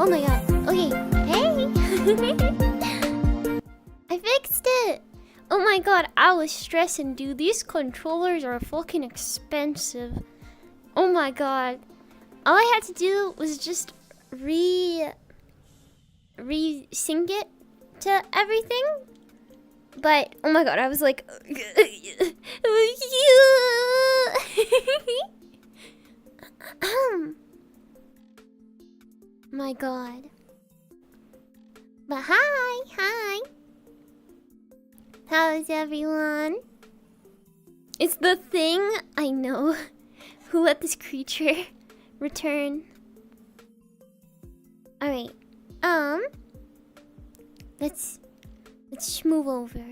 Oh my god. Okay. Hey! I fixed it! Oh my god, I was stressing, dude. These controllers are fucking expensive. Oh my god. All I had to do was just re-sync it to everything. But, oh my god, I was like... My god. But hi! How's everyone? It's the thing I know who let this creature return. Alright. Let's move over.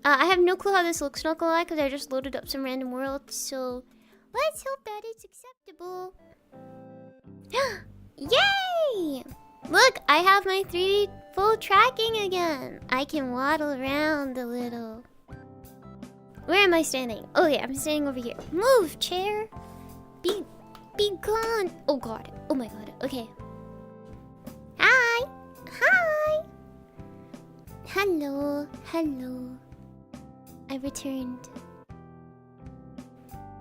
I have no clue how this looks, not gonna lie, because I just loaded up some random world, so let's hope that it's acceptable. Yay! Look, I have my 3D full tracking again. I can waddle around a little. Where am I standing? Oh yeah, I'm standing over here. Move, chair. Be gone. Oh god. Oh my god. Okay. Hi. Hello. I returned.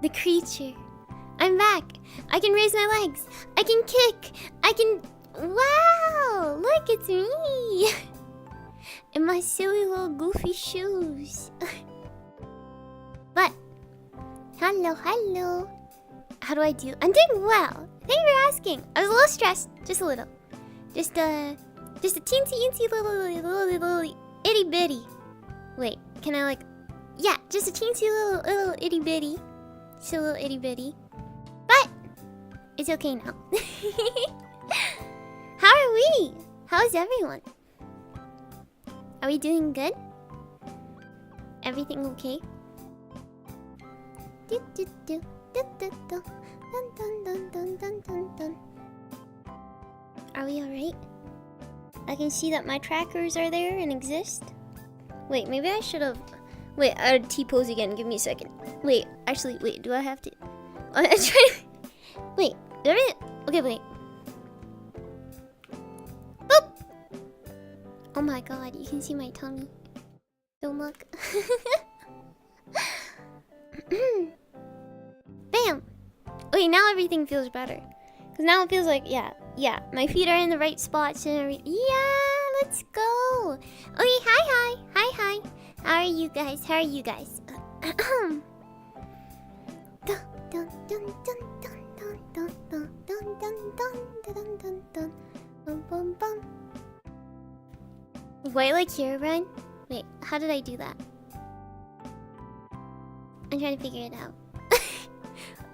The creature. I'm back. I can raise my legs. I can kick. I can... Wow! Look, it's me! In my silly little goofy shoes. But... Hello. How do I do? I'm doing well. Thank you for asking. I was a little stressed. Just a little. Just a teensy little itty bitty. Wait, can I like... Yeah, just a teensy little itty bitty. Just a little itty bitty. But... It's okay now. How are we? How's everyone? Are we doing good? Everything okay? Are we alright? I can see that my trackers are there and exist. Wait, maybe I should have... Wait, I T-pose again. Give me a second. Wait, actually, wait, do I have to... Wait, okay, wait. Boop! Oh my god, you can see my tummy. Don't look. Bam! Okay, now everything feels better. Because now it feels like, yeah, my feet are in the right spots and everything. Yeah, let's go! Okay, hi. How are you guys? Wait, like here, Ryan? Wait, how did I do that? I'm trying to figure it out.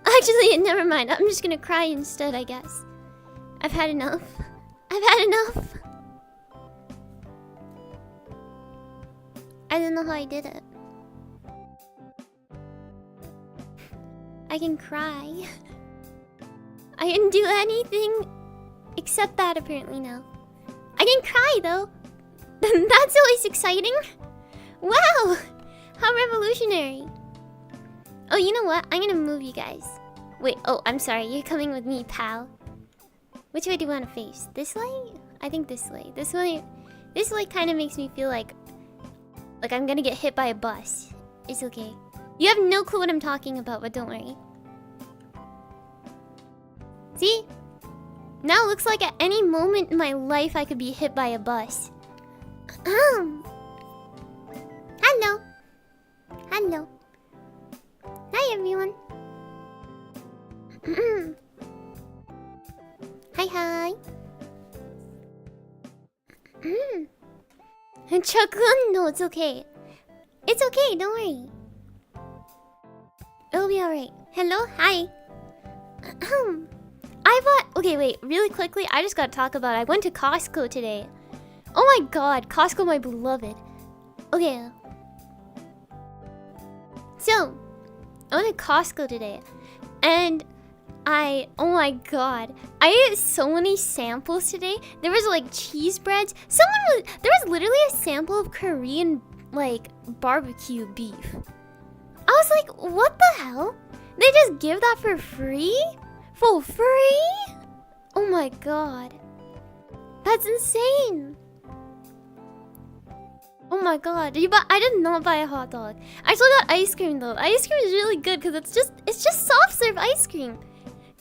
Actually, never mind. I'm just gonna cry instead, I guess. I've had enough. I don't know how I did it. I can cry. I didn't do anything except that apparently now. I can cry though. That's always exciting. Wow! How revolutionary. Oh, you know what? I'm gonna move you guys. Wait, oh, I'm sorry. You're coming with me, pal. Which way do you want to face? This way? I think this way. This way kind of makes me feel like I'm gonna get hit by a bus. It's okay. You have no clue what I'm talking about, but don't worry. See? Now it looks like at any moment in my life I could be hit by a bus. Hello. Hi, everyone. Hi. Chakun, no, it's okay. It's okay, don't worry. It'll be alright. Hello, hi. Okay, wait, really quickly, I just gotta talk about it. I went to Costco today. Oh my god, Costco, my beloved. Okay. So, I went to Costco today, and oh my god, I ate so many samples today. There was like cheese breads. There was literally a sample of Korean like barbecue beef. I was like, what the hell? They just give that for free? For free? Oh my god. That's insane. Oh my god. I did not buy a hot dog. I still got ice cream though. Ice cream is really good because it's just soft serve ice cream.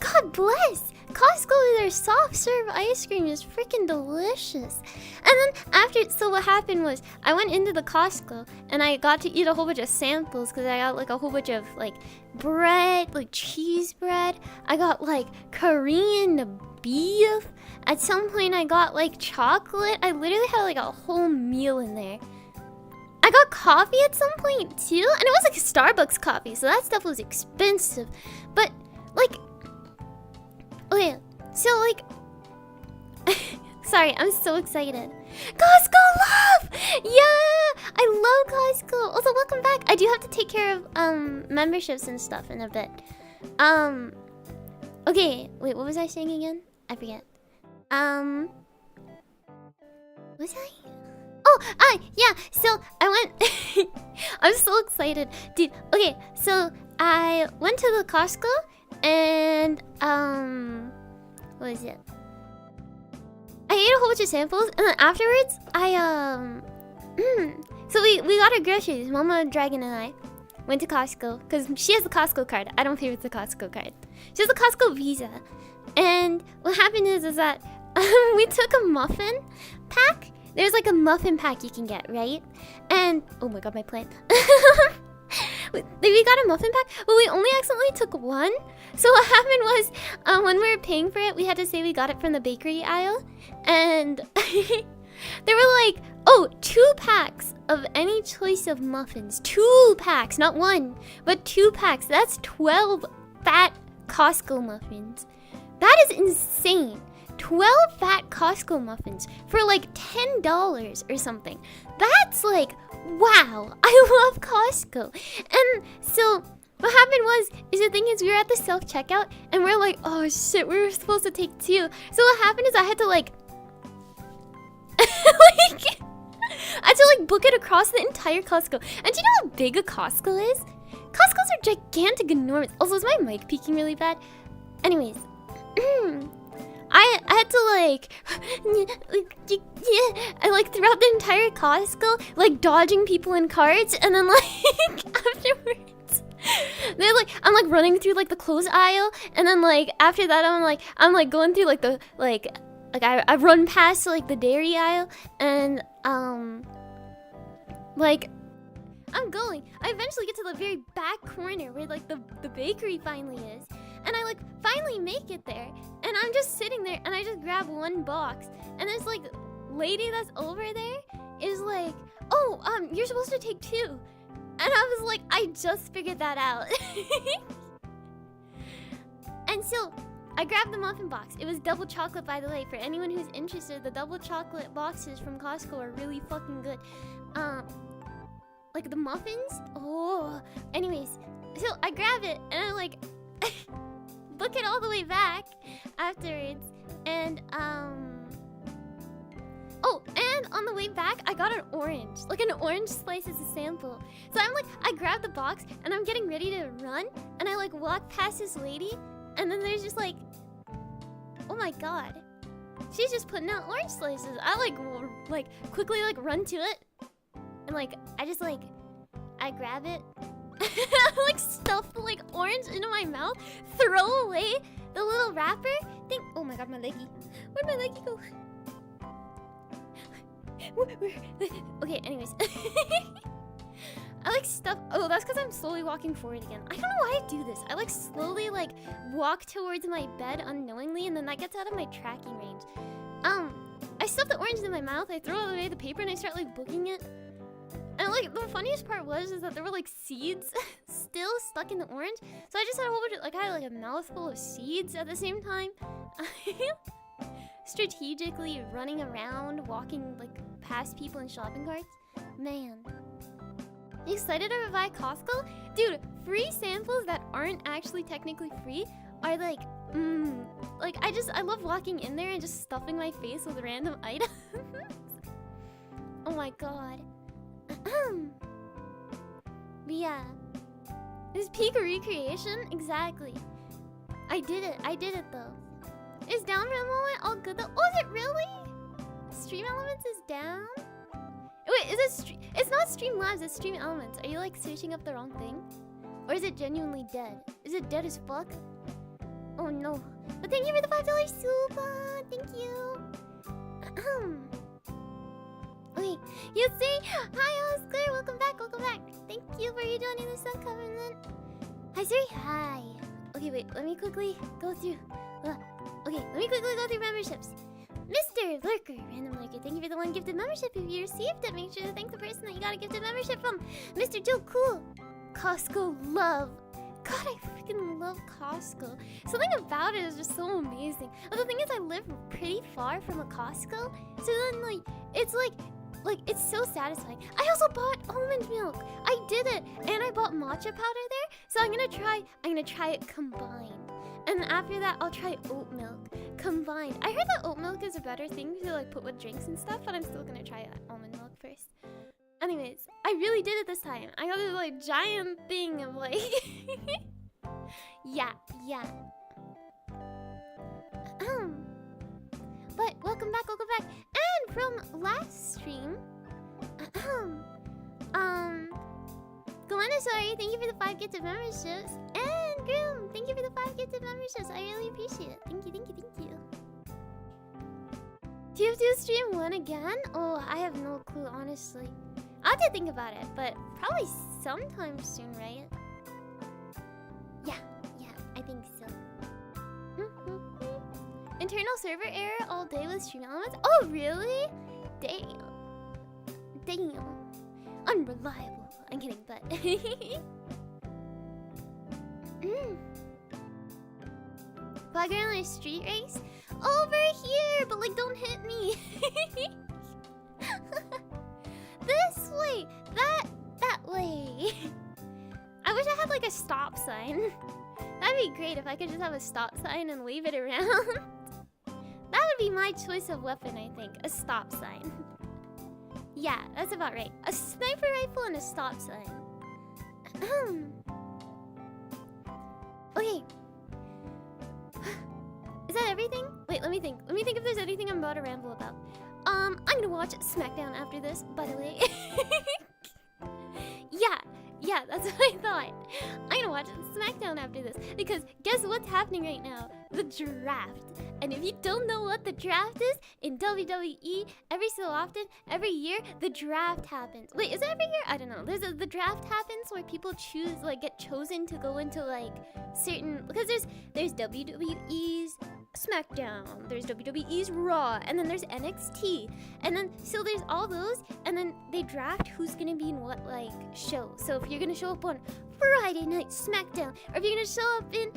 God bless. Costco with their soft serve ice cream is freaking delicious. And then after, so what happened was I went into the Costco and I got to eat a whole bunch of samples because I got like a whole bunch of like bread, like cheese bread. I got like Korean beef. At some point I got like chocolate. I literally had like a whole meal in there. I got coffee at some point too, and it was like Starbucks coffee, so that stuff was expensive. But like, okay, so like, sorry, I'm so excited. Costco love! Yeah! I love Costco. Also, welcome back. I do have to take care of memberships and stuff in a bit. Okay, wait, what was I saying again? I forget. What was I? Oh, yeah, so I went I'm so excited. Dude, okay, so I went to the Costco and what is it? I ate a whole bunch of samples and then afterwards so we got our groceries. Mama, Dragon, and I went to Costco because she has the Costco card. I don't pay with the Costco card. She has the Costco Visa. And what happened is that we took a muffin pack. There's like a muffin pack you can get, right? And oh my god, my plant. We got a muffin pack, but we only accidentally took one. So what happened was, when we were paying for it, we had to say we got it from the bakery aisle, and they were like, "Oh, 2 packs of any choice of muffins. 2 packs, not one, but 2 packs. That's 12 fat Costco muffins. That is insane." 12 fat Costco muffins for like $10 or something. That's like, wow, I love Costco. And so what happened was, is the thing is we were at the self-checkout and we're like, oh shit, we were supposed to take 2. So what happened is I had to like, I had to like book it across the entire Costco. And do you know how big a Costco is? Costco's are gigantic, enormous. Also, is my mic peaking really bad? Anyways, I had to like, I like throughout the entire Costco, like dodging people in carts, and then like afterwards, they're like, I'm like running through like the clothes aisle, and then like after that I'm like going through like the like I run past like the dairy aisle, and like I'm going. I eventually get to the very back corner where like the bakery finally is. And I like finally make it there. And I'm just sitting there and I just grab one box. And this like lady that's over there is like, "Oh, you're supposed to take 2." And I was like, I just figured that out. And so I grabbed the muffin box. It was double chocolate, by the way. For anyone who's interested, the double chocolate boxes from Costco are really fucking good. Like the muffins? Oh. Anyways, so I grab it and I like book it all the way back afterwards. And oh, and on the way back I got an orange. Like an orange slice as a sample. So I'm like, I grab the box and I'm getting ready to run, and I like walk past this lady, and then there's just like, oh my god, she's just putting out orange slices. I like quickly like run to it, and like I grab it, I like stuff the like orange into my mouth, throw away the little wrapper. Think, oh my god, my leggy. Where'd my leggy go? Okay, anyways. I like stuff. Oh, that's because I'm slowly walking forward again. I don't know why I do this. I like slowly like walk towards my bed unknowingly, and then that gets out of my tracking range. I stuff the orange in my mouth, I throw away the paper, and I start like booking it. And like the funniest part was that there were like seeds still stuck in the orange. So I just had a whole bunch of, like, I had like a mouthful of seeds at the same time. Strategically running around, walking like past people in shopping carts. Man. You excited to buy Costco? Dude, free samples that aren't actually technically free are like, like I love walking in there and just stuffing my face with random items. Oh my god. But yeah, this peak recreation, exactly. I did it though. It's down for the moment. All good though. Oh, is it really? Stream Elements is down? Wait, is it it's not Streamlabs, it's Stream Elements. Are you like searching up the wrong thing? Or is it genuinely dead? Is it dead as fuck? Oh no. But thank you for the $5 super! Thank you! Wait, you see? Hi Oscar! Welcome back, welcome back! Thank you for rejoining the Sun Covenant! Hi Suri! Hi! Okay, wait, let me quickly go through... memberships. Mr. Lurker, Random Lurker, thank you for the 1 gifted membership. If you received it, make sure to thank the person that you got a gifted membership from. Mr. Joe Cool, Costco Love. God, I freaking love Costco. Something about it is just so amazing. But the thing is, I live pretty far from a Costco, so then like it's so satisfying. I also bought almond milk. I did it, and I bought matcha powder there. So I'm gonna try it combined. And after that, I'll try oat milk combined. I heard that oat milk is a better thing to like put with drinks and stuff, but I'm still gonna try almond milk first. Anyways, I really did it this time. I got this like giant thing of like yeah. But welcome back. And from last stream, Galena, sorry, thank you for the 5 gifted memberships. And Groom, thank you for the 5 gifted memberships. I really appreciate it. Thank you. Do you have to stream 1 again? Oh, I have no clue, honestly. I'll have to think about it, but probably sometime soon, right? Yeah, I think so. Internal server error all day with stream elements? Oh, really? Damn. Unreliable. I'm kidding, but... Background street race? Over here! But like, don't hit me! This way! That way! I wish I had like a stop sign. That'd be great if I could just have a stop sign and wave it around. That would be my choice of weapon, I think. A stop sign. Yeah, that's about right. A sniper rifle and a stop sign. Okay. Is that everything? Wait, let me think. Let me think if there's anything I'm about to ramble about. I'm gonna watch SmackDown after this, by the way. Yeah, that's what I thought. I'm gonna watch SmackDown after this. Because guess what's happening right now? The draft. And if you don't know what the draft is, in WWE, every so often, every year, the draft happens. Wait, is it every year? I don't know. The draft happens where people choose, like, get chosen to go into, like, certain... Because there's WWE's SmackDown, there's WWE's Raw, and then there's NXT. And then, so there's all those, and then they draft who's gonna be in what, like, show. So if you're gonna show up on Friday Night SmackDown, or if you're gonna show up in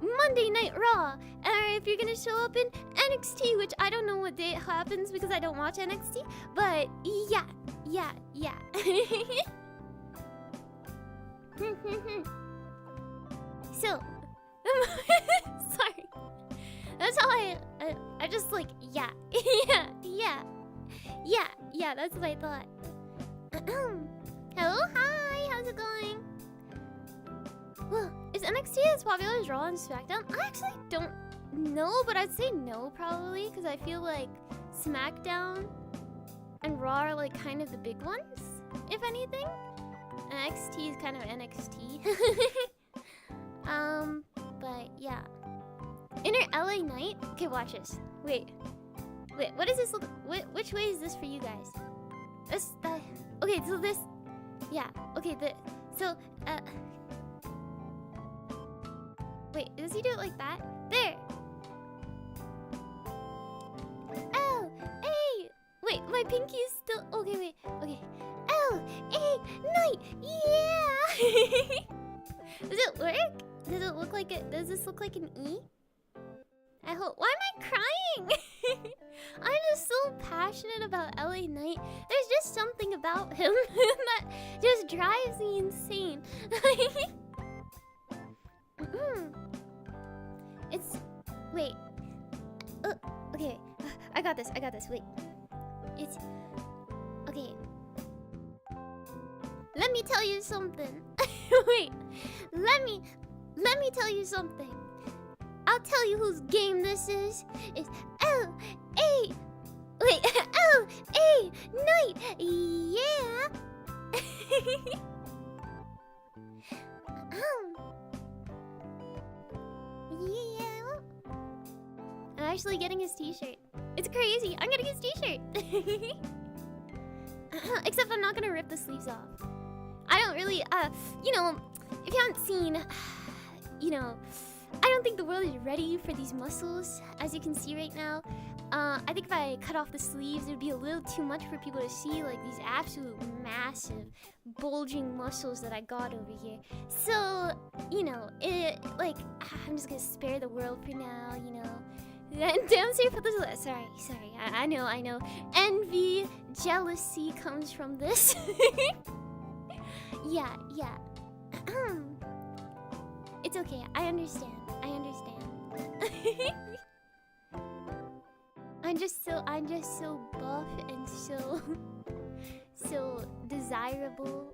Monday Night Raw, or if you're gonna show up in NXT, which I don't know what day it happens because I don't watch NXT, but yeah. So, sorry. That's how I just like, yeah, that's what I thought. Hello, hi, how's it going? Well, is NXT as popular as Raw and SmackDown? I actually don't know, but I'd say no probably, because I feel like SmackDown and Raw are like kind of the big ones, if anything. NXT is kind of NXT. But yeah. Inner LA Night? Okay, watch this. Wait, what does this look... Which way is this for you guys? Okay, so this... Yeah, okay, so, wait, does he do it like that? There! L, A! Wait, my pinky is still... Okay, wait, okay. L, A, Night! Yeah! Does it work? Does it look like it... Does this look like an E? I hope... Why am I crying? I'm just so passionate about LA Knight. There's just something about him that just drives me insane. It's... Wait. Okay. I got this. Wait. It's... Okay. Let me tell you something. Wait. Let me tell you something. I'll tell you whose game this is. It's L-A... Wait, L-A night. Yeah. Yeah. I'm actually getting his t-shirt. It's crazy. I'm getting his t-shirt. Except I'm not gonna rip the sleeves off. I don't really, you know, if you haven't seen, you know, I don't think the world is ready for these muscles, as you can see right now. I think if I cut off the sleeves, it would be a little too much for people to see, like these absolute massive, bulging muscles that I got over here. So, you know, I'm just gonna spare the world for now, you know. Damn, sorry, put this. Sorry. I know. Envy, jealousy comes from this. Yeah. It's okay. I understand. I'm just so buff and so desirable.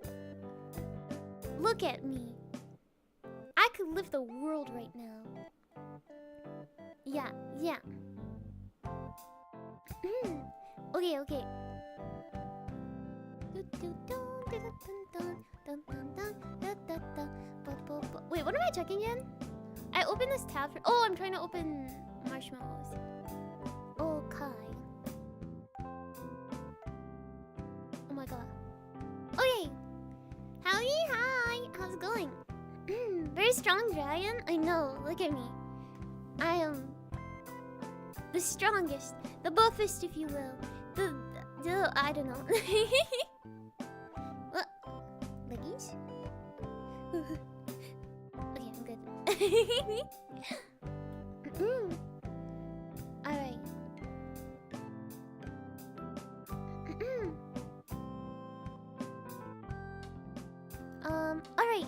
Look at me. I could live the world right now. Yeah. Okay. Wait, what am I checking in? I opened this tab for... Oh, I'm trying to open marshmallows. Okay. Oh my god. Okay. Hi. How's it going? Very strong dragon? I know, look at me. I am the strongest, the buffest, if you will. The I don't know. What? Leggies? Okay, I'm good. Alright. Alright.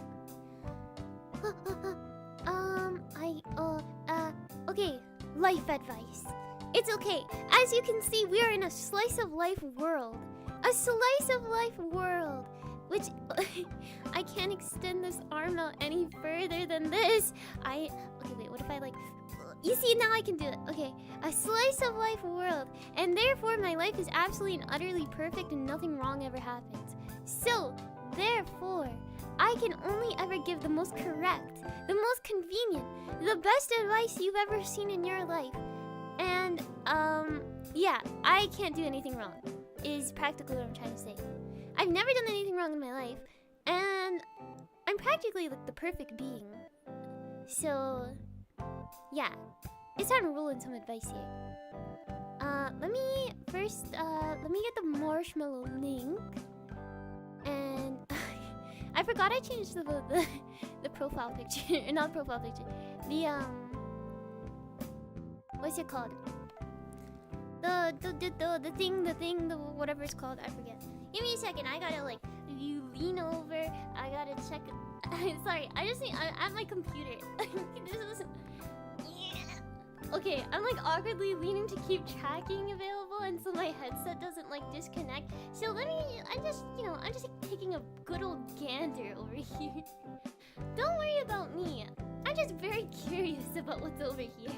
Okay, life advice. It's okay. As you can see, we are in a slice of life world. A slice of life world. Which, I can't extend this arm out any further than this. Okay, wait, what if I like... You see, now I can do it. Okay, a slice of life world. And therefore, my life is absolutely and utterly perfect and nothing wrong ever happens. So, therefore, I can only ever give the most correct, the most convenient, the best advice you've ever seen in your life. And, yeah, I can't do anything wrong, is practically what I'm trying to say. I've never done anything wrong in my life, and I'm practically like the perfect being. So, yeah, it's time to roll in some advice here. Let me first, let me get the marshmallow link. And I forgot I changed the profile picture, not profile picture. The what's it called? The thing, whatever it's called, I forget. Give me a second. I gotta like lean over. I gotta check. Sorry, I'm at my computer. This is. Yeah. Okay, I'm like awkwardly leaning to keep tracking available, and so my headset doesn't like disconnect. So I'm just like, taking a good old gander over here. Don't worry about me. I'm just very curious about what's over here.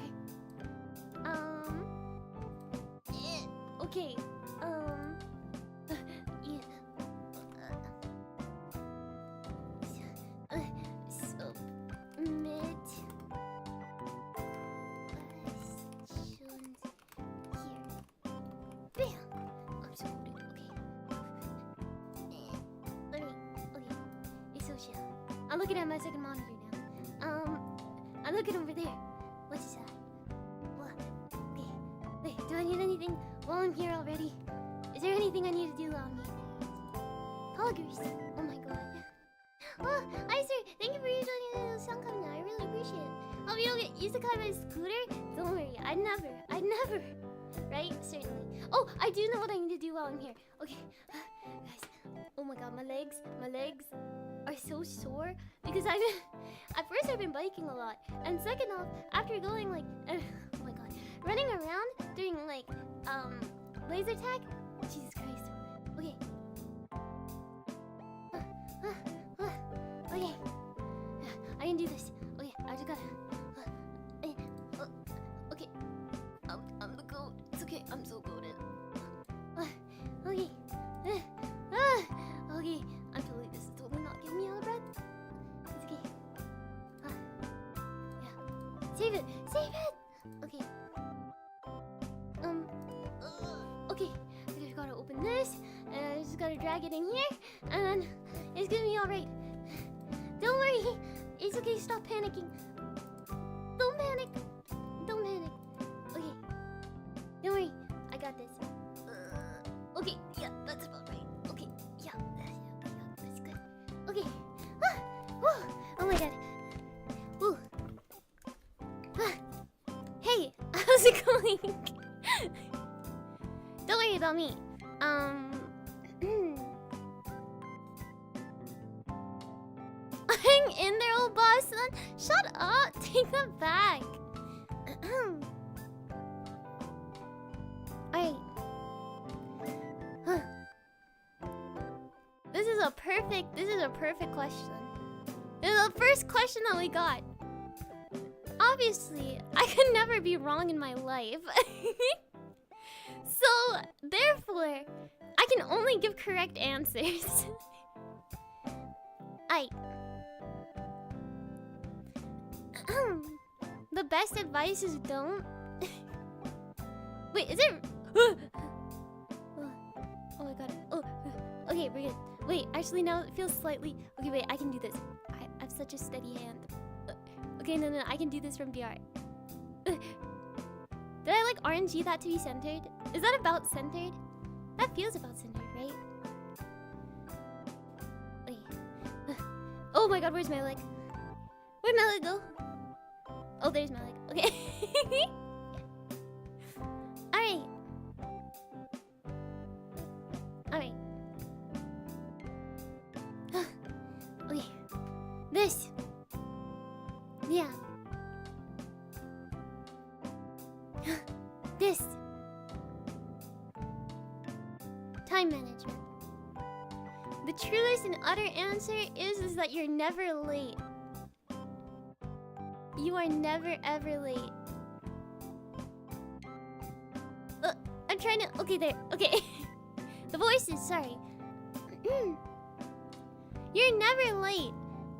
Okay. Yeah. Submit questions here. Bam. I'm so good. Okay. Okay. It's so chill. I'm looking at my second monitor now. I'm looking over there. What's this at? What? Okay. Wait, do I need anything while I'm here already? Is there anything I need to do while I'm here? Poggers. Oh my god. Oh, hi sir. Thank you for joining the sound coming now. I really appreciate it. Hope you don't get isekai by scooter. Don't worry. I'd never. Right? Certainly. Oh, I do know what I need to do while I'm here. Okay. Guys. Oh my god, my legs are so sore because at first I've been biking a lot, and second off, after going like oh my god, running around doing like laser tag. Jesus Christ. Okay. Okay. I can do this. Okay, I just gotta gonna drag it in here, and then it's gonna be alright. Don't worry. It's okay, stop panicking. Don't panic. Don't panic. Okay. Don't worry. I got this. Okay, yeah, that's about right. Okay, yeah, that's good. Okay. Oh my god. Woo. Hey, how's it going? Don't worry about me. I'm in there, old boss son. Shut up. Take that back. Alright. This is a perfect question. This is the first question that we got. Obviously, I could never be wrong in my life. So, therefore, I can only give correct answers. The best advice is don't. Wait, is it? Oh my god. Oh, okay, we're good. Wait, actually now it feels slightly. Okay, wait, I can do this. I have such a steady hand. Okay, no, I can do this from VR. Did I like RNG that to be centered? Is that about centered? That feels about centered, right? Wait. Oh my god, where's my leg? Where'd my leg go? Oh, there's my leg. Okay. Alright. Alright. Okay. This. Yeah. This. Time management. The truest and utter answer is that you're never late. You are never ever late. I'm trying to. Okay, there. Okay. The voices, sorry. You're never late.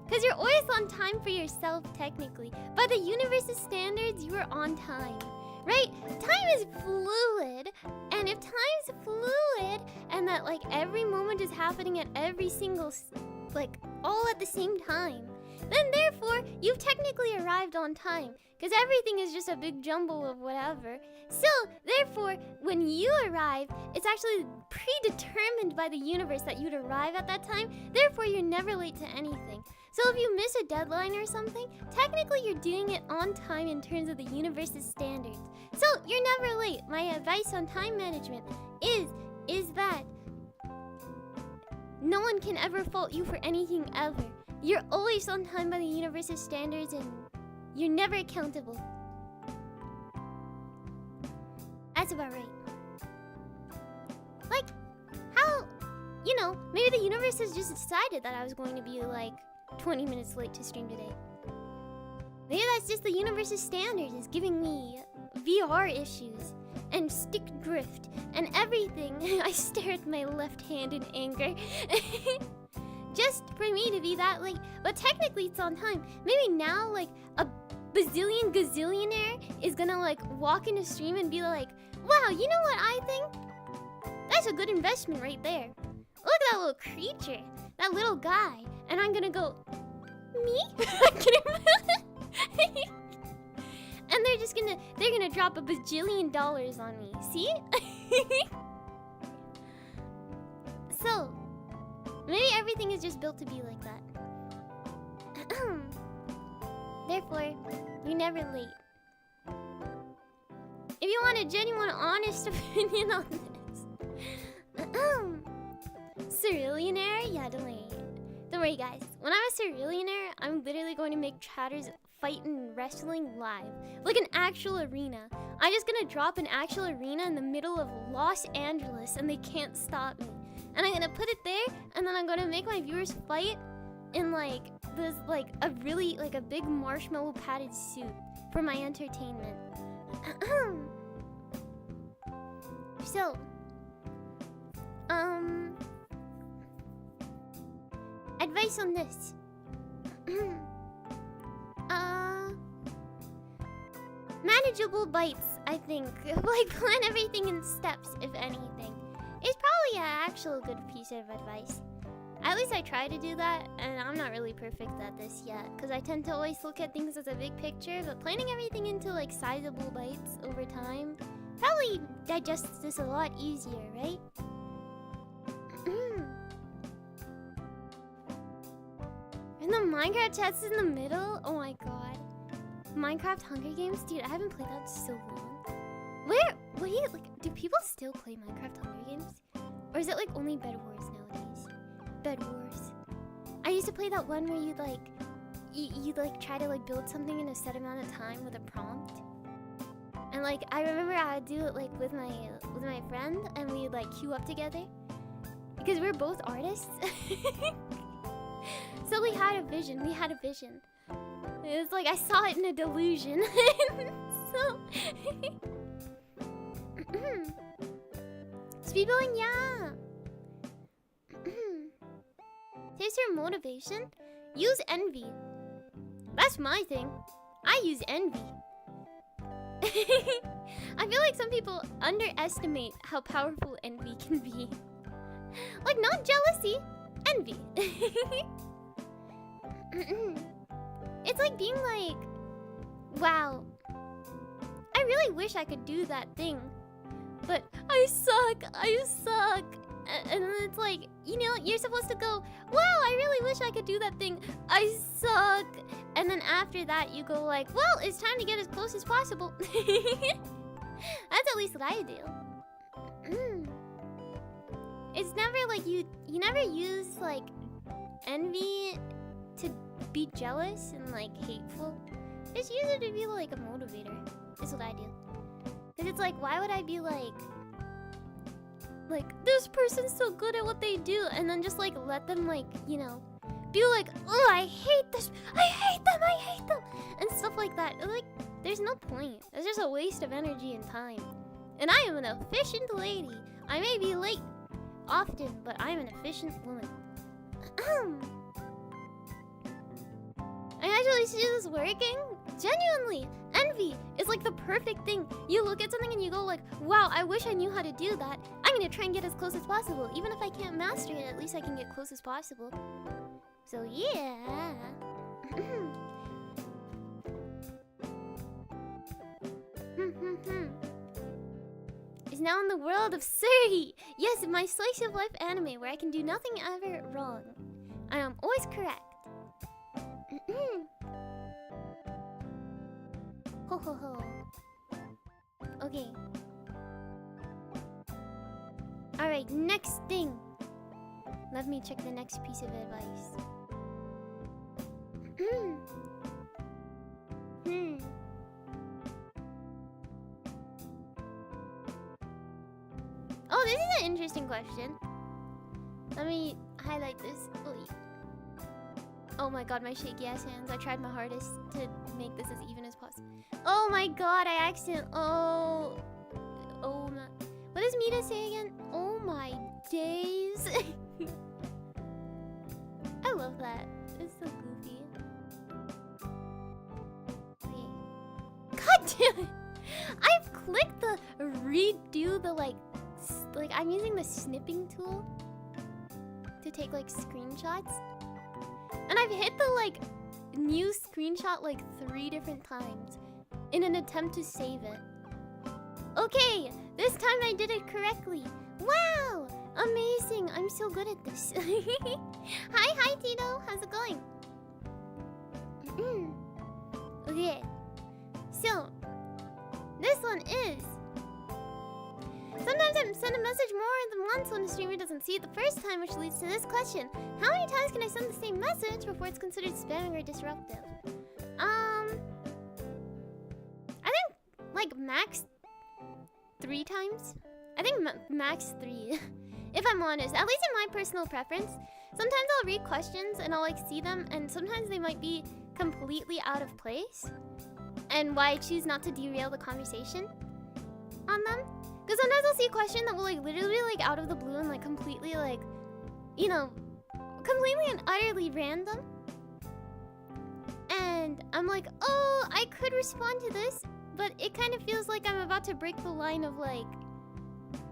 Because you're always on time for yourself, technically. By the universe's standards, you are on time. Right? Time is fluid. And if time's fluid, and that like every moment is happening at every single, like all at the same time, then therefore, you've technically arrived on time. Because everything is just a big jumble of whatever. So, therefore, when you arrive, it's actually predetermined by the universe that you'd arrive at that time. Therefore, you're never late to anything. So if you miss a deadline or something, technically you're doing it on time in terms of the universe's standards. So, you're never late. My advice on time management is that no one can ever fault you for anything ever. You're always on time by the universe's standards and you're never accountable. That's about right. Like, how, you know, maybe the universe has just decided that I was going to be like 20 minutes late to stream today. Maybe that's just the universe's standards is giving me VR issues and stick drift and everything. I stare at my left hand in anger. Just for me to be that late. But technically it's on time. Maybe now like a bazillion gazillionaire is gonna like walk into stream and be like, wow, you know what I think? That's a good investment right there. Look at that little creature. That little guy. And I'm gonna go, me? And they're gonna drop a bajillion dollars on me. See? So, maybe everything is just built to be like that. Therefore, you're never late. If you want a genuine, honest opinion on this. Surrealionaire? Yeah, don't worry. Don't worry, guys. When I'm a surrealionaire, I'm literally going to make chatters fight and wrestling live. Like an actual arena. I'm just gonna drop an actual arena in the middle of Los Angeles and they can't stop me. And I'm gonna put it there, and then I'm gonna make my viewers fight in like this, like a really like a big marshmallow padded suit for my entertainment. So, advice on this. Manageable bites, I think. Like plan everything in steps, if anything. It's probably an actual good piece of advice. At least I try to do that, and I'm not really perfect at this yet, because I tend to always look at things as a big picture, but planning everything into like sizable bites over time probably digests this a lot easier, right? And the Minecraft chat's in the middle? Oh my god. Minecraft Hunger Games? Dude, I haven't played that in so long. What do you, like, do people still play Minecraft Hunger Games? Or is it like only Bed Wars nowadays? Bed Wars. I used to play that one where you'd like, you'd like try to like build something in a set amount of time with a prompt. And like, I remember I would do it like with my friend, and we'd like queue up together. Because we're both artists. So we had a vision, It was like I saw it in a delusion. So speedballing, yeah. Taste your motivation? Use envy. That's my thing. I use envy. I feel like some people underestimate how powerful envy can be. Like, not jealousy, envy. It's like being like, wow, I really wish I could do that thing, but I suck. And then it's like, you know, you're supposed to go, wow, I really wish I could do that thing, I suck. And then after that you go like, well, it's time to get as close as possible. That's at least what I do. It's never like you never use like envy to be jealous and like hateful. Just use it to be like a motivator. That's what I do. Cause it's like, why would I be like this person's so good at what they do, and then just like let them like, you know, be like, oh, I hate this, I hate them, and stuff like that. Like, there's no point. It's just a waste of energy and time. And I am an efficient lady. I may be late often, but I'm an efficient woman. I actually see this working. Genuinely, envy is like the perfect thing. You look at something and you go like, wow, I wish I knew how to do that. I'm gonna try and get as close as possible. Even if I can't master it, at least I can get close as possible. So yeah. Is now in the world of Suri. Yes, my slice of life anime where I can do nothing ever wrong. I am always correct. Ho ho ho. Okay. Alright, next thing. Let me check the next piece of advice. Oh, this is an interesting question. Let me highlight this. Oh my god, my shaky ass hands. I tried my hardest to make this as even as possible. Oh my god, I accidentally... Oh my... What does Mita say again? Oh my days. I love that. It's so goofy. Okay. God damn it! I've clicked the redo the like I'm using the snipping tool to take like screenshots. And I've hit the like new screenshot like 3 different times in an attempt to save it. Okay, this time I did it correctly. Wow, amazing. I'm so good at this. Hi Tito, how's it going? Okay, so this one is, sometimes I send a message more than once when a streamer doesn't see it the first time, which leads to this question. How many times can I send the same message before it's considered spamming or disruptive? I think like max 3 times. I think max 3. If I'm honest, at least in my personal preference. Sometimes I'll read questions and I'll like see them, and sometimes they might be completely out of place, and why I choose not to derail the conversation on them. Because sometimes I'll see a question that will like literally like out of the blue and like completely like, you know, completely and utterly random. And I'm like, oh, I could respond to this, but it kind of feels like I'm about to break the line of like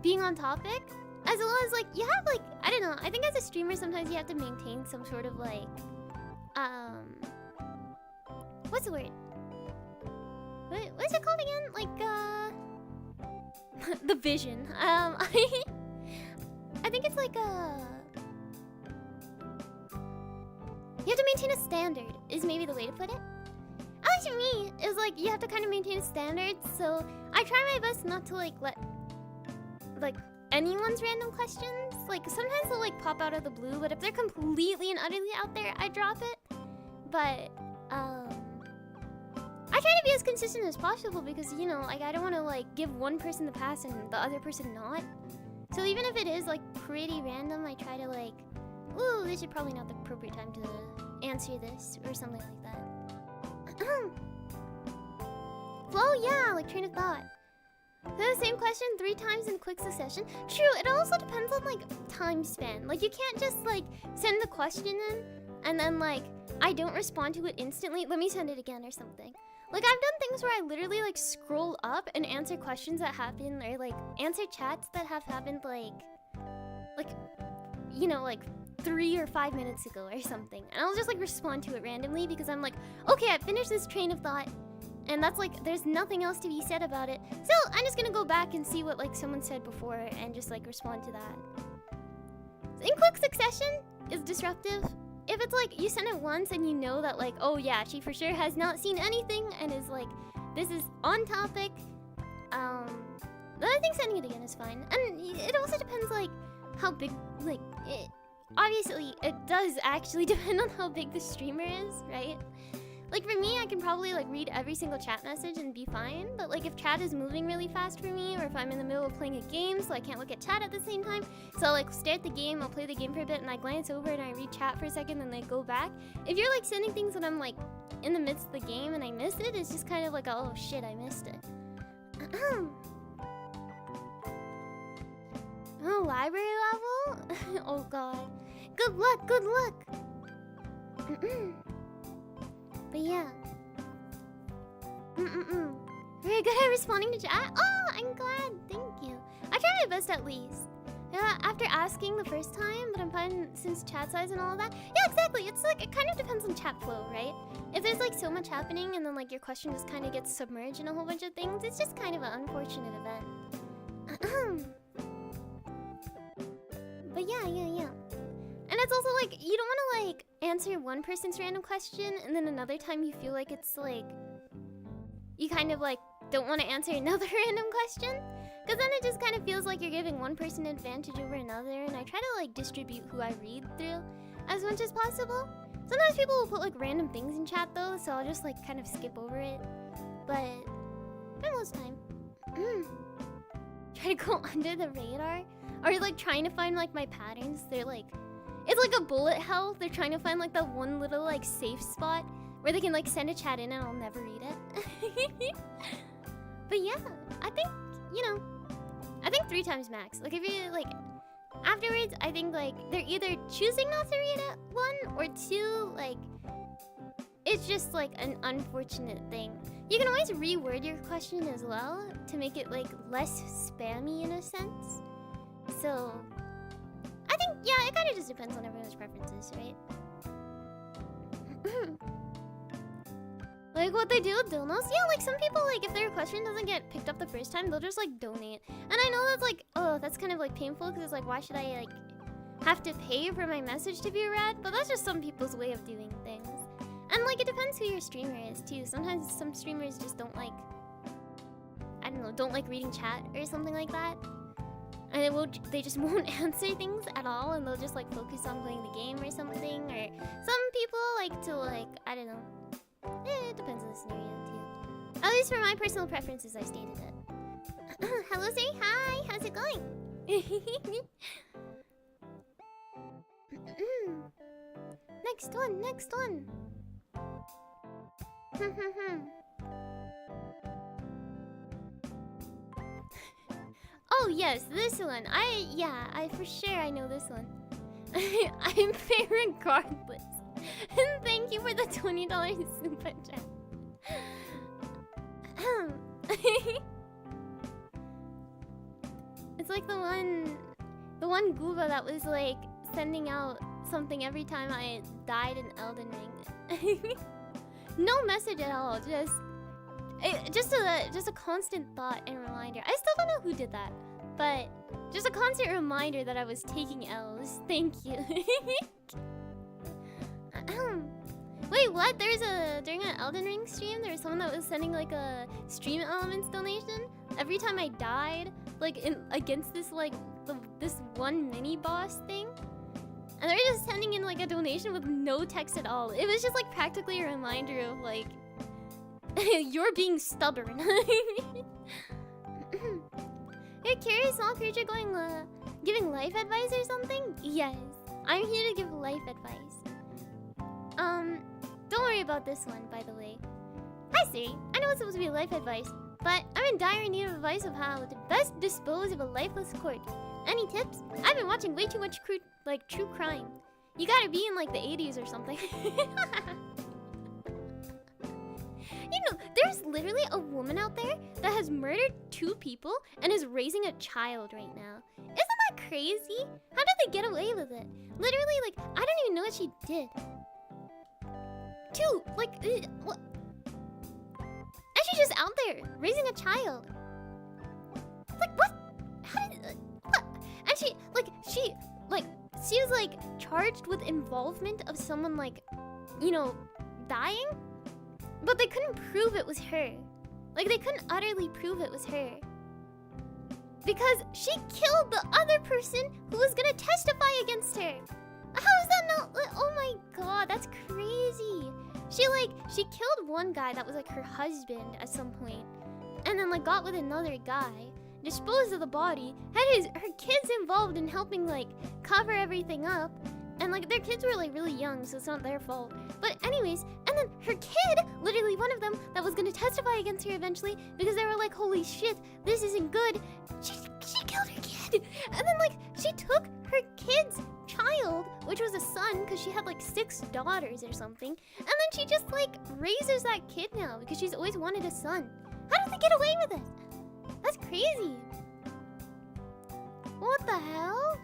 being on topic. As well as like you have like, I don't know, I think as a streamer sometimes you have to maintain some sort of like what's the word? What's it called again? Like the vision. I think it's like you have to maintain a standard is maybe the way to put it. At least for me, it's like you have to kind of maintain a standard, so I try my best not to like let like anyone's random questions. Like sometimes they'll like pop out of the blue, but if they're completely and utterly out there, I drop it. But I try to be as consistent as possible because, you know, like I don't want to like give one person the pass and the other person not. So even if it is like pretty random, I try to like, ooh, this is probably not the appropriate time to answer this or something like that. Flow, yeah, like train of thought. The same question 3 times in quick succession. True, it also depends on like time span. Like you can't just like send the question in and then like I don't respond to it instantly. Let me send it again or something. Like I've done things where I literally like scroll up and answer questions that happen or like answer chats that have happened like you know, like 3 or 5 minutes ago or something. And I'll just like respond to it randomly because I'm like, okay, I finished this train of thought. And that's like, there's nothing else to be said about it. So I'm just gonna go back and see what like someone said before and just like respond to that. So in quick succession is disruptive. If it's like you send it once and you know that like, oh yeah, she for sure has not seen anything and is like, this is on topic. Then I think sending it again is fine. And it also depends like how big, like obviously it does actually depend on how big the streamer is, right? Like for me, I can probably like read every single chat message and be fine. But like if chat is moving really fast for me, or if I'm in the middle of playing a game, so I can't look at chat at the same time. So I'll like stare at the game, I'll play the game for a bit, and I glance over and I read chat for a second, and then I go back. If you're like sending things when I'm like in the midst of the game and I miss it, it's just kind of like, oh shit, I missed it. Oh, library level? Oh god. Good luck, good luck! But yeah. Very good at responding to chat. Oh, I'm glad. Thank you. I try my best at least. Yeah, after asking the first time, but I'm fine since chat size and all of that. Yeah, exactly. It's like, it kind of depends on chat flow, right? If there's like so much happening and then like your question just kind of gets submerged in a whole bunch of things, it's just kind of an unfortunate event. But yeah. And it's also like, you don't want to like answer one person's random question and then another time you feel like it's like, you kind of like don't want to answer another random question. Because then it just kind of feels like you're giving one person an advantage over another, and I try to like distribute who I read through as much as possible. Sometimes people will put like random things in chat though, so I'll just like kind of skip over it. But for most time, try to go under the radar. Or like trying to find like my patterns. They're like, it's like a bullet hell. They're trying to find like that one little like safe spot where they can like send a chat in and I'll never read it. But yeah, I think, you know, I think 3 times max. Like if you like, afterwards, I think like they're either choosing not to read it, 1, or 2, like, it's just like an unfortunate thing. You can always reword your question as well to make it like less spammy in a sense. So, I think, yeah, it kind of just depends on everyone's preferences, right? Like what they do with donos? Yeah, like some people, like if their question doesn't get picked up the first time, they'll just like donate. And I know that's like, oh, that's kind of like painful because it's like, why should I like have to pay for my message to be read? But that's just some people's way of doing things. And like it depends who your streamer is too. Sometimes some streamers just don't like, I don't know, don't like reading chat or something like that. And they just won't answer things at all, and they'll just like focus on playing the game or something. Or some people like to like, I don't know. It depends on the scenario too. At least for my personal preferences, I stated it. Hello, Suri. Hi. How's it going? Next one. Oh yes, this one. I for sure I know this one. I'm fair regardless. And thank you for the $20 super chat. It's like the The one Gooba that was like sending out something every time I died in Elden Ring. No message at all, just a constant thought and reminder. I still don't know who did that, but just a constant reminder that I was taking L's. Thank you. Wait, what? During an Elden Ring stream, there was someone that was sending like a stream elements donation every time I died, like against this like this one mini boss thing. And they're just sending in like a donation with no text at all. It was just like practically a reminder of like you're being stubborn. You're curious small creature going giving life advice or something? Yes. I'm here to give life advice. Don't worry about this one, by the way. Hi Suri. I know it's supposed to be life advice, but I'm in dire need of advice of how to best dispose of a lifeless corpse. Any tips? I've been watching way too much true crime. You gotta be in like the 80s or something. You know, there's literally a woman out there that has murdered 2 people and is raising a child right now. Isn't that crazy? How did they get away with it? Literally, like, I don't even know what she did. 2, like, what? And she's just out there raising a child. Like, what? How did, what? And she was like charged with involvement of someone like, you know, dying, but they couldn't prove it was her. Like they couldn't utterly prove it was her because she killed the other person who was gonna testify against her. How is that not? Oh my god, that's crazy. She killed one guy that was like her husband at some point, and then like got with another guy, disposed of the body, had her kids involved in helping like cover everything up, and like their kids were like really young, so it's not their fault. But anyways, and then her kid, literally one of them that was gonna testify against her eventually because they were like, holy shit, this isn't good. She killed her kid, and then like she took her kid's child, which was a son, because she had like 6 daughters or something, and then she just like raises that kid now because she's always wanted a son. How did they get away with it? That's crazy. What the hell?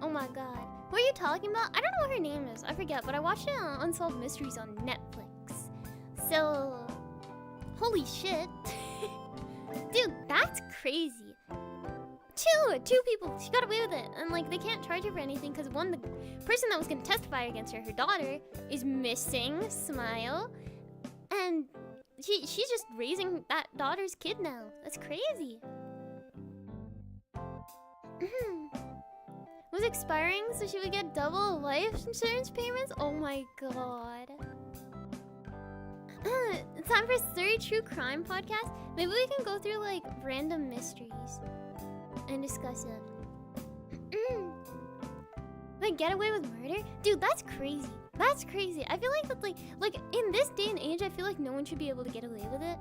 Oh my god. What are you talking about? I don't know what her name is. I forget, but I watched it on Unsolved Mysteries on Netflix. So, holy shit. Dude, that's crazy. Two people, she got away with it. And like, they can't charge her for anything because one, the person that was gonna testify against her, her daughter, is missing, Smile. And she's just raising that daughter's kid now. That's crazy. Was expiring so she would get double life insurance payments? Oh my god. It's time for Suri True Crime Podcast. Maybe we can go through like random mysteries and discuss it. Like get away with murder? Dude, that's crazy. That's crazy. I feel like that's like in this day and age, I feel like no one should be able to get away with it.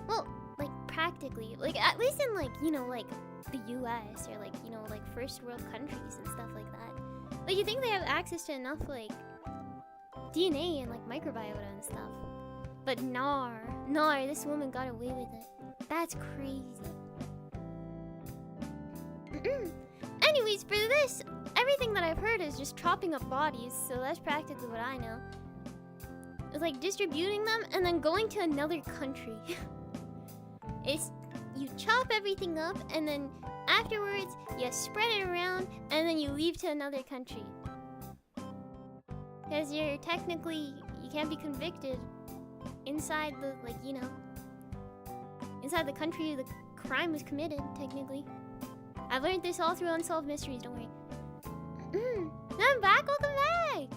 Well, like practically, like at least in like, you know, like the US or like, you know, like first world countries and stuff like that. Like you think they have access to enough like DNA and like microbiota and stuff. But nar, this woman got away with it. That's crazy. Anyways, for this, everything that I've heard is just chopping up bodies, so that's practically what I know. It's like distributing them and then going to another country. It's you chop everything up and then afterwards you spread it around and then you leave to another country. Because you're technically, you can't be convicted inside the, like, you know, inside the country the crime was committed, technically. I've learned this all through Unsolved Mysteries, don't worry. I'm back, welcome back!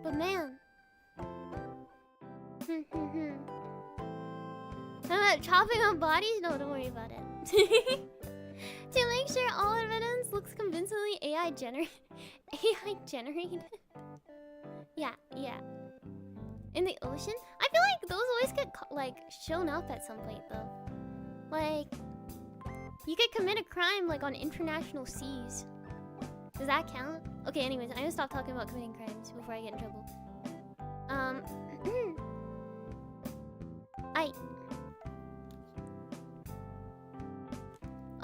But man. Chopping up bodies? No, don't worry about it. To make sure all evidence looks convincingly AI generated. Yeah. In the ocean? I feel like those always get like shown up at some point though. Like, you could commit a crime like on international seas. Does that count? Okay, anyways, I'm gonna stop talking about committing crimes before I get in trouble.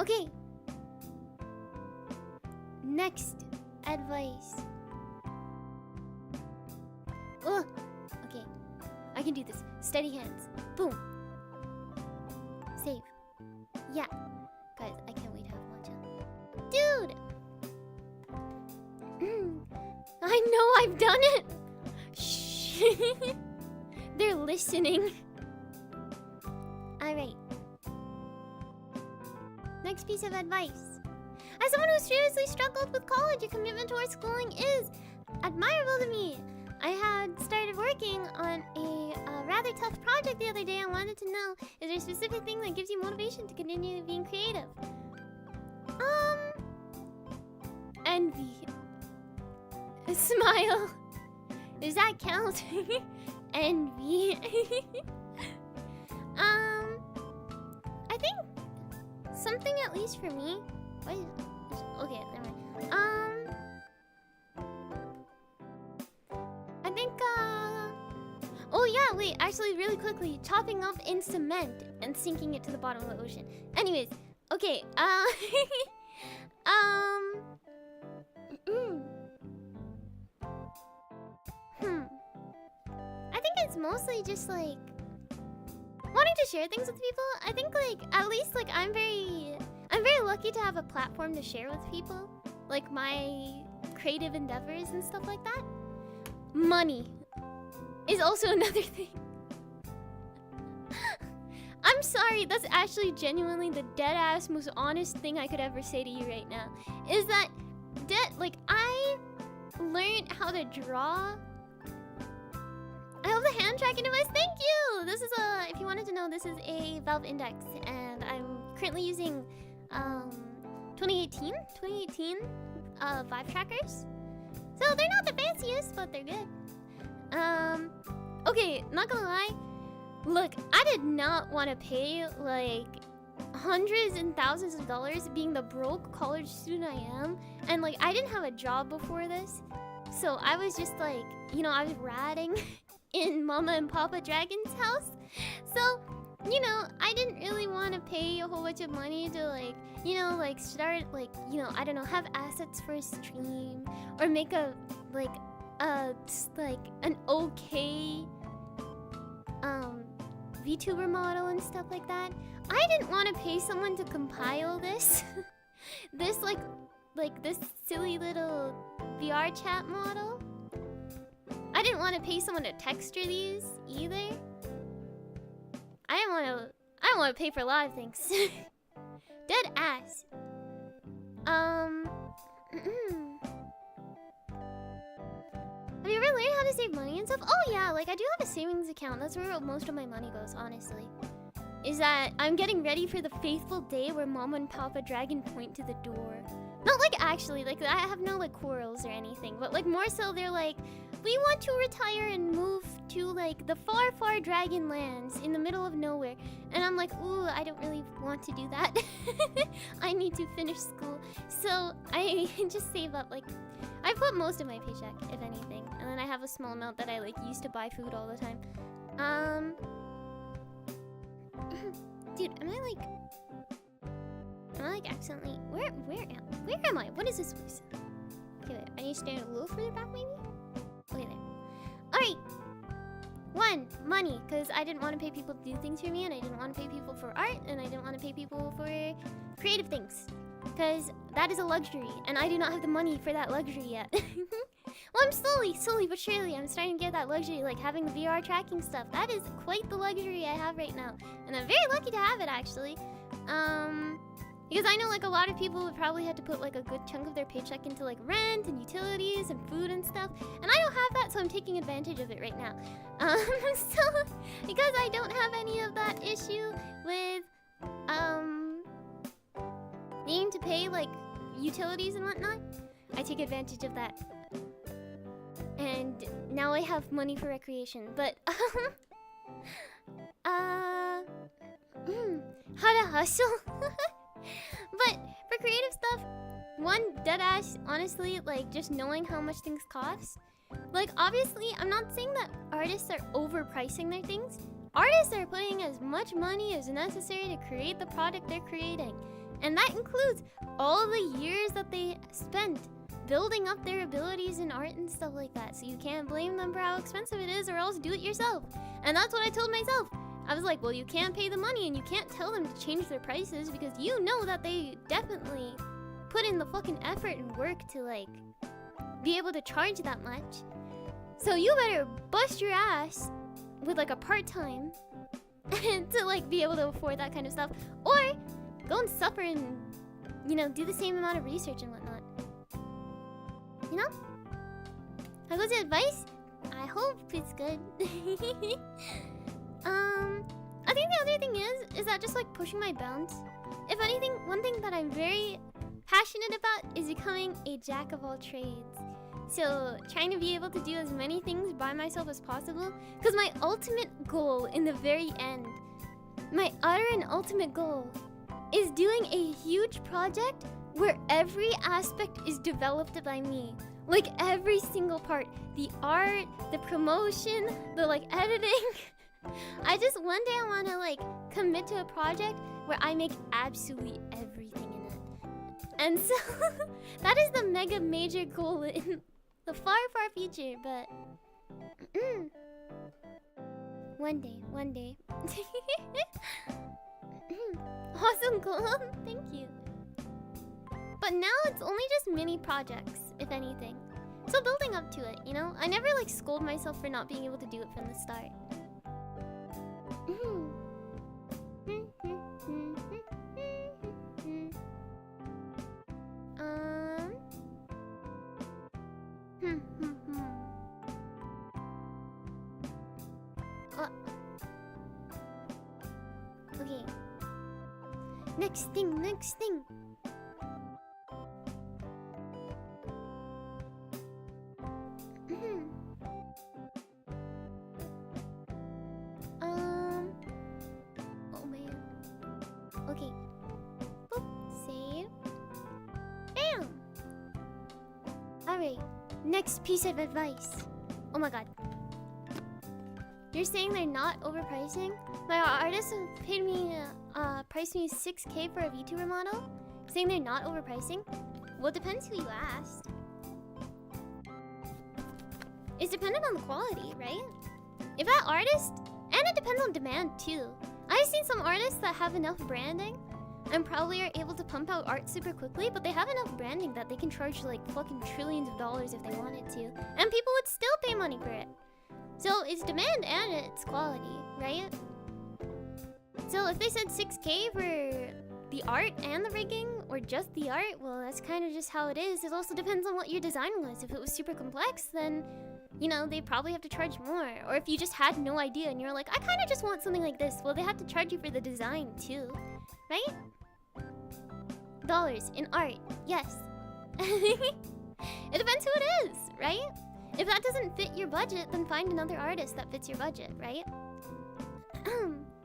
Okay. Next advice. Oh, okay. I can do this. Steady hands. Boom. Save. Yeah. Guys, I can't wait to have matcha. Dude! I know I've done it! Shh. They're listening. Alright. Next piece of advice. As someone who seriously struggled with college, your commitment towards schooling is admirable to me. I had started working on a rather tough project the other day. I wanted to know, is there a specific thing that gives you motivation to continue being creative? Envy. Smile. Does that count? Envy. I think something, at least for me. Wait, okay, never mind. I think oh yeah, wait, actually really quickly, chopping up in cement and sinking it to the bottom of the ocean. Anyways, okay, I think it's mostly just like wanting to share things with people. I think like at least like I'm very lucky to have a platform to share with people, like my creative endeavors and stuff like that. Money is also another thing. I'm sorry, that's actually genuinely the dead-ass most honest thing I could ever say to you right now. Is that like I learned how to draw. I have the hand tracking device. Thank you. This is if you wanted to know, this is a Valve Index, and I'm currently using 2018 Vive trackers. So they're not the fanciest, but they're good. Okay, not gonna lie. Look, I did not want to pay like hundreds and thousands of dollars being the broke college student I am. And like, I didn't have a job before this. So I was just like, you know, I was ratting in Mama and Papa Dragon's house. So, you know, I didn't really want to pay a whole bunch of money to like, you know, like start like, you know, I don't know, have assets for a stream or make a like an okay VTuber model and stuff like that. I didn't want to pay someone to compile this. This like this silly little VR chat model. I didn't want to pay someone to texture these either. I don't want to pay for a lot of things. Dead ass. Have you ever learned how to save money and stuff? Oh yeah, like I do have a savings account. That's where most of my money goes, honestly. Is that I'm getting ready for the fateful day where Mama and Papa Dragon point to the door. Not like actually, like I have no like quarrels or anything, but like more so they're like, we want to retire and move to like the far, far dragon lands in the middle of nowhere. And I'm like, ooh, I don't really want to do that. I need to finish school. So I just save up like, I put most of my paycheck, if anything. And then I have a small amount that I like use to buy food all the time. Dude, am I like accidentally, where am I? What is this place? Okay, wait, I need to stand a little further back maybe? Okay, there. Alright! 1, money, because I didn't want to pay people to do things for me, and I didn't want to pay people for art, and I didn't want to pay people for creative things. Because that is a luxury, and I do not have the money for that luxury yet. Well, I'm slowly but surely, I'm starting to get that luxury, like having the VR tracking stuff. That is quite the luxury I have right now. And I'm very lucky to have it, actually. Because I know like a lot of people would probably have to put like a good chunk of their paycheck into like rent and utilities and food and stuff. And I don't have that, so I'm taking advantage of it right now. So, because I don't have any of that issue with, needing to pay like utilities and whatnot, I take advantage of that. And now I have money for recreation, but how to hustle? But for creative stuff, one deadass, honestly, like just knowing how much things cost. Like obviously, I'm not saying that artists are overpricing their things. Artists are putting as much money as necessary to create the product they're creating. And that includes all the years that they spent building up their abilities in art and stuff like that. So you can't blame them for how expensive it is, or else do it yourself. And that's what I told myself. I was like, well, you can't pay the money and you can't tell them to change their prices because you know that they definitely put in the fucking effort and work to like be able to charge that much. So you better bust your ass with like a part-time to like be able to afford that kind of stuff, or go and suffer and, you know, do the same amount of research and whatnot. You know? How goes the advice? I hope it's good. I think the other thing is that just like pushing my bounds. If anything, one thing that I'm very passionate about is becoming a jack of all trades. So trying to be able to do as many things by myself as possible. Because my ultimate goal in the very end, my utter and ultimate goal, is doing a huge project where every aspect is developed by me. Like every single part. The art, the promotion, the like editing. I just one day I want to like commit to a project where I make absolutely everything in it. And so that is the mega major goal in the far, far future, but one day. Awesome goal, thank you. But now it's only just mini projects, if anything. So building up to it, you know? I never like scold myself for not being able to do it from the start. Okay. Next thing. Oh man. Okay. Boop, save. Bam! Alright, next piece of advice. Oh my god. You're saying they're not overpricing? My artist paid me, priced me 6K for a VTuber model? Saying they're not overpricing? Well, it depends who you asked. It's dependent on the quality, right? If that artist, and it depends on demand too. I've seen some artists that have enough branding and probably are able to pump out art super quickly, but they have enough branding that they can charge like fucking trillions of dollars if they wanted to, and people would still pay money for it. So it's demand and it's quality, right? So if they said 6K for the art and the rigging, or just the art, well, that's kind of just how it is. It also depends on what your design was. If it was super complex, then, you know, they probably have to charge more. Or if you just had no idea and you're like, I kind of just want something like this, well, they have to charge you for the design too, right? Dollars in art, yes. It depends who it is, right? If that doesn't fit your budget, then find another artist that fits your budget, right?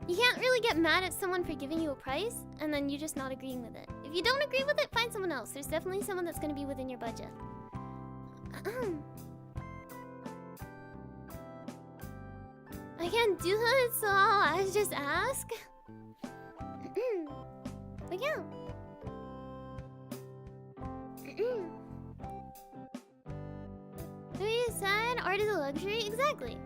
You can't really get mad at someone for giving you a price and then you just not agreeing with it. If you don't agree with it, find someone else. There's definitely someone that's going to be within your budget. I can't do that, so I just ask. But yeah. You said art is a luxury? Exactly.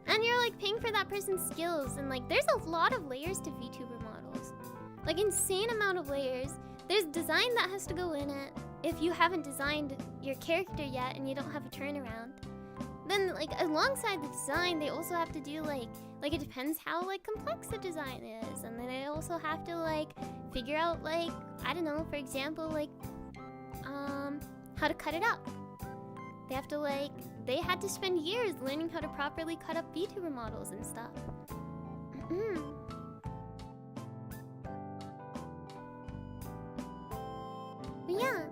And you're like paying for that person's skills, and like there's a lot of layers to VTuber models. Like insane amount of layers. There's design that has to go in it. If you haven't designed your character yet and you don't have a turnaround, then like alongside the design, they also have to do like it depends how like complex the design is, and then they also have to like figure out like, I don't know, for example, like how to cut it up. They have to like, they had to spend years learning how to properly cut up VTuber models and stuff. But yeah.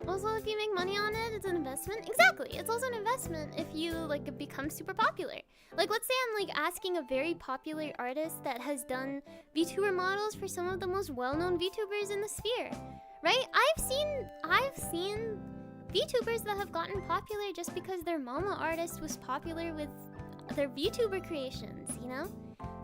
Also, if you make money on it, it's an investment. Exactly, it's also an investment if you like become super popular. Like, let's say I'm like asking a very popular artist that has done VTuber models for some of the most well-known VTubers in the sphere, right? I've seen VTubers that have gotten popular just because their mama artist was popular with their VTuber creations, you know?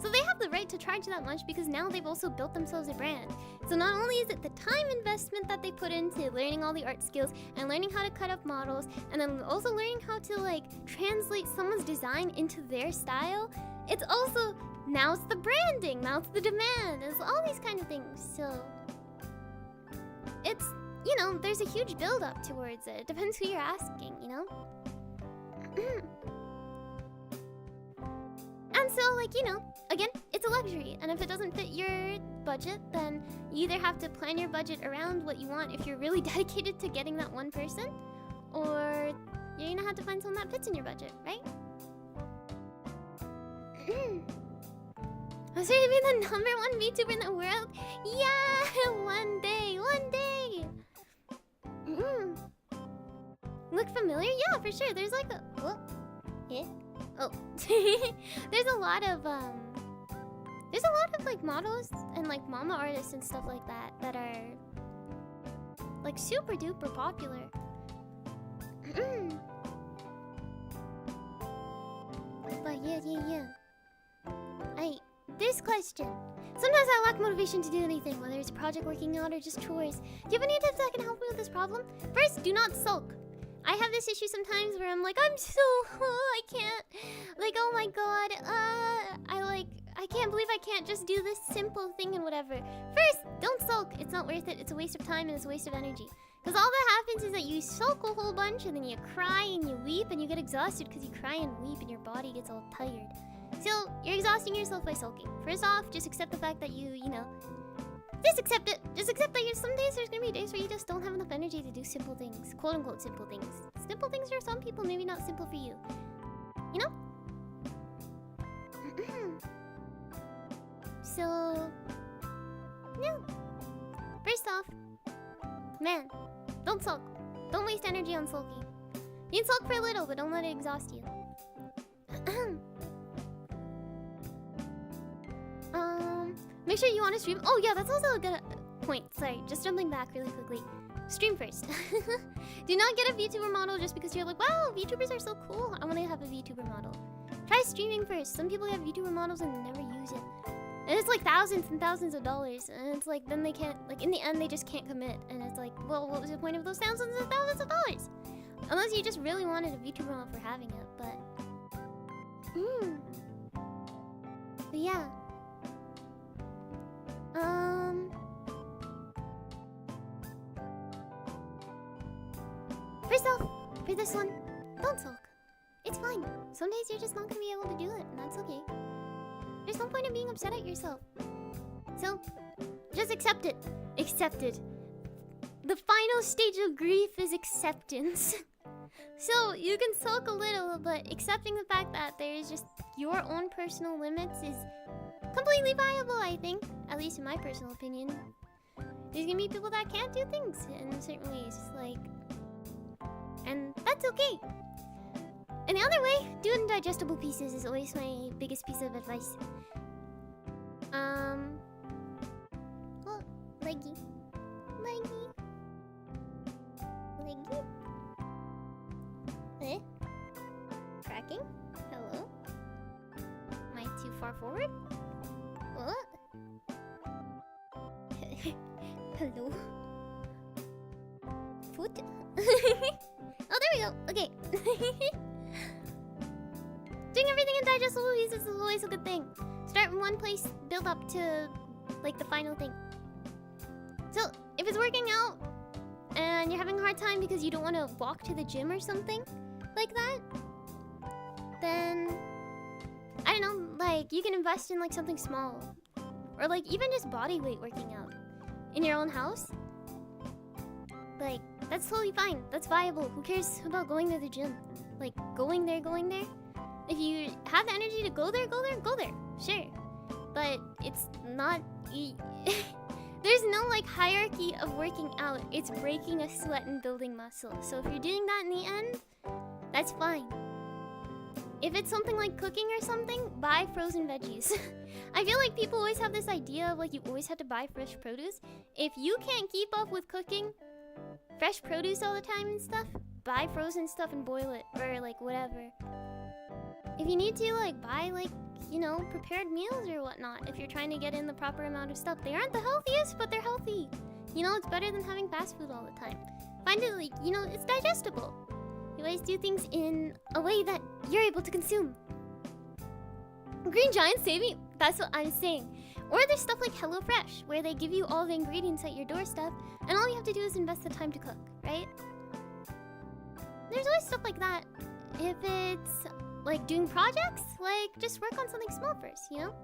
So they have the right to charge that much because now they've also built themselves a brand. So not only is it the time investment that they put into learning all the art skills and learning how to cut up models, and then also learning how to like translate someone's design into their style, it's also, now it's the branding, now it's the demand, it's all these kind of things. So it's, you know, there's a huge build up towards it. It depends who you're asking, you know? And so, like, you know, again, it's a luxury. And if it doesn't fit your budget, then you either have to plan your budget around what you want if you're really dedicated to getting that one person, or you're gonna have to find someone that fits in your budget, right? I was ready to be the #1 VTuber in the world? Yeah, one day, one day. Look familiar? Yeah, for sure. There's like a... Oh, yeah. Oh. There's a lot of like models and like mama artists and stuff like that that are like super duper popular. But yeah. This question. Sometimes I lack motivation to do anything, whether it's project working out or just chores. Do you have any tips that can help me with this problem? First, do not sulk. I have this issue sometimes where I'm like, I'm so, I can't, like, oh my god, I can't believe I can't just do this simple thing and whatever. First, don't sulk. It's not worth it. It's a waste of time and it's a waste of energy. Because all that happens is that you sulk a whole bunch and then you cry and you weep and you get exhausted because you cry and weep and your body gets all tired. So, you're exhausting yourself by sulking. First off, just accept the fact that you know, just accept it. Just accept that some days there's gonna be days where you just don't have enough energy to do simple things. Quote unquote simple things. Simple things for some people, maybe not simple for you. You know? So, no. First off, man, don't sulk. Don't waste energy on sulking. You can sulk for a little, but don't let it exhaust you. Make sure you want to stream. Oh yeah, that's also a good point. Sorry, just jumping back really quickly. Stream first. Do not get a VTuber model just because you're like, wow, VTubers are so cool. I want to have a VTuber model. Try streaming first. Some people have VTuber models and never use it. And it's like thousands and thousands of dollars. And it's like, then they can't, like in the end, they just can't commit. And it's like, well, what was the point of those thousands and thousands of dollars? Unless you just really wanted a VTuber model for having it, but... But yeah. First off, for this one, don't sulk. It's fine. Some days you're just not gonna be able to do it, and that's okay. There's no point in being upset at yourself. So, just accept it. Accept it. The final stage of grief is acceptance. So, you can sulk a little, but accepting the fact that there is just your own personal limits is completely viable, I think. At least in my personal opinion. There's gonna be people that can't do things in certain ways, like... And that's okay. And the other way, do indigestible pieces is always my biggest piece of advice. Well, leggy. Eh? Cracking? Hello? Am I too far forward? What? Hello? Foot? Oh, there we go. Okay. Doing everything in digestible pieces is always a good thing. Start in one place, build up to like the final thing. So if it's working out and you're having a hard time because you don't want to walk to the gym or something like that, then I don't know, like you can invest in like something small, or like even just body weight working out in your own house. Like that's totally fine. That's viable. Who cares about going to the gym? Like going there. If you have the energy to go there, go there. Sure. But it's not... There's no like hierarchy of working out. It's breaking a sweat and building muscle. So if you're doing that in the end, that's fine. If it's something like cooking or something, buy frozen veggies. I feel like people always have this idea of like you always have to buy fresh produce. If you can't keep up with cooking fresh produce all the time and stuff, buy frozen stuff and boil it, or like whatever. If you need to, like, buy, like, you know, prepared meals or whatnot, if you're trying to get in the proper amount of stuff. They aren't the healthiest, but they're healthy. You know, it's better than having fast food all the time. Find it, like, you know, it's digestible. You always do things in a way that you're able to consume. Green Giant saving, that's what I'm saying. Or there's stuff like HelloFresh, where they give you all the ingredients at your doorstep, and all you have to do is invest the time to cook, right? There's always stuff like that. If it's like doing projects, like just work on something small first, you know?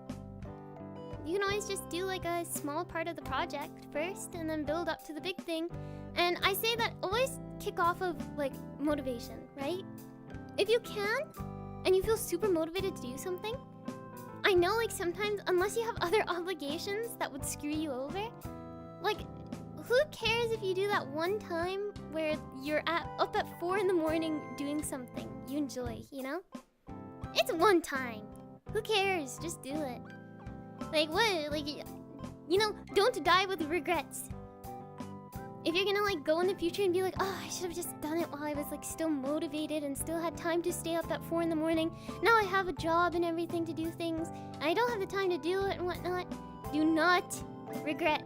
You can always just do like a small part of the project first and then build up to the big thing. And I say that always kick off of like motivation, right? If you can and you feel super motivated to do something, I know like sometimes unless you have other obligations that would screw you over, like who cares if you do that one time where you're up at 4 in the morning doing something you enjoy, you know? It's one time. Who cares? Just do it. Like what? Like, you know, don't die with regrets. If you're gonna like go in the future and be like, oh, I should have just done it while I was like still motivated and still had time to stay up at 4 in the morning. Now I have a job and everything to do things. And I don't have the time to do it and whatnot. Do not regret.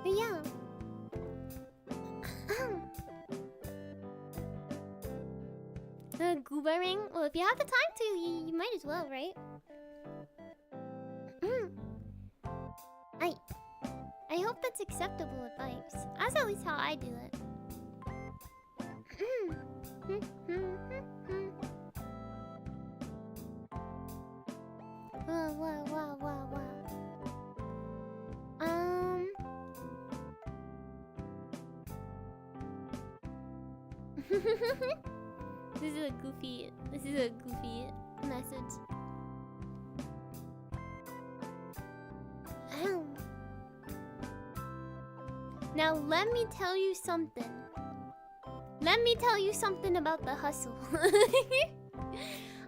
But yeah. Goobering? Well, if you have the time to, you might as well, right? I hope that's acceptable advice. That's at least how I do it. Wow. This is a goofy message. Now let me tell you something. Let me tell you something about the hustle.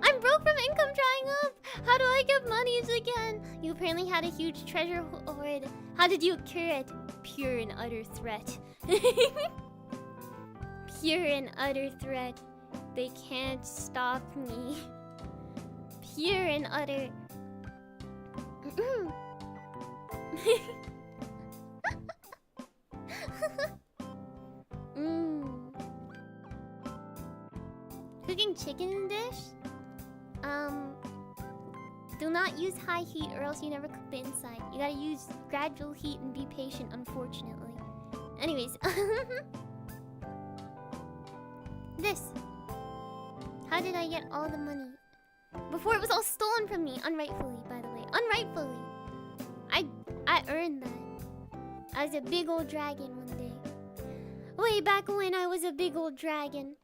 I'm broke from income drying up. How do I get monies again? You apparently had a huge treasure hoard. How did you cure it? Pure and utter threat. Pure and utter threat. They can't stop me. Pure and utter. Cooking chicken dish? Do not use high heat or else you never cook the inside. You gotta use gradual heat and be patient, unfortunately. Anyways. This. How did I get all the money? Before it was all stolen from me, unrightfully, by the way. Unrightfully. I earned that. I was a big old dragon one day. Way back when I was a big old dragon.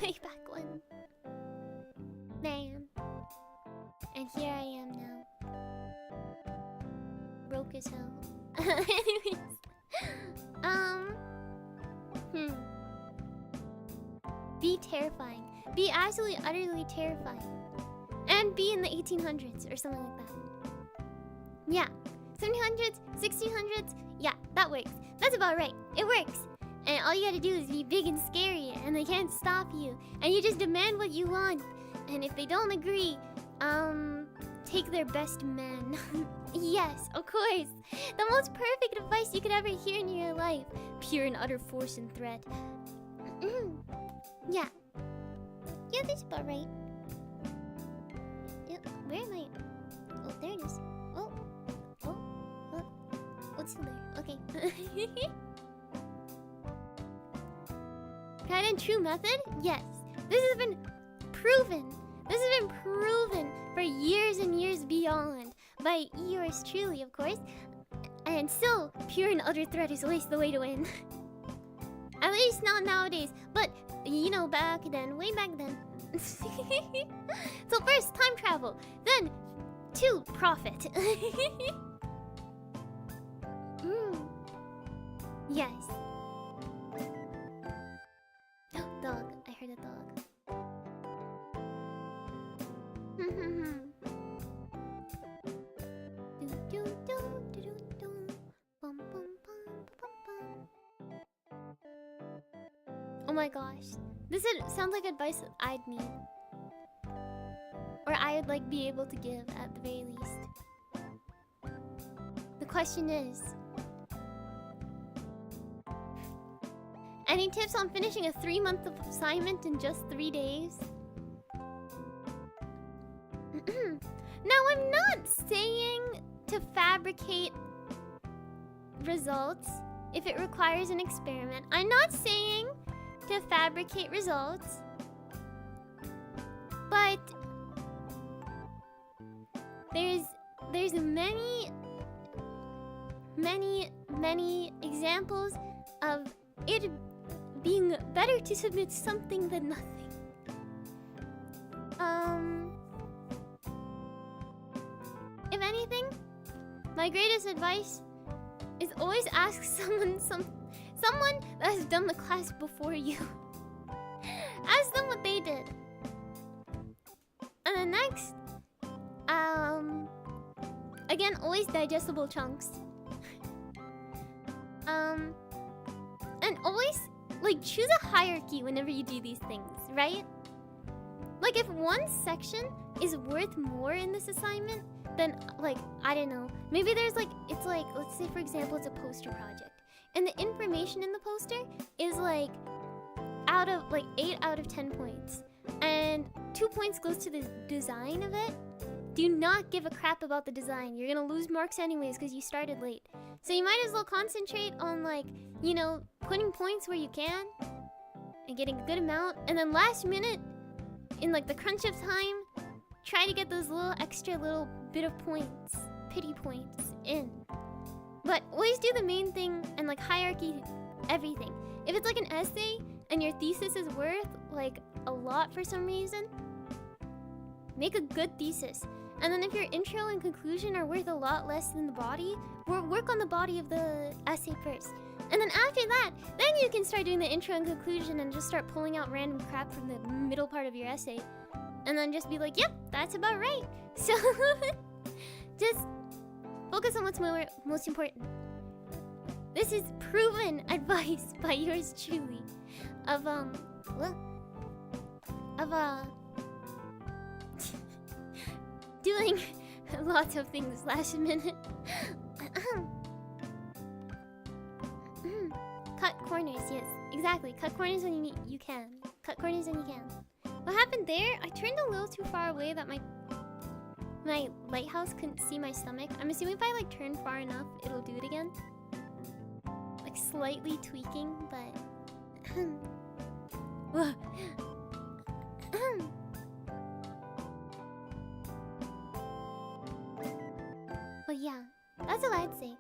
Way back when. Man. And here I am now. Broke as hell. Anyways. Be terrifying. Be absolutely, utterly terrifying. And be in the 1800s or something like that. Yeah. 1700s, 1600s. Yeah, that works. That's about right. It works. And all you gotta do is be big and scary, and they can't stop you. And you just demand what you want. And if they don't agree, take their best men. Yes, of course. The most perfect advice you could ever hear in your life. Pure and utter force and threat. Yeah. Yeah, that's about right. Where am I? Oh, there it is. Oh. What's in there? Okay. Tried and true method? Yes. This has been proven. This has been proven for years and years beyond by yours truly, of course. And still, pure and utter threat is always the way to win. At least not nowadays, but you know, back then, way back then. So first, time travel, then 2, profit. Yes. Dog, I heard a dog. Oh my gosh. This sounds like advice that I'd need. Or I would like be able to give at the very least. The question is, any tips on finishing a 3-month assignment in just 3 days? Now, I'm not saying to fabricate results if it requires an experiment. I'm not saying to fabricate results. But there's many examples of it being better to submit something than nothing. If anything, my greatest advice is always ask someone that has done the class before you. Ask them what they did. And then next, again, always digestible chunks. And always, like, choose a hierarchy whenever you do these things, right? Like, if one section is worth more in this assignment, then, like, I don't know. Maybe there's, like, it's like, let's say, for example, it's a poster project. And the information in the poster is, like, 8 out of 10 points. And 2 points goes to the design of it. Do not give a crap about the design. You're gonna lose marks anyways because you started late. So you might as well concentrate on, like, you know, putting points where you can and getting a good amount. And then last minute, in, like, the crunch of time, try to get those extra little bit of points, pity points in. But always do the main thing and, like, hierarchy everything. If it's like an essay and your thesis is worth, like, a lot for some reason, make a good thesis. And then if your intro and conclusion are worth a lot less than the body, work on the body of the essay first. And then after that, then you can start doing the intro and conclusion and just start pulling out random crap from the middle part of your essay. And then just be like, yep, that's about right. So, just focus on what's most important. This is proven advice by yours truly. Doing lots of things last minute. Cut corners, yes, exactly. Cut corners when you can. Cut corners when you can. What happened there? I turned a little too far away that my lighthouse couldn't see my stomach. I'm assuming if I, like, turn far enough, it'll do it again. Like, slightly tweaking, but but yeah, that's what I'd say.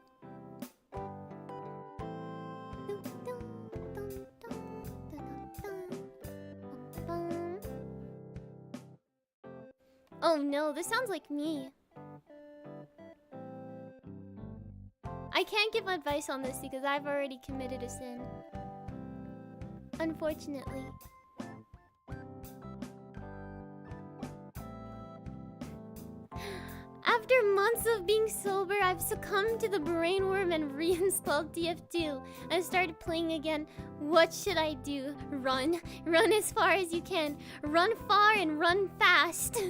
Oh no, this sounds like me. I can't give advice on this because I've already committed a sin. Unfortunately. After months of being sober, I've succumbed to the brainworm and reinstalled TF2. I started playing again. What should I do? Run. Run as far as you can. Run far and run fast.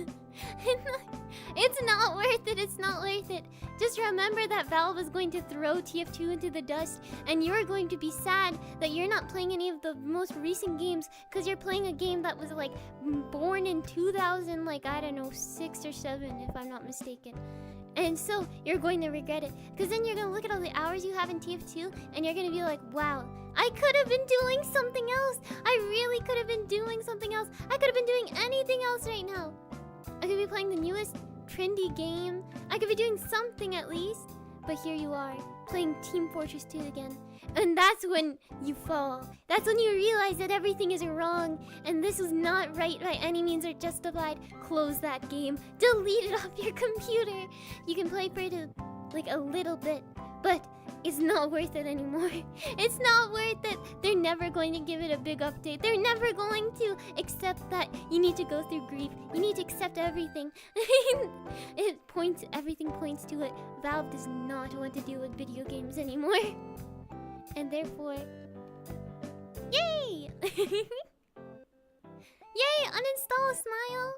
It's not worth it. It's not worth it. Just remember that Valve is going to throw TF2 into the dust, and you're going to be sad that you're not playing any of the most recent games because you're playing a game that was, like, born in 2000, like, I don't know, 6 or 7 if I'm not mistaken. And so you're going to regret it because then you're going to look at all the hours you have in TF2 and you're going to be like, wow, I could have been doing something else. I really could have been doing something else. I could have been doing anything else right now. I could be playing the newest trendy game. I could be doing something at least. But here you are, playing Team Fortress 2 again. And that's when you fall. That's when you realize that everything is wrong. And this is not right by any means or justified. Close that game. Delete it off your computer. You can play for it, like, a little bit. But it's not worth it anymore. It's not worth it. They're never going to give it a big update. They're never going to accept that you need to go through grief. You need to accept everything. Everything points to it. Valve does not want to deal with video games anymore. And therefore, Yay! Yay! Uninstall Smile!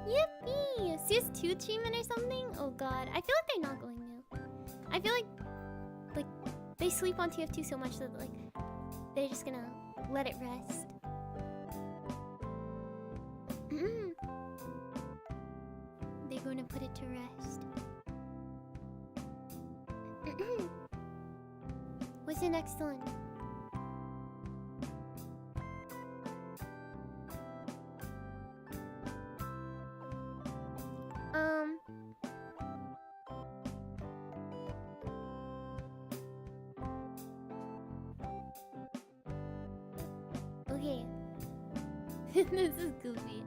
Yippee! CS2 treatment or something? Oh god, I feel like they're not going to. I feel like they sleep on TF2 so much that like they're just gonna let it rest. They're gonna put it to rest. What's the next one? Okay. This is goofy.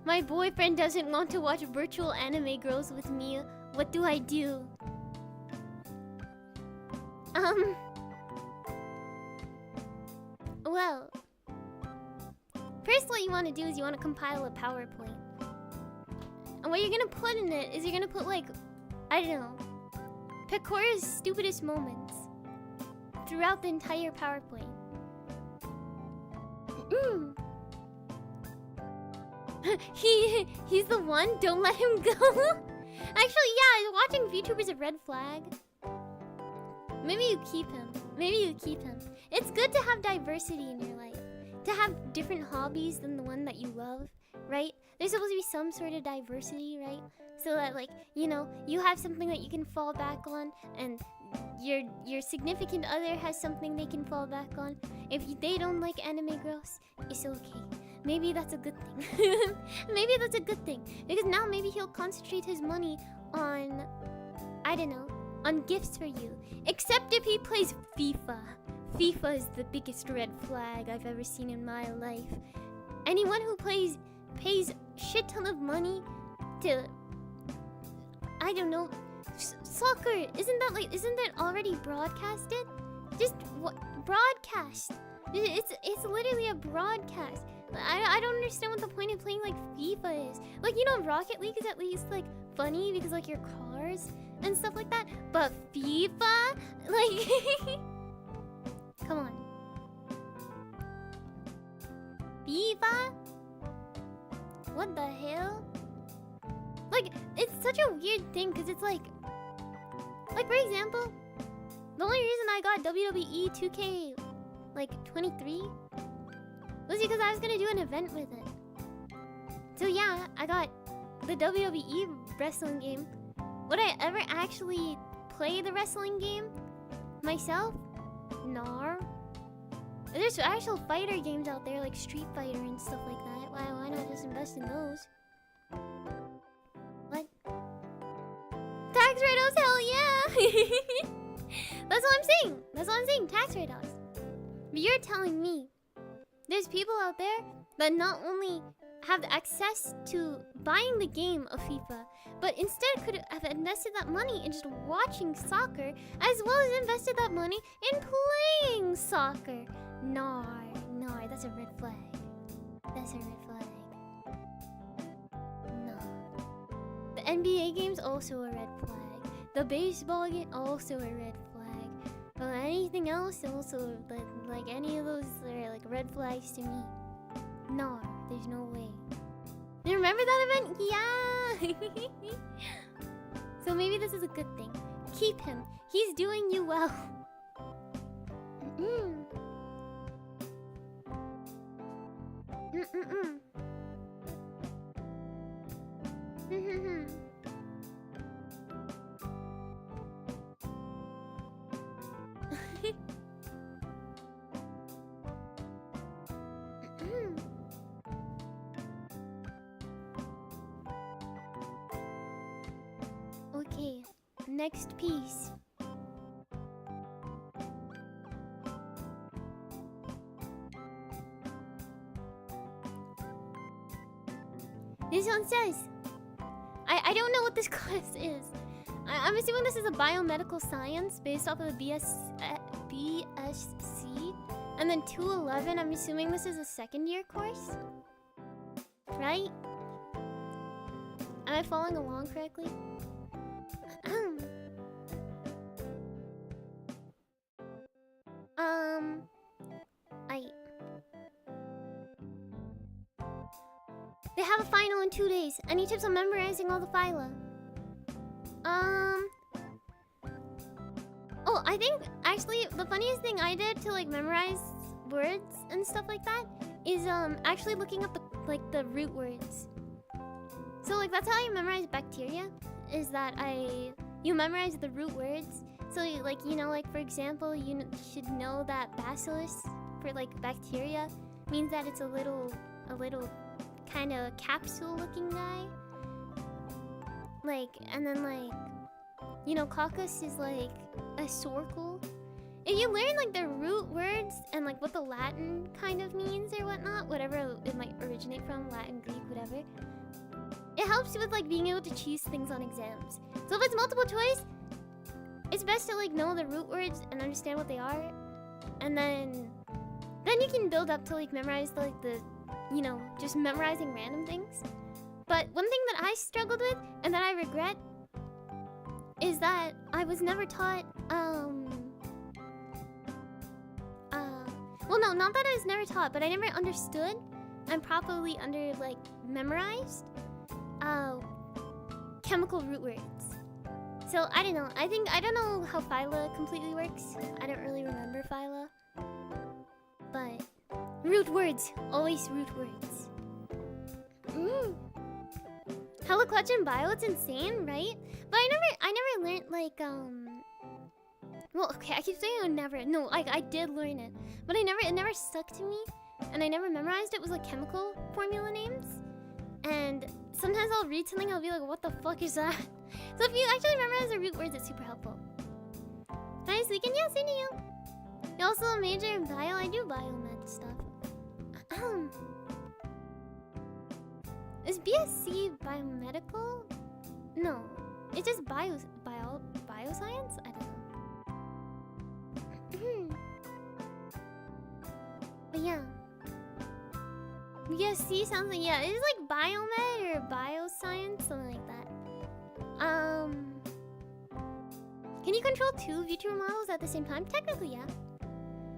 My boyfriend doesn't want to watch virtual anime girls with me. What do I do? Well, first what you want to do is you want to compile a PowerPoint. And what you're gonna put in it is you're gonna put like, I don't know, Pecора's stupidest moments throughout the entire PowerPoint. He's the one. Don't let him go. Actually, yeah, watching VTuber is a red flag. Maybe you keep him. Maybe you keep him. It's good to have diversity in your life. To have different hobbies than the one that you love, right? There's supposed to be some sort of diversity, right? So that, like, you know, you have something that you can fall back on, and your significant other has something they can fall back on. If they don't like anime girls, it's okay. Maybe that's a good thing. Maybe that's a good thing. Because now maybe he'll concentrate his money on, I don't know, on gifts for you. Except if he plays FIFA. FIFA is the biggest red flag I've ever seen in my life. Anyone who pays shit ton of money to, I don't know, soccer. Isn't that already broadcasted? Just broadcast. It's literally a broadcast. I don't understand what the point of playing like FIFA is. Like, you know, Rocket League is at least like funny because like your cars and stuff like that. But FIFA, like, come on, FIFA. What the hell? Like, it's such a weird thing because it's like for example, the only reason I got WWE 2K like 23 was because I was gonna do an event with it. So yeah, I got the WWE wrestling game. Would I ever actually play the wrestling game myself? No. There's actual fighter games out there like Street Fighter and stuff like that. Why not just invest in those? What? Tax write-offs, hell yeah! That's what I'm saying. That's what I'm saying. Tax write-offs. But you're telling me there's people out there that not only have access to buying the game of FIFA, but instead could have invested that money in just watching soccer, as well as invested that money in playing soccer. No, that's a red flag. That's a red flag. No. The NBA game's also a red flag. The baseball game, also a red flag. But anything else, also, like any of those are like red flags to me. No, there's no way. You remember that event? Yeah! So maybe this is a good thing. Keep him. He's doing you well. Okay, next piece. This one says, I don't know what this class is. I'm assuming this is a biomedical science based off of the BSc. And then 211, I'm assuming this is a second year course. Right? Am I following along correctly? They have a final in 2 days. Any tips on memorizing all the phyla? Oh, I think actually the funniest thing I did to like memorize words and stuff like that is actually looking up the root words. So like that's how you memorize bacteria, is that you memorize the root words. So like, you know, like for example, you should know that bacillus for like bacteria means that it's a little kind of capsule looking guy. Like, and then like, you know, coccus is like a sorkle. If you learn like the root words and like what the Latin kind of means or whatnot, whatever it might originate from, Latin, Greek, whatever, it helps you with like being able to choose things on exams. So if it's multiple choice, it's best to like know the root words and understand what they are, and then you can build up to like memorize like the, you know, just memorizing random things. But one thing that I struggled with and that I regret is that I was never taught well, no, not that I was never taught, but I never understood and properly memorized chemical root words. So I don't know. I don't know how phyla completely works. I don't really remember phyla. But root words, always root words. Hella clutch in bio, it's insane, right? But I never learned like well, okay, I keep saying I never. No, I did learn it, but it never stuck to me, and I never memorized it. It was like chemical formula names, and sometimes I'll read something, I'll be like, what the fuck is that? So if you actually memorize the root words, it's super helpful. Nice weekend, yeah, same to you. You also a major in bio? I do biomed stuff. Is BSc biomedical? No, it's just bioscience? I don't know. But yeah. BSc sounds like, yeah, it's like biomed or bioscience, something like that. Can you control 2 VTuber models at the same time? Technically, yeah.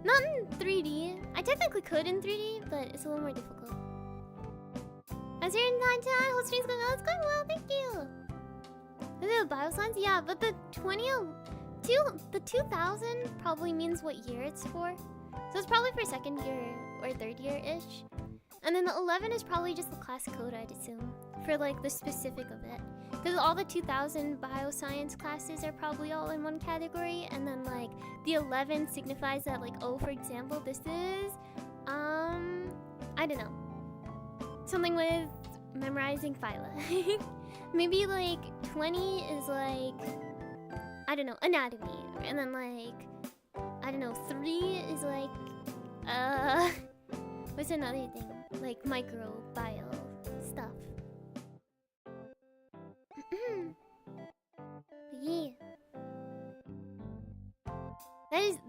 Not in 3D. I technically could in 3D, but it's a little more difficult. How's your 9-10? Whole stream's going well? It's going well, thank you. Is it bioscience? Yeah, but the 2000 probably means what year it's for. So it's probably for 2nd year or 3rd year-ish. And then the 11 is probably just the class code, I'd assume, for like the specific of it. Because all the 2000 bioscience classes are probably all in one category, and then like the 11 signifies that like, oh, for example, this is I don't know, something with memorizing phyla. Maybe like 20 is like, I don't know, anatomy, and then like, I don't know, 3 is like what's another thing, like microbial stuff. Yeah.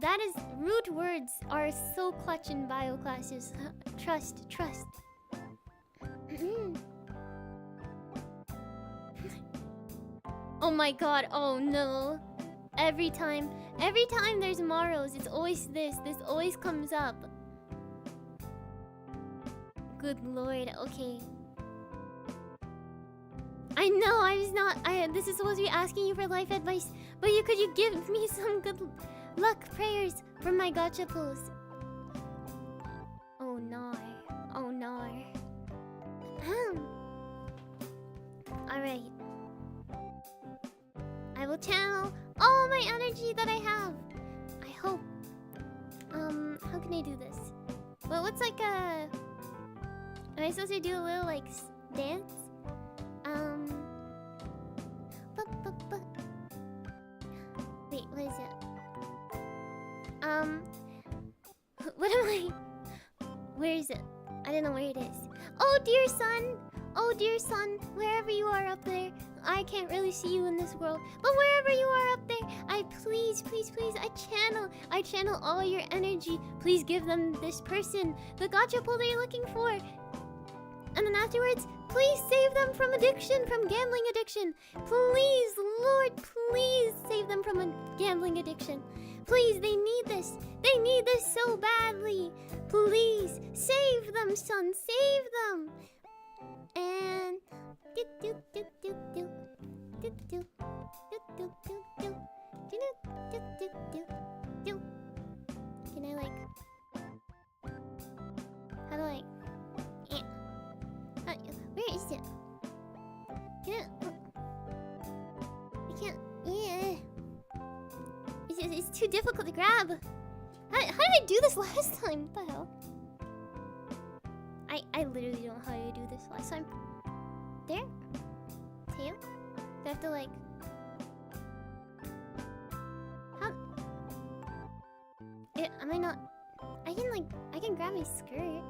That is root words are so clutch in bio classes. Trust. Oh my god, oh no. Every time there's Maros, it's always this always comes up. Good lord, okay. I know, this is supposed to be asking you for life advice, but could you give me some good luck prayers for my gacha pulls? Oh no. Alright. I will channel all my energy that I have. I hope. How can I do this? Well, what's like a... Am I supposed to do a little like dance? Wait, what is it? What am I? Where is it? I don't know where it is. Oh dear son, wherever you are up there, I can't really see you in this world, but wherever you are up there, I please, I channel all your energy. Please give them this person the gacha pull they're looking for. And then afterwards, please save them from addiction, from gambling addiction. Please, Lord, please save them from a gambling addiction. Please, they need this. They need this so badly. Please, save them, son, save them. And can I like? How do I? Where is it? I can't. Yeah. It's too difficult to grab. How did I do this last time? What the hell? I literally don't know how to do this last time. There? Tail? Do I have to like... How... am I not... I can grab my skirt.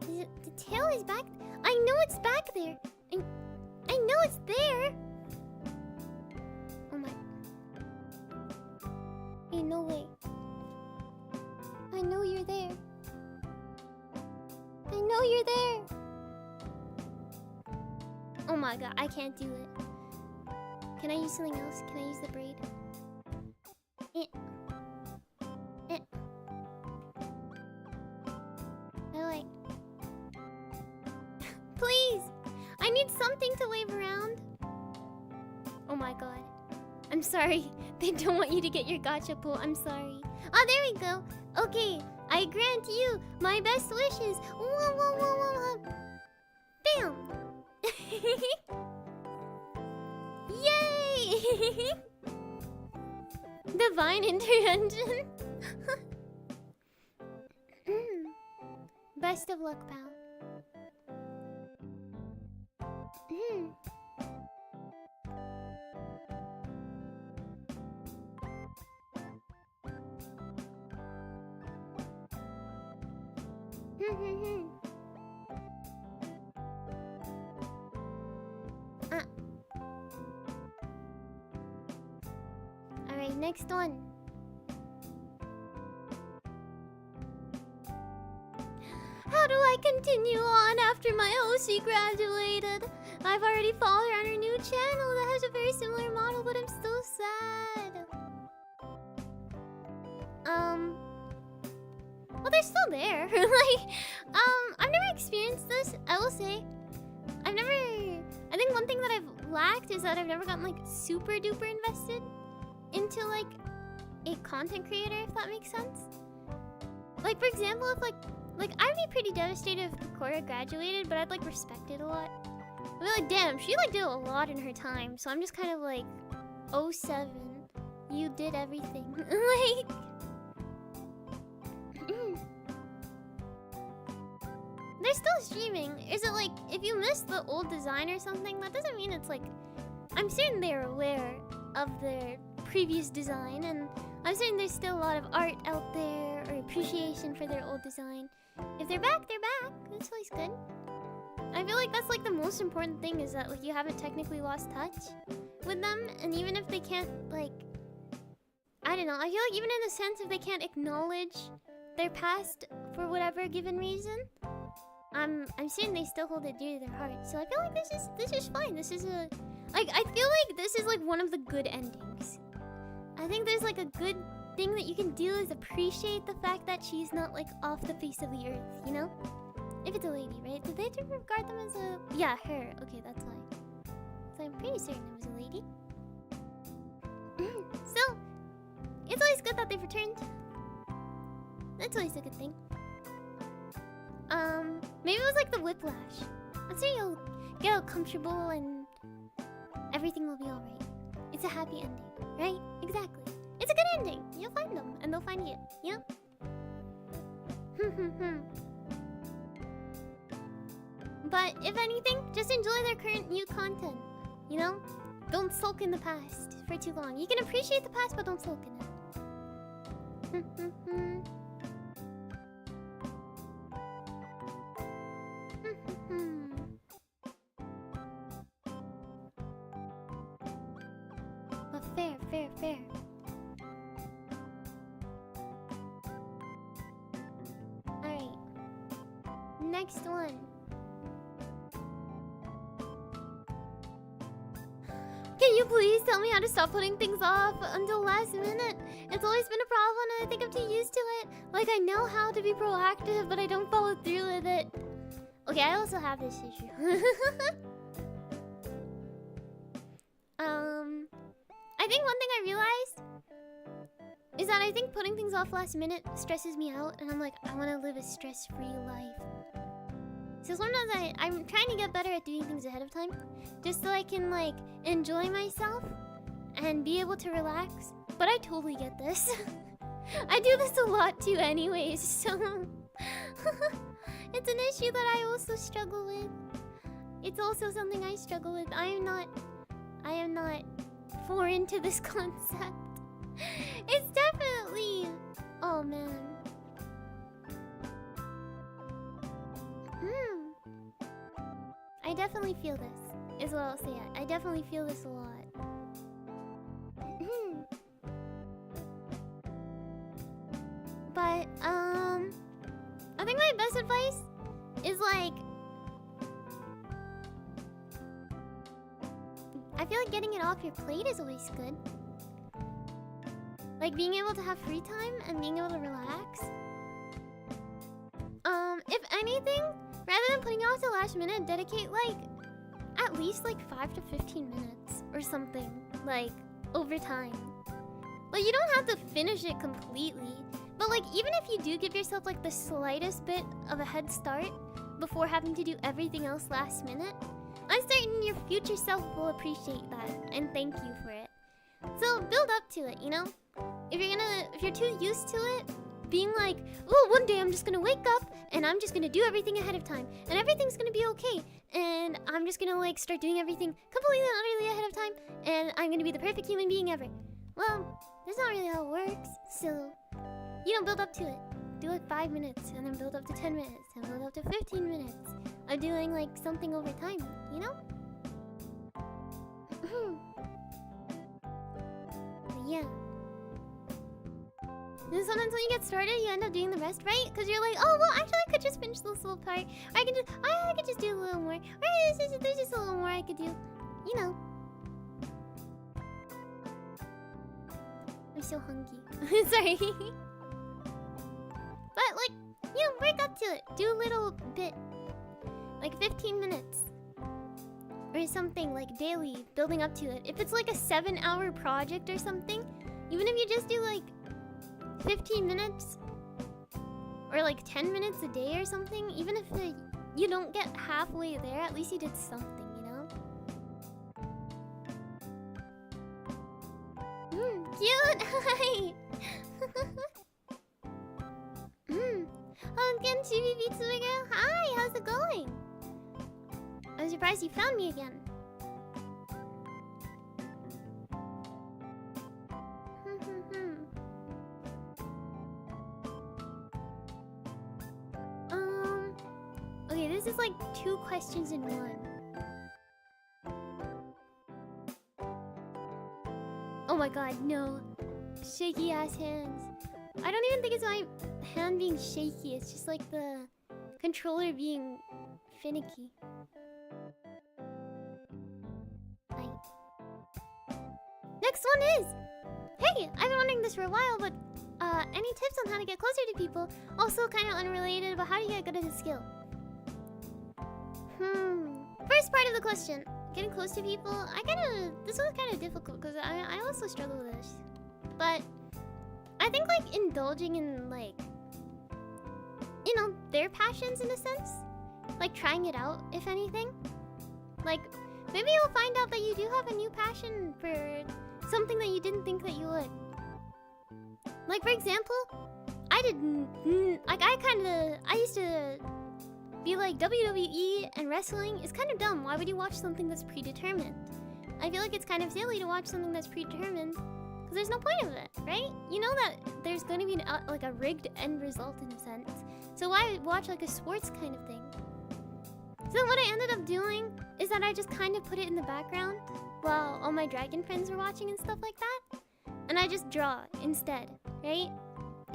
Is it... The tail is back... I know it's back there! I know it's there! Oh my... Ain't no way. I know you're there. I know you're there! Oh my god, I can't do it. Can I use something else? Can I use the braid? Please! I need something to wave around. Oh my god. I'm sorry. They don't want you to get your gacha pull. I'm sorry. Oh, there we go. Okay, I grant you my best wishes. Whoa, whoa, whoa, whoa. Bam! Yay! Divine intervention. Best of luck, pal. Alright, next one. How do I continue on after my OC graduated? I've already followed her on her new channel that has a very similar model, but I'm still sad. Well, they're still there. I've never experienced this, I will say. I think one thing that I've lacked is that I've never gotten, like, super duper invested into, like, a content creator, if that makes sense. Like, for example, if, like, I'd be pretty devastated if Cora graduated, but I'd, like, respect it a lot. I'd be like, damn, she, like, did a lot in her time, so I'm just kind of like, 07, you did everything. Like... They're still streaming. Is it like, if you missed the old design or something, that doesn't mean it's like... I'm certain they're aware of their previous design, and I'm certain there's still a lot of art out there, or appreciation for their old design. If they're back, they're back. That's always good. I feel like that's like the most important thing, is that like you haven't technically lost touch with them, and even if they can't like... I don't know, I feel like even in the sense if they can't acknowledge their past for whatever given reason, I'm certain they still hold it dear to their heart. So I feel like this is fine. This is a... Like, I feel like this is like one of the good endings. I think there's like a good thing that you can do is appreciate the fact that she's not like off the face of the earth, you know? If it's a lady, right? Did they regard them as a... Yeah, her. Okay, that's why. So I'm pretty certain it was a lady. So, it's always good that they've returned. That's always a good thing. Maybe it was like the whiplash. I'm sure you'll get all comfortable and everything will be alright. It's a happy ending, right? Exactly. It's a good ending. You'll find them and they'll find you, you know? But if anything, just enjoy their current new content, you know? Don't sulk in the past for too long. You can appreciate the past, but don't sulk in it. But fair. Alright. Next one. Can you please tell me how to stop putting things off until last minute? It's always been a problem and I think I'm too used to it. Like, I know how to be proactive, but I don't follow through with it. Okay, I also have this issue. I think one thing I realized is that I think putting things off last minute stresses me out, and I'm like, I want to live a stress-free life. So sometimes I'm trying to get better at doing things ahead of time, just so I can like enjoy myself and be able to relax. But I totally get this. I do this a lot too anyways, so it's an issue that I also struggle with. It's also something I struggle with. I am not foreign to this concept. It's definitely... Oh man. I definitely feel this, is what I'll say. I definitely feel this a lot. But, I think my best advice is like... I feel like getting it off your plate is always good. Like being able to have free time and being able to relax. If anything, rather than putting it off to last minute, dedicate like at least like 5 to 15 minutes or something, like over time. Like you don't have to finish it completely, but like even if you do give yourself like the slightest bit of a head start before having to do everything else last minute, I'm certain your future self will appreciate that and thank you for it. So build up to it, you know? If you're too used to it, being like, oh, one day I'm just gonna wake up and I'm just gonna do everything ahead of time and everything's gonna be okay and I'm just gonna like start doing everything completely and utterly ahead of time and I'm gonna be the perfect human being ever. Well, that's not really how it works. So, you know, build up to it. Do like 5 minutes and then build up to 10 minutes and build up to 15 minutes of doing like something over time, you know? But yeah. And sometimes when you get started, you end up doing the rest, right? Because you're like, oh, well, actually, I could just finish this little part. Or I could just do a little more. Or there's just a little more I could do. You know. I'm so hungry. Sorry. But, like, you know, work up to it. Do a little bit. Like 15 minutes. Or something, like, daily, building up to it. If it's like a 7-hour project or something, even if you just do, like, 15 minutes or like 10 minutes a day or something, even if you don't get halfway there, at least you did something, you know? Cute! Hi! Again, Chibi Vtubing girl. Hi, how's it going? I'm surprised you found me again. Okay, this is like 2 questions in one. Oh my god, no. Shaky ass hands. I don't even think it's my hand being shaky, it's just like the controller being finicky. Right. Next one is... Hey, I've been wondering this for a while, but any tips on how to get closer to people? Also kind of unrelated, but how do you get good at this skill? First part of the question, getting close to people. This was kind of difficult because I also struggle with this. But I think like indulging in like, you know, their passions in a sense. Like trying it out, if anything. Like maybe you'll find out that you do have a new passion for something that you didn't think that you would. Like for example, I used to be like, WWE and wrestling is kind of dumb. Why would you watch something that's predetermined? I feel like it's kind of silly to watch something that's predetermined because there's no point of it, right? You know that there's going to be like a rigged end result in a sense. So why watch like a sports kind of thing? So what I ended up doing is that I just kind of put it in the background while all my dragon friends were watching and stuff like that. And I just draw instead, right?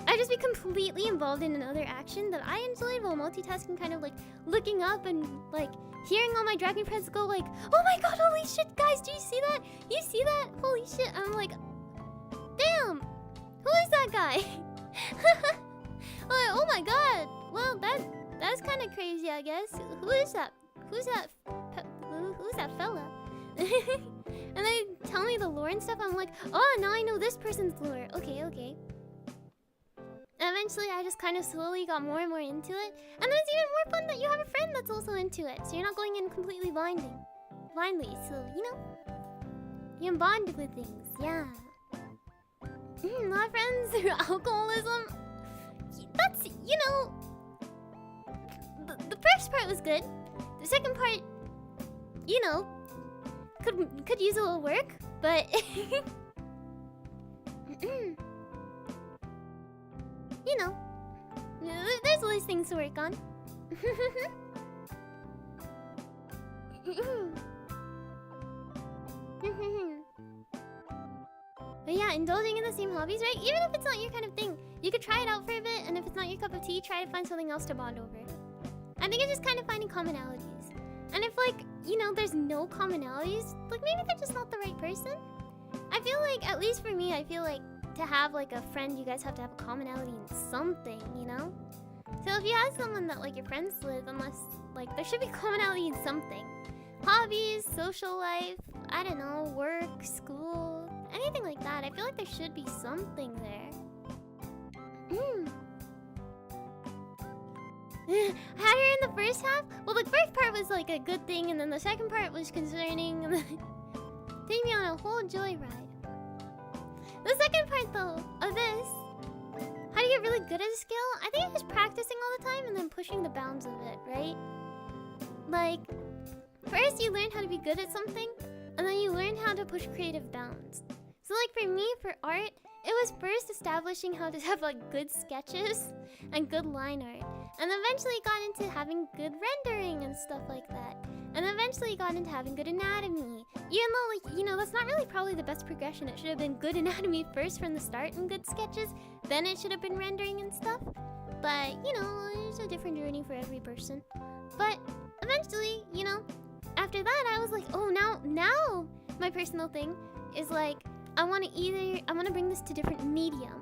I'd just be completely involved in another action that I enjoyed while multitasking, kind of like looking up and like hearing all my dragon friends go like, oh my god, holy shit, guys, do you see that? You see that? Holy shit. I'm like, damn, who is that guy? Like, oh my god. Well, that's kind of crazy, I guess. Who is that? Who's that fella? And they tell me the lore and stuff. I'm like, oh, now I know this person's lore. Okay, okay. And eventually, I just kind of slowly got more and more into it. And then it's even more fun that you have a friend that's also into it. So you're not going in completely blindly. So, you know, you can bond with things. Yeah. My friends through alcoholism. That's, you know, the first part was good. The second part, you know, could use a little work, but you know, there's always things to work on. But yeah, indulging in the same hobbies, right? Even if it's not your kind of thing, you could try it out for a bit, and if it's not your cup of tea, try to find something else to bond over. I think it's just kind of finding commonalities. And if, like, you know, there's no commonalities, like, maybe they're just not the right person. I feel like, at least for me, I feel like to have, like, a friend, you guys have to have a commonality in something, you know? So if you have someone that, like, you're friends with, unless, like, there should be commonality in something. Hobbies, social life, I don't know, work, school, anything like that. I feel like there should be something there. Had her in the first half? Well, the first part was like a good thing, and then the second part was concerning, and then take me on a whole joyride. The second part, though, of this, how to get really good at a skill, I think it's just practicing all the time and then pushing the bounds of it, right? Like, first you learn how to be good at something, and then you learn how to push creative bounds. So like for me, for art, it was first establishing how to have like good sketches and good line art. And eventually got into having good rendering and stuff like that. And eventually got into having good anatomy. Even though, like, you know, that's not really probably the best progression. It should have been good anatomy first from the start and good sketches. Then it should have been rendering and stuff. But, you know, it's a different journey for every person. But eventually, you know, after that I was like, oh, now my personal thing is like, I want to bring this to different medium.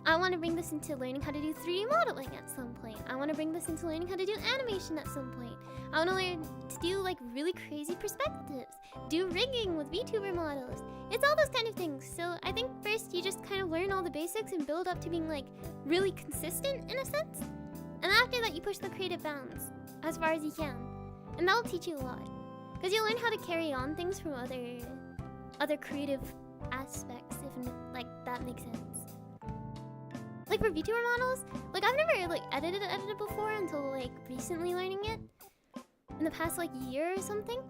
I want to bring this into learning how to do 3D modeling at some point. I want to bring this into learning how to do animation at some point. I want to learn to do like really crazy perspectives, do rigging with VTuber models. It's all those kind of things. So I think first you just kind of learn all the basics and build up to being like really consistent in a sense. And after that you push the creative bounds as far as you can. And that'll teach you a lot. Because you'll learn how to carry on things from other creative aspects, if like that makes sense. Like for VTuber models, like I've never like edited before until like recently learning it in the past like year or something.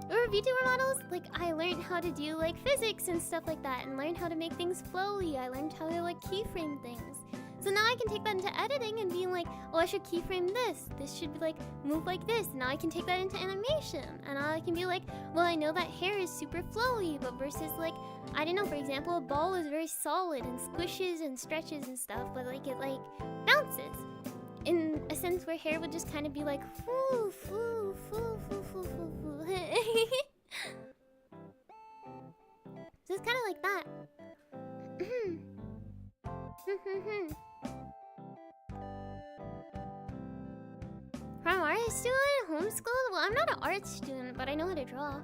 Or VTuber models, like I learned how to do like physics and stuff like that, and learned how to make things flowy. I learned how to like keyframe things. So now I can take that into editing and being like, oh, I should keyframe this. This should be like move like this. Now I can take that into animation, and now I can be like, well, I know that hair is super flowy, but versus like, I don't know, for example, a ball is very solid and squishes and stretches and stuff, but like it like bounces. In a sense where hair would just kind of be like, foo, foo, foo, foo, foo, foo, foo. So it's kind of like that. From art student, homeschooled? Well, I'm not an art student, but I know how to draw.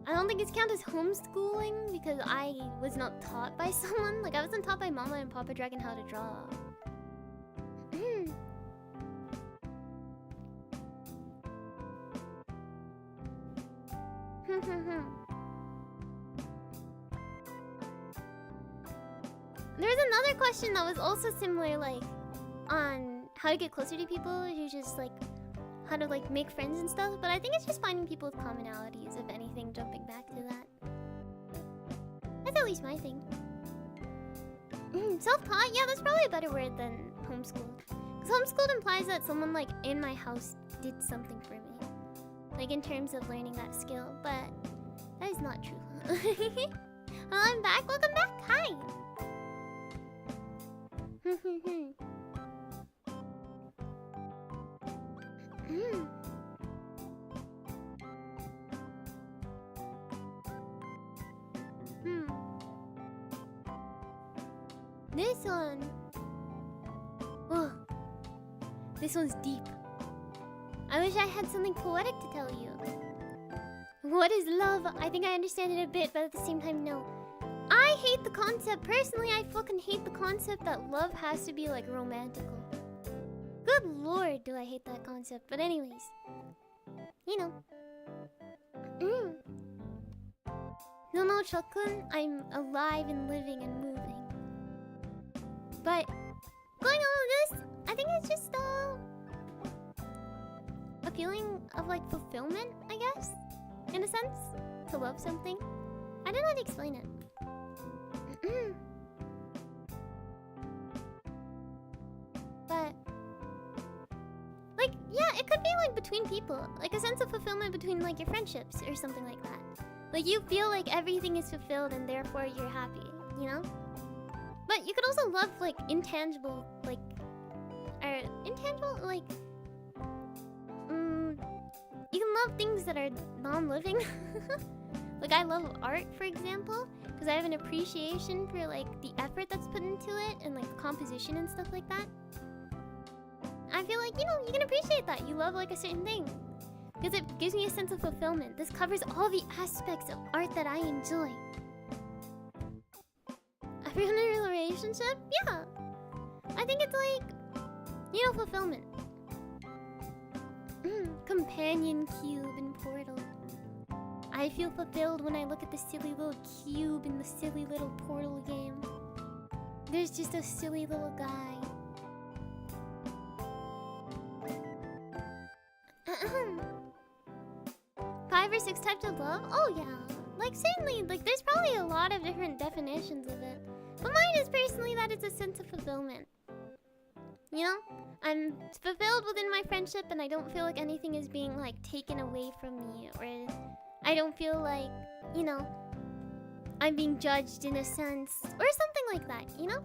I don't think it's counted as homeschooling because I was not taught by someone. Like, I wasn't taught by Mama and Papa Dragon how to draw. There's another question that was also similar, like, on how to get closer to people, who just, like, how to, like, make friends and stuff, but I think it's just finding people with commonalities, if anything, jumping back to that. That's at least my thing. Self-taught? Yeah, that's probably a better word than homeschooled. Because homeschooled implies that someone, like, in my house did something for me. Like, in terms of learning that skill, but that is not true. Well, I'm back. Welcome back. Hi. This one. Oh, this one's deep. I wish I had something poetic to tell you. What is love? I think I understand it a bit, but at the same time, no. I hate the concept. Personally, I fucking hate the concept that love has to be like romantical. Good lord, do I hate that concept. But anyways, you know. No, Chokun, I'm alive and living and moving. But going on with this, I think it's just a feeling of like fulfillment, I guess, in a sense, to love something. I don't know how to explain it. But like, yeah, it could be like between people, like a sense of fulfillment between like your friendships or something like that. Like you feel like everything is fulfilled and therefore you're happy, you know? But you could also love like intangible, like, you can love things that are non-living. Like I love art, for example, because I have an appreciation for like the effort that's put into it and like composition and stuff like that. I feel like, you know, you can appreciate that. You love like a certain thing because it gives me a sense of fulfillment. This covers all the aspects of art that I enjoy. Are we in a real relationship? Yeah. I think it's like, you know, fulfillment. Companion cube in Portal. I feel fulfilled when I look at the silly little cube in the silly little Portal game. There's just a silly little guy. 5 or 6 types of love? Oh yeah. Like certainly, like there's probably a lot of different definitions of it. But mine is personally that it's a sense of fulfillment. You know? I'm fulfilled within my friendship and I don't feel like anything is being like taken away from me, or I don't feel like, you know, I'm being judged in a sense or something like that, you know?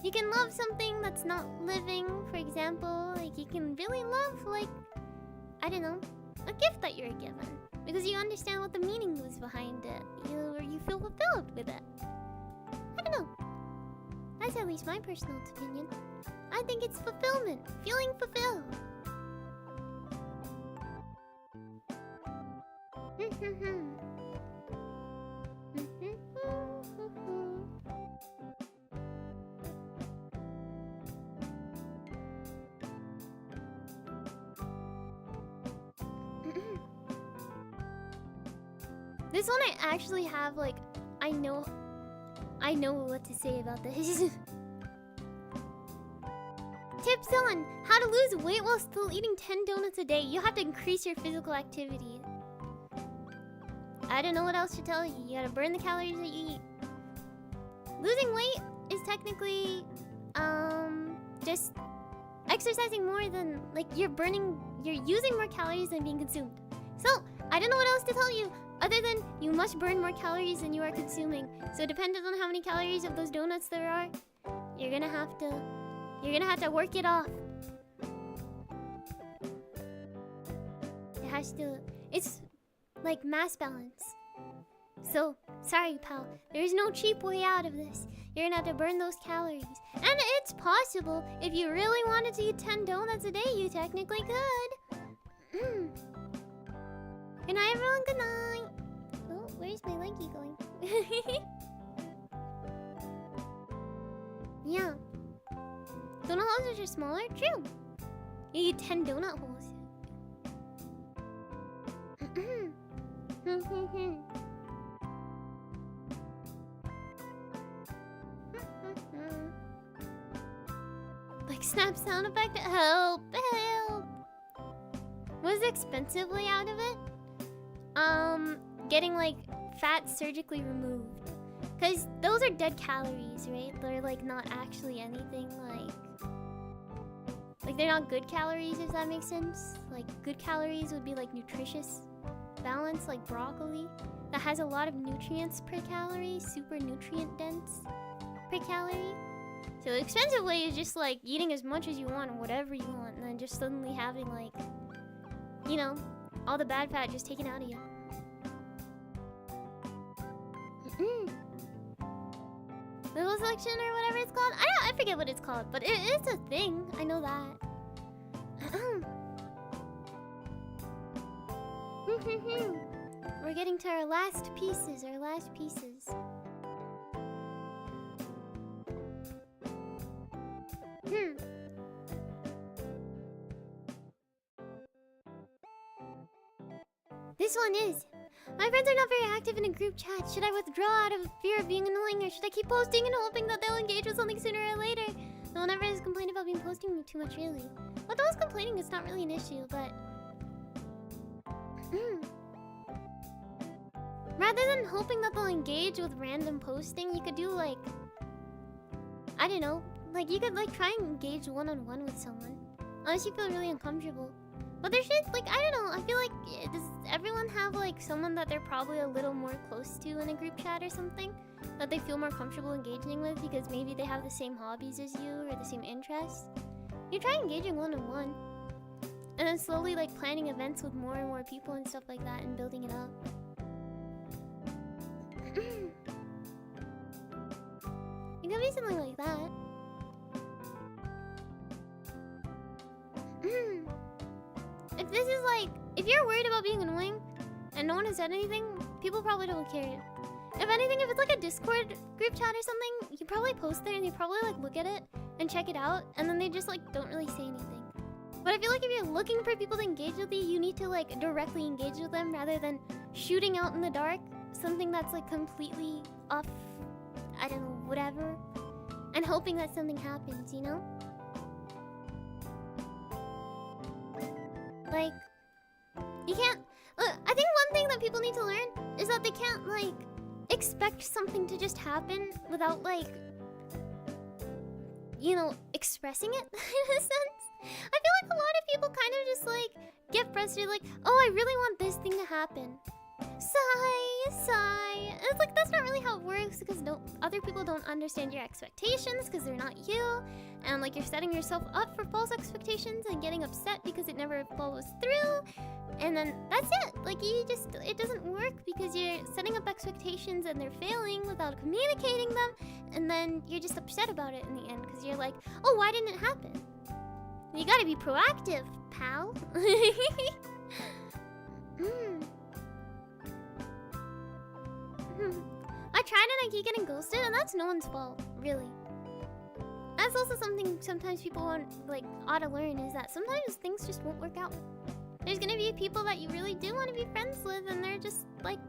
You can love something that's not living, for example. Like you can really love like, I don't know, a gift that you're given because you understand what the meaning was behind it. You feel fulfilled with it. I don't know. That's at least my personal opinion. I think it's fulfillment. Feeling fulfilled. This one I actually have like, I know what to say about this. Tips on how to lose weight while still eating 10 donuts a day. You have to increase your physical activity. I don't know what else to tell you. You gotta burn the calories that you eat. Losing weight is technically just exercising more than, like, you're using more calories than being consumed. So I don't know what else to tell you other than you must burn more calories than you are consuming. So depending on how many calories of those donuts there are, you're gonna have to work it off. It's like mass balance. So, sorry pal, there is no cheap way out of this. You're gonna have to burn those calories. And it's possible, if you really wanted to eat 10 donuts a day, you technically could. Good night everyone, good night. Oh, where's my leggy going? Yeah. Donut holes are smaller? True. You eat 10 donut holes. Like snap sound effect? Help! Help! Was expensively out of it? Getting like fat surgically removed. Cause those are dead calories, right? They're like not actually anything like they're not good calories, if that makes sense. Like good calories would be like nutritious balance, like broccoli. that has a lot of nutrients per calorie, super nutrient dense per calorie. So the expensive way is just like eating as much as you want, whatever you want, and then just suddenly having like, you know, all the bad fat just taken out of you. Little selection or whatever it's called. I forget what it's called, but it is a thing. I know that. We're getting to our last pieces. This one is: my friends are not very active in a group chat. Should I withdraw out of fear of being annoying, or should I keep posting and hoping that they'll engage with something sooner or later? No one ever has complained about being posting too much, really. Well, those complaining is not really an issue, but rather than hoping that they'll engage with random posting, you could do like, I don't know, like you could like try and engage one-on-one with someone, unless you feel really uncomfortable. But there should, like, I don't know, I feel like, does everyone have like someone that they're probably a little more close to in a group chat or something that they feel more comfortable engaging with because maybe they have the same hobbies as you or the same interests? You try engaging one-on-one and then slowly like planning events with more and more people and stuff like that and building it up. It could be something like that. If this is like, if you're worried about being annoying and no one has said anything, people probably don't care. If anything, if it's like a Discord group chat or something, you probably post there and they probably like look at it and check it out, and then they just like don't really say anything. But I feel like if you're looking for people to engage with you need to like directly engage with them rather than shooting out in the dark something that's like completely off, I don't know, whatever, and hoping that something happens, you know? Like, you can't... Look, I think one thing that people need to learn is that they can't, like, expect something to just happen without, like, you know, expressing it, in a sense. I feel like a lot of people kind of just, like, get frustrated, like, oh, I really want this thing to happen. Sigh. It's like, that's not really how it works because other people don't understand your expectations because they're not you. And like, you're setting yourself up for false expectations and getting upset because it never follows through. And then that's it. Like, it doesn't work because you're setting up expectations and they're failing without communicating them. And then you're just upset about it in the end because you're like, oh, why didn't it happen? You gotta be proactive, pal. I tried and I keep getting ghosted, and that's no one's fault, really. That's also something sometimes people ought to learn, is that sometimes things just won't work out. There's gonna be people that you really do want to be friends with, and they're just like,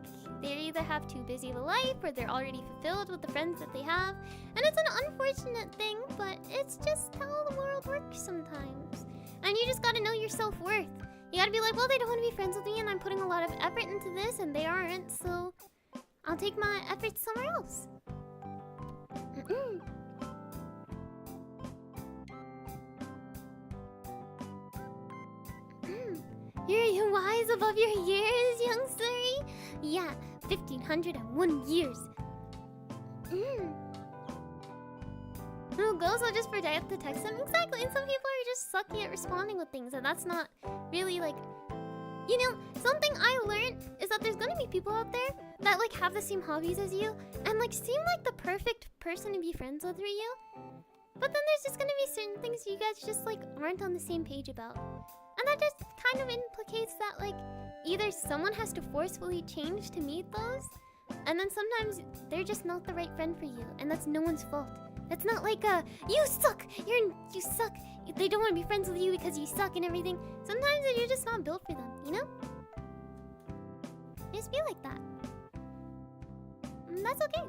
they either have too busy of a life or they're already fulfilled with the friends that they have. And it's an unfortunate thing, but it's just how the world works sometimes. And you just gotta know your self-worth. You gotta be like, well, they don't want to be friends with me and I'm putting a lot of effort into this and they aren't, so I'll take my efforts somewhere else. You're wise above your years, young Suri? Yeah, 1,501 years. No, girls will just forget to text them. Exactly, and some people are just sucky at responding with things, and that's not really like... You know, something I learned is that there's gonna be people out there that like have the same hobbies as you and like seem like the perfect person to be friends with for you. But then there's just gonna be certain things you guys just like aren't on the same page about. And that just kind of implicates that like either someone has to forcefully change to meet those, and then sometimes they're just not the right friend for you, and that's no one's fault. It's not like you suck, you suck. They don't want to be friends with you because you suck and everything. Sometimes you're just not built for them, you know? Just be like that. And that's okay.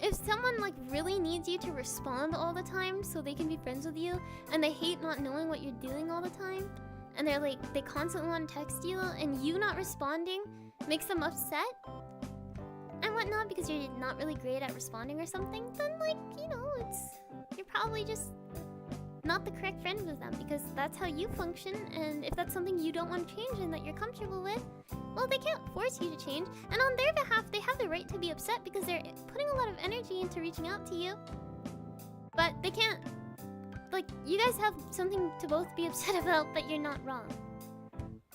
If someone like really needs you to respond all the time so they can be friends with you, and they hate not knowing what you're doing all the time, and they're like, they constantly want to text you, and you not responding makes them upset and whatnot because you're not really great at responding or something, then like, you know, you're probably just not the correct friend with them, because that's how you function, and if that's something you don't want to change and that you're comfortable with, well, they can't force you to change, and on their behalf, they have the right to be upset because they're putting a lot of energy into reaching out to you. But they can't... Like, you guys have something to both be upset about, but you're not wrong.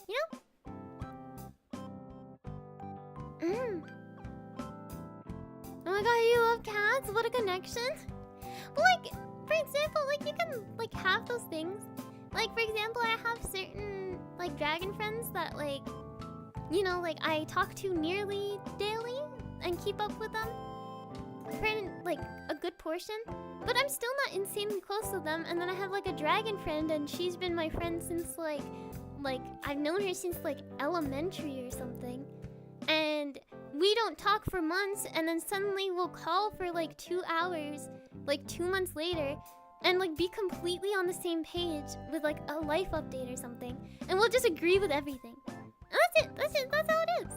You know? Oh my god, you love cats? What a connection! But like, for example, like you can like have those things. Like for example, I have certain like dragon friends that like, you know, like I talk to nearly daily and keep up with them for like a good portion. But I'm still not insanely close to them. And then I have like a dragon friend, and she's been my friend since like I've known her since like elementary or something. And we don't talk for months, and then suddenly we'll call for like 2 hours, like 2 months later, and like be completely on the same page with like a life update or something, and we'll just agree with everything. And that's it, that's how it is.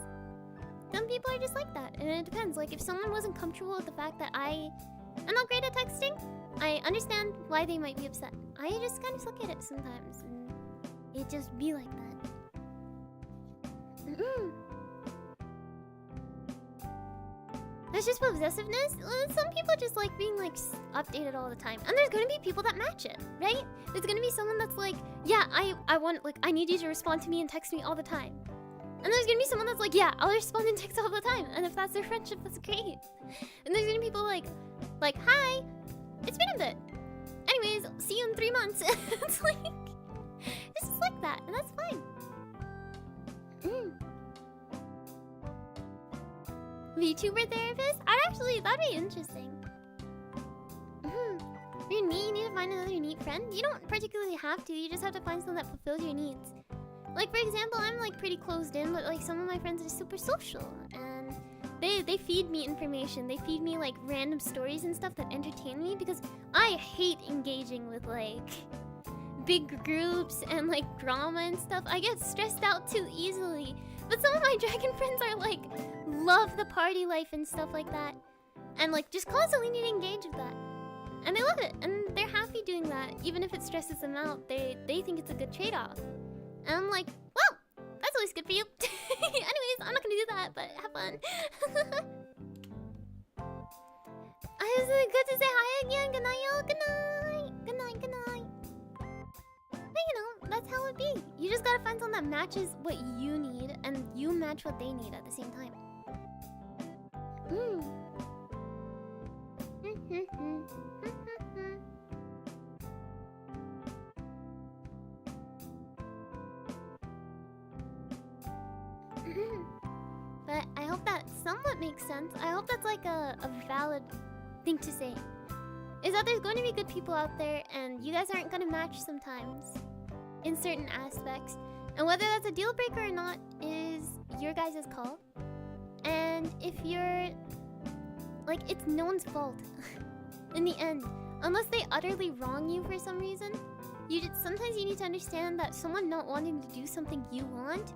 Some people are just like that, and it depends. Like if someone wasn't comfortable with the fact that I'm not great at texting, I understand why they might be upset. I just kind of suck at it sometimes, and it just be like that. That's just possessiveness. Some people just like being like updated all the time, and there's gonna be people that match it, right? There's gonna be someone that's like, yeah, I want, like, I need you to respond to me and text me all the time. And there's gonna be someone that's like, yeah, I'll respond and text all the time. And if that's their friendship, that's great. And there's gonna be people like, hi, it's been a bit. Anyways, see you in 3 months. It's like, it's just like that, and that's fine. VTuber therapist? That'd be interesting. If you're neat, you need to find another neat friend. You don't particularly have to, you just have to find someone that fulfills your needs. Like, for example, I'm like pretty closed in, but like some of my friends are super social, and they feed me information. They feed me like random stories and stuff that entertain me, because I hate engaging with like big groups and like drama and stuff. I get stressed out too easily. But some of my dragon friends are like, love the party life and stuff like that, and like just constantly need to engage with that, and they love it, and they're happy doing that. Even if it stresses them out, they think it's a good trade-off. And I'm like, well, that's always good for you. Anyways, I'm not gonna do that, but have fun. I was good to say hi again. Good night, y'all. Good night. Good night. Good night. But you know, that's how it be. You just gotta find someone that matches what you need, and you match what they need at the same time. But I hope that somewhat makes sense. I hope that's like a valid thing to say. Is that there's going to be good people out there, and you guys aren't going to match sometimes in certain aspects. And whether that's a deal breaker or not is your guys' call. And if you're... like, it's no one's fault in the end. Unless they utterly wrong you for some reason. Sometimes you need to understand that someone not wanting to do something you want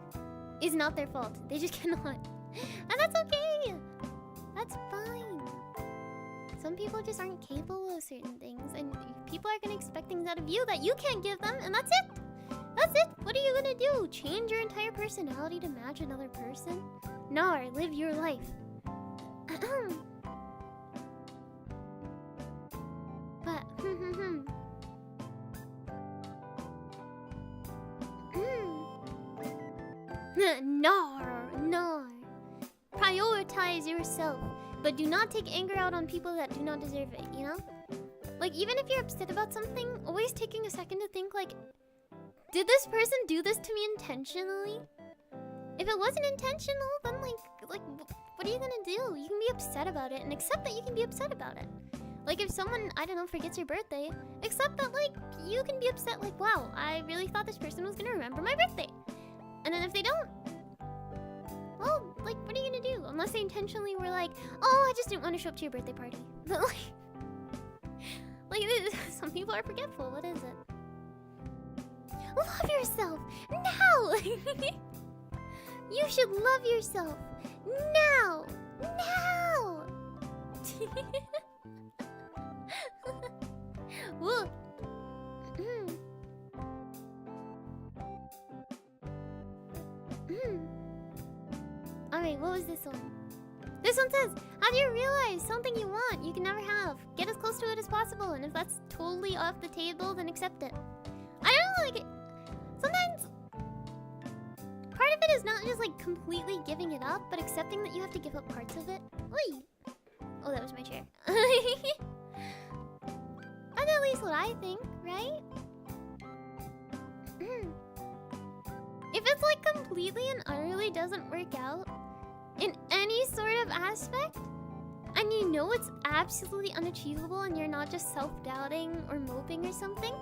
is not their fault. They just cannot. And that's okay. That's fine. Some people just aren't capable of certain things, and people are gonna expect things out of you that you can't give them, and that's it. That's it. What are you gonna do? Change your entire personality to match another person? No, live your life. But no. Prioritize yourself, but do not take anger out on people that do not deserve it, you know? Like, even if you're upset about something, always taking a second to think, like, did this person do this to me intentionally? If it wasn't intentional, then like what are you gonna do? You can be upset about it and accept that you can be upset about it. Like, if someone, I don't know, forgets your birthday, accept that, like, you can be upset, like, wow, I really thought this person was gonna remember my birthday. And then if they don't, well, like, what are you gonna do? Unless they intentionally were like, oh, I just didn't want to show up to your birthday party. But like some people are forgetful. What is it? Love yourself now. You should love yourself now. Whoa. Alright, what was this one? This one says, how do you realize something you want you can never have? Get as close to it as possible, and if that's totally off the table, then accept it. I don't know, like, sometimes part of it is not just like completely giving it up, but accepting that you have to give up parts of it. Oi! Oh, that was my chair. That's at least what I think, right? If it's like completely and utterly doesn't work out in any sort of aspect, and you know it's absolutely unachievable and you're not just self-doubting or moping or something,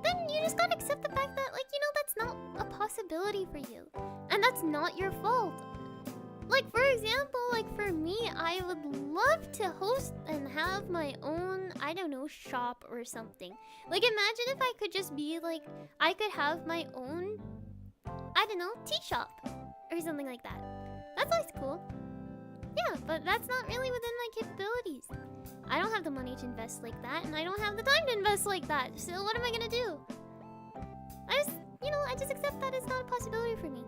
then you just gotta accept the fact that, like, you know, that's not a possibility for you. And that's not your fault. Like, for example, like for me, I would love to host and have my own, I don't know, shop or something. Like, imagine if I could just be like, I could have my own, I don't know, tea shop or something like that. That's always cool. Yeah, but that's not really within my capabilities. I don't have the money to invest like that, and I don't have the time to invest like that. So what am I gonna do? I just accept that it's not a possibility for me.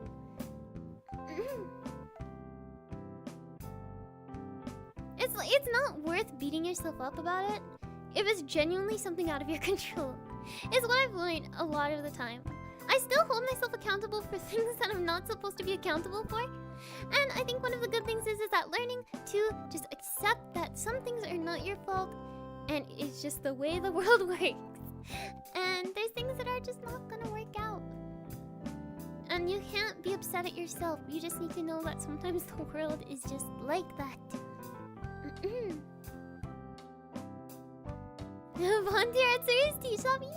It's not worth beating yourself up about it if it's genuinely something out of your control. It's what I've learned a lot of the time. I still hold myself accountable for things that I'm not supposed to be accountable for. And I think one of the good things is that learning to just accept that some things are not your fault and it's just the way the world works. And there's things that are just not gonna work out. And you can't be upset at yourself. You just need to know that sometimes the world is just like that. Volunteer at Suri's tea shop, yay!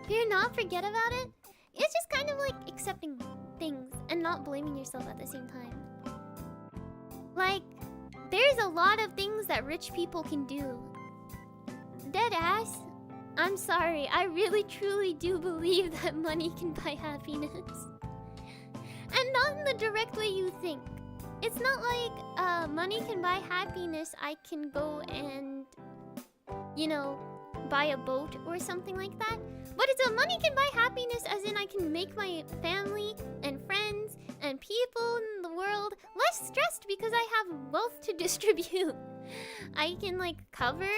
Fear not, forget about it. It's just kind of like accepting things and not blaming yourself at the same time. Like, there's a lot of things that rich people can do. Dead ass. I'm sorry, I really truly do believe that money can buy happiness. And not in the direct way you think. It's not like money can buy happiness, I can go and, you know, buy a boat or something like that. But it's a money can buy happiness as in I can make my family and friends and people in the world less stressed because I have wealth to distribute. I can like cover,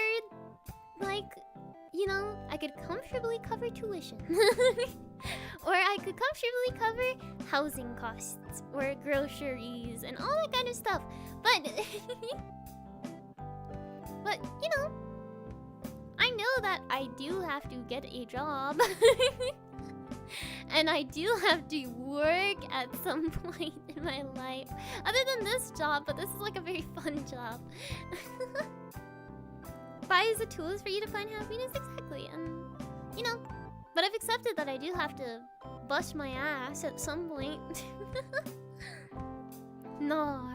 like, you know, I could comfortably cover tuition. Or I could comfortably cover housing costs or groceries and all that kind of stuff. But, but you know, I know that I do have to get a job. And I do have to work at some point in my life. Other than this job, but this is like a very fun job. Buys the tools for you to find happiness, exactly. And, you know, but I've accepted that I do have to bust my ass at some point. No.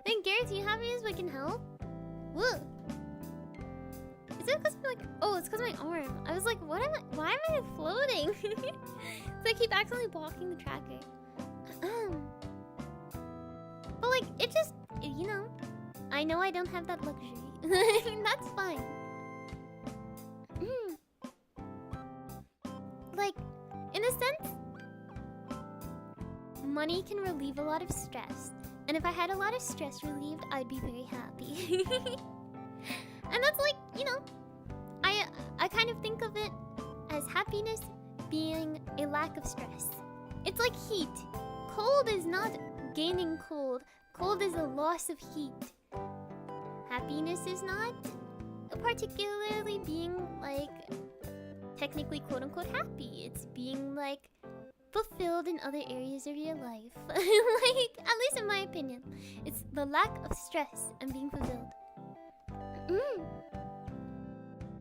Then Garrett, do you have any we can help? Whoa. Is it because like, oh, it's because of my arm. I was like, why am I floating? So I keep accidentally blocking the tracker. But like, it just, you know, I know I don't have that luxury. That's fine. Like, in a sense, money can relieve a lot of stress. And if I had a lot of stress relieved, I'd be very happy. And that's like, you know, I kind of think of it as happiness being a lack of stress. It's like heat. Cold is not gaining cold. Cold is a loss of heat. Happiness is not particularly being like technically quote-unquote happy. It's being like fulfilled in other areas of your life. Like, at least in my opinion, it's the lack of stress and being fulfilled.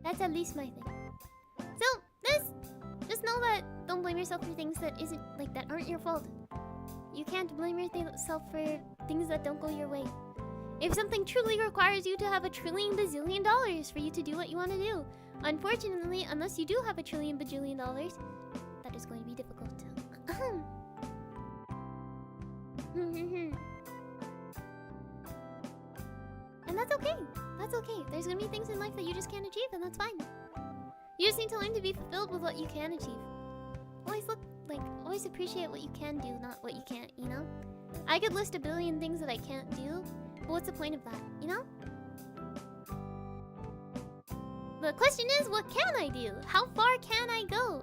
That's at least my thing. So just know that don't blame yourself for things that aren't your fault. You can't blame yourself for things that don't go your way. If something truly requires you to have $1 trillion bazillion for you to do what you want to do, unfortunately, unless you do have $1 trillion bajillion, that is going to be difficult. And that's okay. That's okay. There's gonna be things in life that you just can't achieve, and that's fine. You just need to learn to be fulfilled with what you can achieve. Always look like, always appreciate what you can do, not what you can't, you know? I could list a billion things that I can't do, but what's the point of that, you know? The question is, what can I do? How far can I go?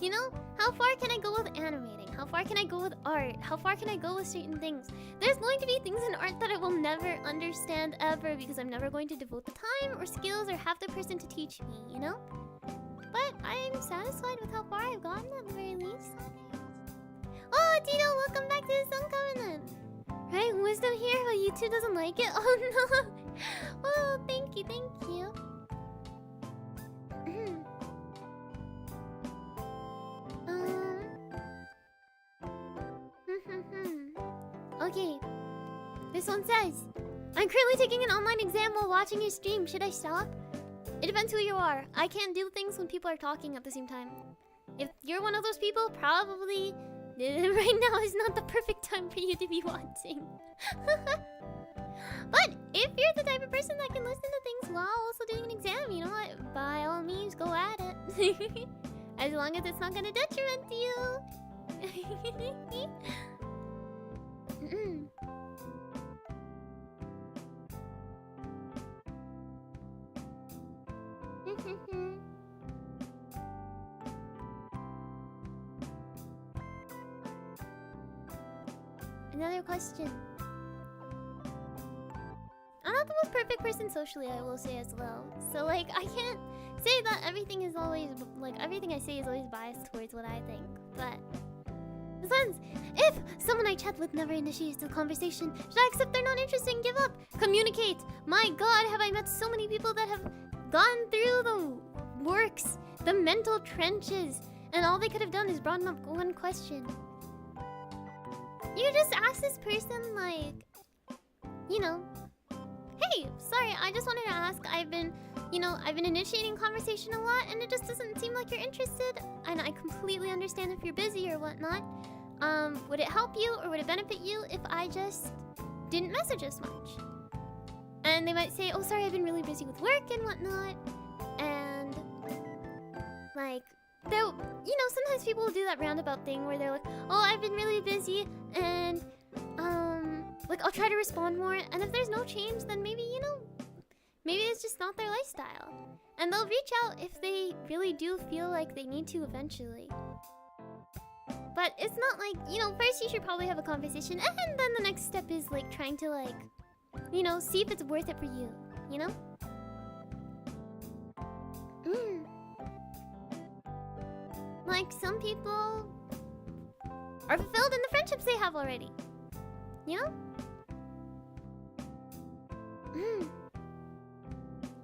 You know? How far can I go with animating? How far can I go with art? How far can I go with certain things? There's going to be things in art that I will never understand ever because I'm never going to devote the time or skills or have the person to teach me, you know? But I'm satisfied with how far I've gotten at the very least. Oh, Tito, welcome back to the Sun Covenant. Right, wisdom here, but YouTube doesn't like it? Oh no! Oh, thank you, thank you. Okay, this one says, I'm currently taking an online exam while watching your stream. Should I stop? It depends who you are. I can't do things when people are talking at the same time. If you're one of those people, probably right now is not the perfect time for you to be watching. But if you're the type of person that can listen to things while also doing an exam, you know what? By all means, go at it. As long as it's not gonna detriment you. Another question. I'm not the most perfect person socially, I will say as well. So like, I can't say that everything is always, like, everything I say is always biased towards what I think. But Sons, if someone I chat with never initiates a conversation, should I accept they're not interested and give up? Communicate! My god, have I met so many people that have gone through the works, the mental trenches, and all they could have done is brought up one question. You just ask this person, like, you know, hey, sorry, I just wanted to ask, I've been initiating conversation a lot, and it just doesn't seem like you're interested, and I completely understand if you're busy or whatnot. Would it help you or would it benefit you if I just didn't message as much? And they might say, oh, sorry, I've been really busy with work and whatnot, and, like, they'll, you know, sometimes people will do that roundabout thing where they're like, oh, I've been really busy, and, like, I'll try to respond more, and if there's no change, then maybe, you know, maybe it's just not their lifestyle. And they'll reach out if they really do feel like they need to eventually. But it's not like, you know, first you should probably have a conversation, and then the next step is, like, trying to, like, you know, see if it's worth it for you, you know? Like, some people are fulfilled in the friendships they have already. You know?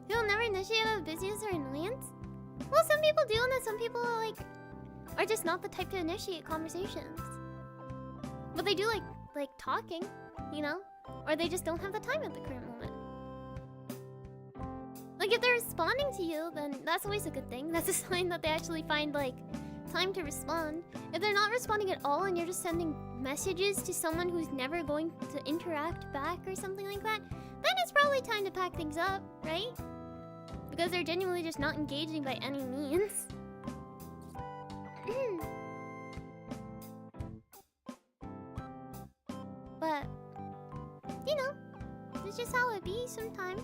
People never initiate out of busyness or annoyance? Well, some people do, and then some people, like, are just not the type to initiate conversations. But they do like talking, you know? Or they just don't have the time at the current moment. Like, if they're responding to you, then that's always a good thing. That's a sign that they actually find, like, time to respond. If they're not responding at all and you're just sending messages to someone who's never going to interact back or something like that, then it's probably time to pack things up, right? Because they're genuinely just not engaging by any means. But, you know, it's just how it be sometimes.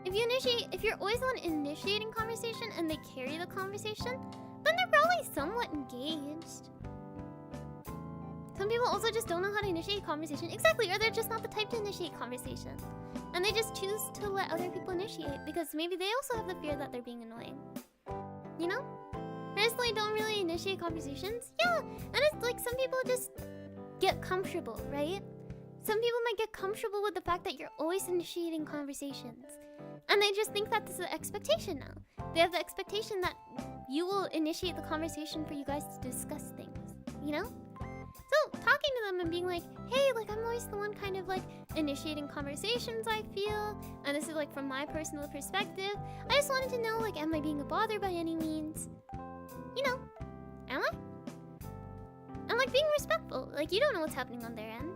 If you're always the one initiating conversation and they carry the conversation, then they're probably somewhat engaged. Some people also just don't know how to initiate conversation. Exactly, or they're just not the type to initiate conversation. And they just choose to let other people initiate because maybe they also have the fear that they're being annoying. You know? Personally, don't really initiate conversations. Yeah, and it's like some people just get comfortable, right? Some people might get comfortable with the fact that you're always initiating conversations. And they just think that this is the expectation now. They have the expectation that you will initiate the conversation for you guys to discuss things, you know? So, talking to them and being like, hey, like, I'm always the one kind of, like, initiating conversations, I feel. And this is, like, from my personal perspective. I just wanted to know, like, am I being a bother by any means? You know, am I? And, like, being respectful. Like, you don't know what's happening on their end.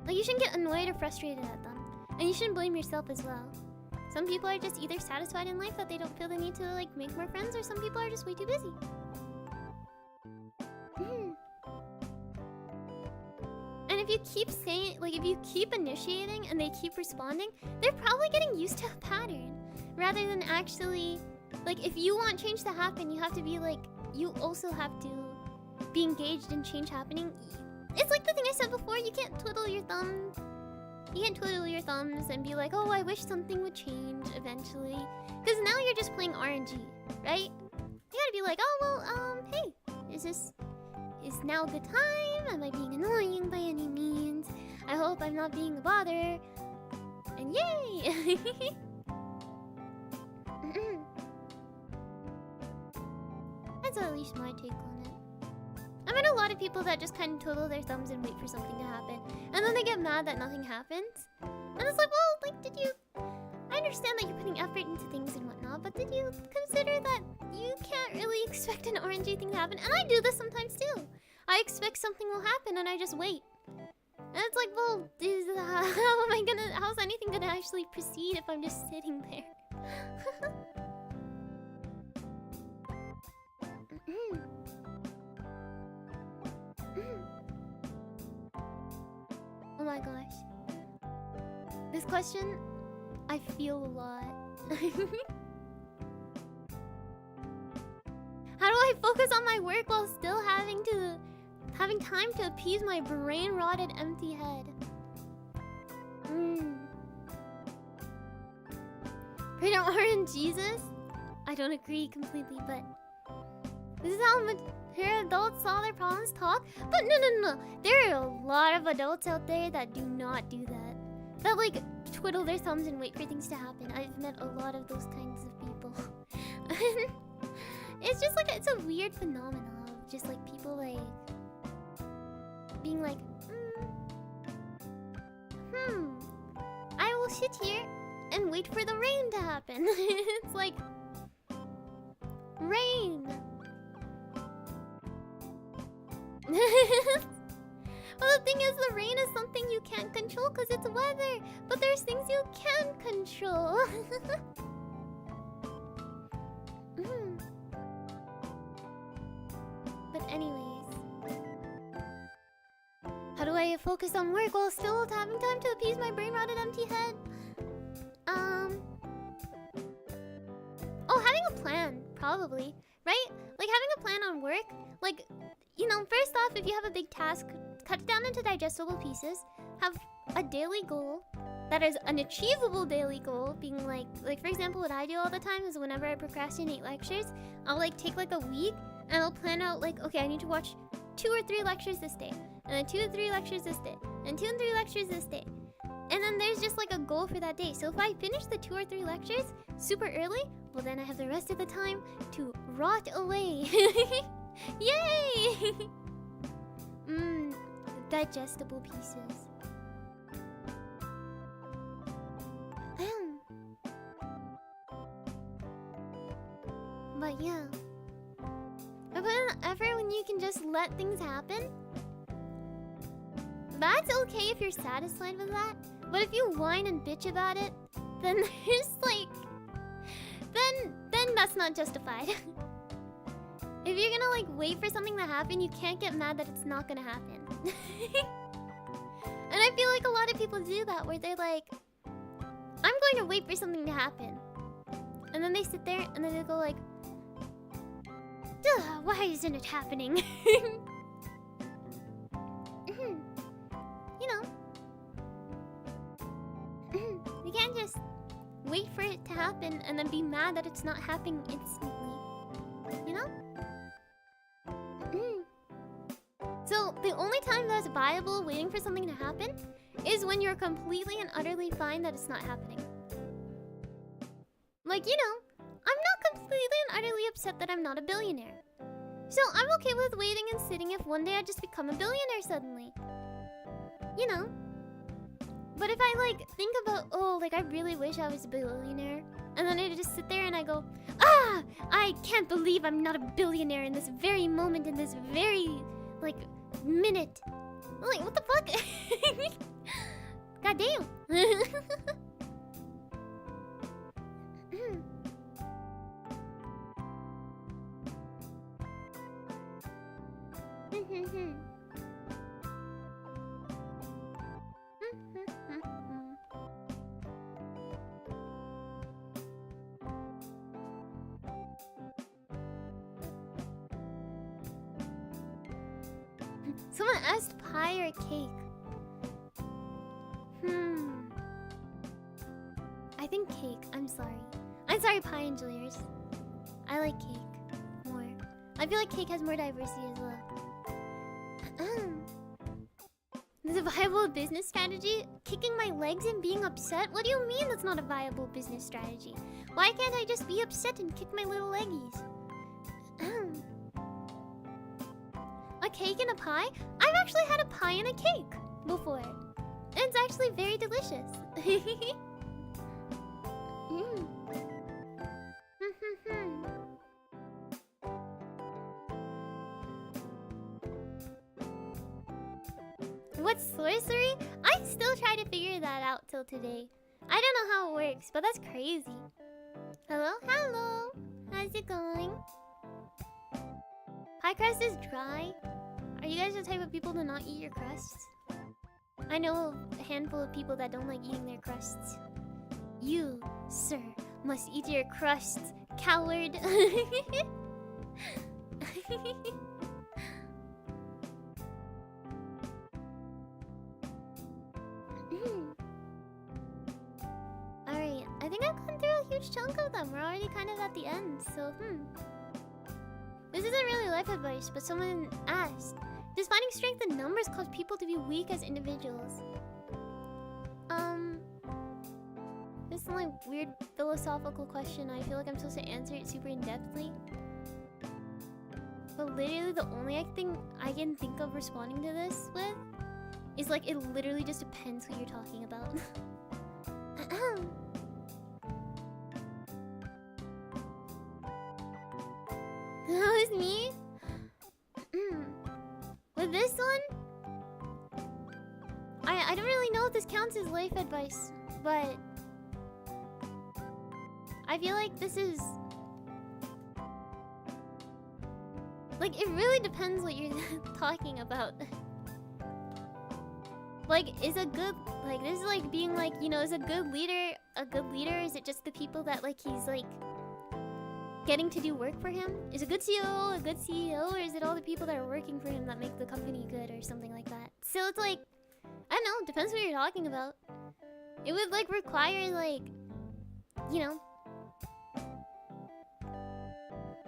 Like, you shouldn't get annoyed or frustrated at them. And you shouldn't blame yourself as well. Some people are just either satisfied in life that they don't feel the need to, like, make more friends, or some people are just way too busy. you keep saying, like, if you keep initiating and they keep responding, they're probably getting used to a pattern. Rather than actually, like, if you want change to happen, you have to be like, you also have to be engaged in change happening. It's like the thing I said before, you can't twiddle your thumb. You can't twiddle your thumbs and be like, oh, I wish something would change eventually. Because now you're just playing RNG, right? You gotta be like, oh, well, hey, is now a good time? Am I being annoying by any means? I hope I'm not being a bother. And yay! That's at least my take on it. I've met a lot of people that just kind of twiddle their thumbs and wait for something to happen. And then they get mad that nothing happens. And it's like, well, like, did you... I understand that you're putting effort into things and whatnot, but did you consider that you can't really expect an RNG thing to happen? And I do this sometimes too. I expect something will happen and I just wait. And it's like, well, how's anything gonna actually proceed if I'm just sitting there? Oh my gosh. This question, I feel a lot. How do I focus on my work while still having time to appease my brain-rotted empty head? Freedom RNGesus? I don't agree completely, but this is how mature adults solve their problems talk? But no. There are a lot of adults out there that do not do that. That, like, twiddle their thumbs and wait for things to happen. I've met a lot of those kinds of people. It's just like, it's a weird phenomenon of just like people like being like, I will sit here and wait for the rain to happen. It's like, rain. Well, the thing is, the rain is something you can't control because it's weather. But there's things you can control. But anyways, how do I focus on work while still having time to appease my brain-rotted empty head? Oh, having a plan, probably, right? Like having a plan on work, like, you know, first off, if you have a big task, cut it down into digestible pieces. Have a daily goal that is an achievable daily goal, being like for example, what I do all the time is whenever I procrastinate lectures, I'll like take like a week and I'll plan out like, okay, I need to watch 2 or 3 lectures this day, and then 2 or 3 lectures this day, and 2 and 3 lectures this day. And then there's just like a goal for that day. So if I finish the 2 or 3 lectures super early, well then I have the rest of the time to rot away. Yay! Digestible pieces. But yeah. But then ever when you can just let things happen, that's okay if you're satisfied with that. But if you whine and bitch about it, then there's like, then that's not justified. If you're gonna like wait for something to happen, you can't get mad that it's not gonna happen. And I feel like a lot of people do that, where they're like, I'm going to wait for something to happen. And then they sit there and then they go like, duh, why isn't it happening? You know. You can't just wait for it to happen and then be mad that it's not happening instantly. You know? So the only time that's viable waiting for something to happen is when you're completely and utterly fine that it's not happening. Like, you know, I'm not completely and utterly upset that I'm not a billionaire. So I'm okay with waiting and sitting if one day I just become a billionaire suddenly. You know? But if I like think about, oh, like I really wish I was a billionaire, and then I just sit there and I go, ah, I can't believe I'm not a billionaire in this very moment, in this very, like, minute. I'm like, what the fuck? God damn. Someone asked pie or cake. I think cake. I'm sorry. I'm sorry, pie enjoyers. I like cake more. I feel like cake has more diversity as well. Is it a viable business strategy? Kicking my legs and being upset? What do you mean that's not a viable business strategy? Why can't I just be upset and kick my little leggies? A cake and a pie? I've actually had a pie and a cake before. It's actually very delicious. What's sorcery? I still try to figure that out till today. I don't know how it works, but that's crazy. Hello? Hello! How's it going? Pie crust is dry. Are you guys the type of people to not eat your crusts? I know a handful of people that don't like eating their crusts. You, sir, must eat your crusts, coward. Alright, I think I've gone through a huge chunk of them. We're already kind of at the end, so This isn't really life advice, but someone asked, does finding strength in numbers cause people to be weak as individuals? This is like weird philosophical question. I feel like I'm supposed to answer it super in-depthly. But literally the only thing I can think of responding to this with is like it literally just depends who you're talking about. That was me? With this one? I don't really know if this counts as life advice, but I feel like this is like it really depends what you're talking about. Like, is a good this is like being like, you know, is a good leader a good leader? Is it just the people that like he's like getting to do work for him? Is a good CEO a good CEO, or is it all the people that are working for him that make the company good or something like that? So it's like, I don't know, depends what you're talking about. It would like require like, you know,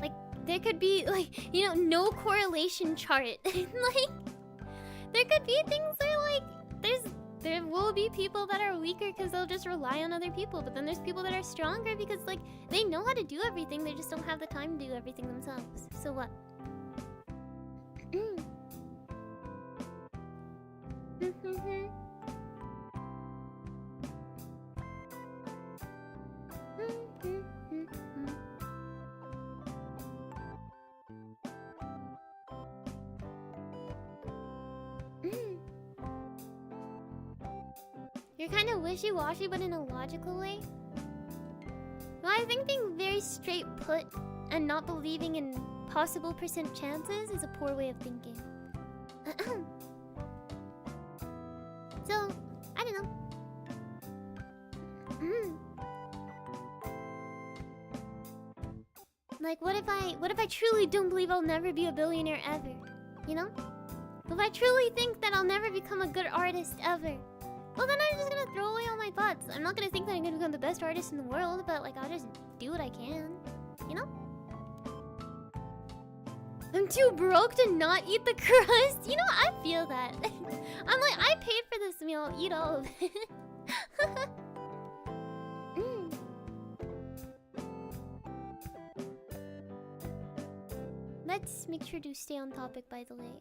like there could be like, you know, no correlation chart. Like there could be things where like there will be people that are weaker because they'll just rely on other people, but then there's people that are stronger because like they know how to do everything, they just don't have the time to do everything themselves. So what? You're kind of wishy-washy, but in a logical way. Well, I think being very straight put and not believing in possible percent chances is a poor way of thinking. So, I don't know. Like, what if I truly don't believe I'll never be a billionaire ever? You know? If I truly think that I'll never become a good artist ever, well, then I'm just gonna throw away all my thoughts. I'm not gonna think that I'm gonna become the best artist in the world, but like, I'll just do what I can. You know? I'm too broke to not eat the crust. You know, I feel that. I'm like, I paid for this meal, eat all of it. Let's make sure to stay on topic, by the way.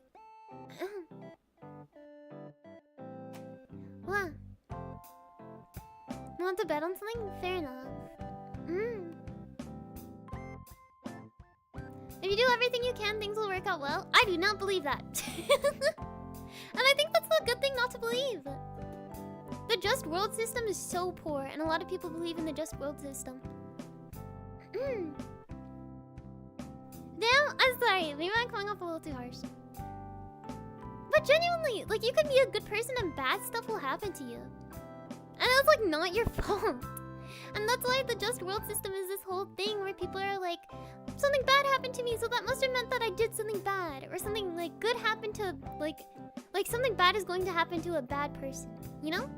Wow. Want to bet on something? Fair enough. If you do everything you can, things will work out well. I do not believe that. And I think that's a good thing not to believe. The just world system is so poor, and a lot of people believe in the just world system. Damn, I'm sorry. Maybe I'm coming off a little too harsh. But genuinely, like, you can be a good person and bad stuff will happen to you. And that's like not your fault. And that's why the just world system is this whole thing where people are like, something bad happened to me, so that must have meant that I did something bad. Or something, like, good happened to, like something bad is going to happen to a bad person. You know?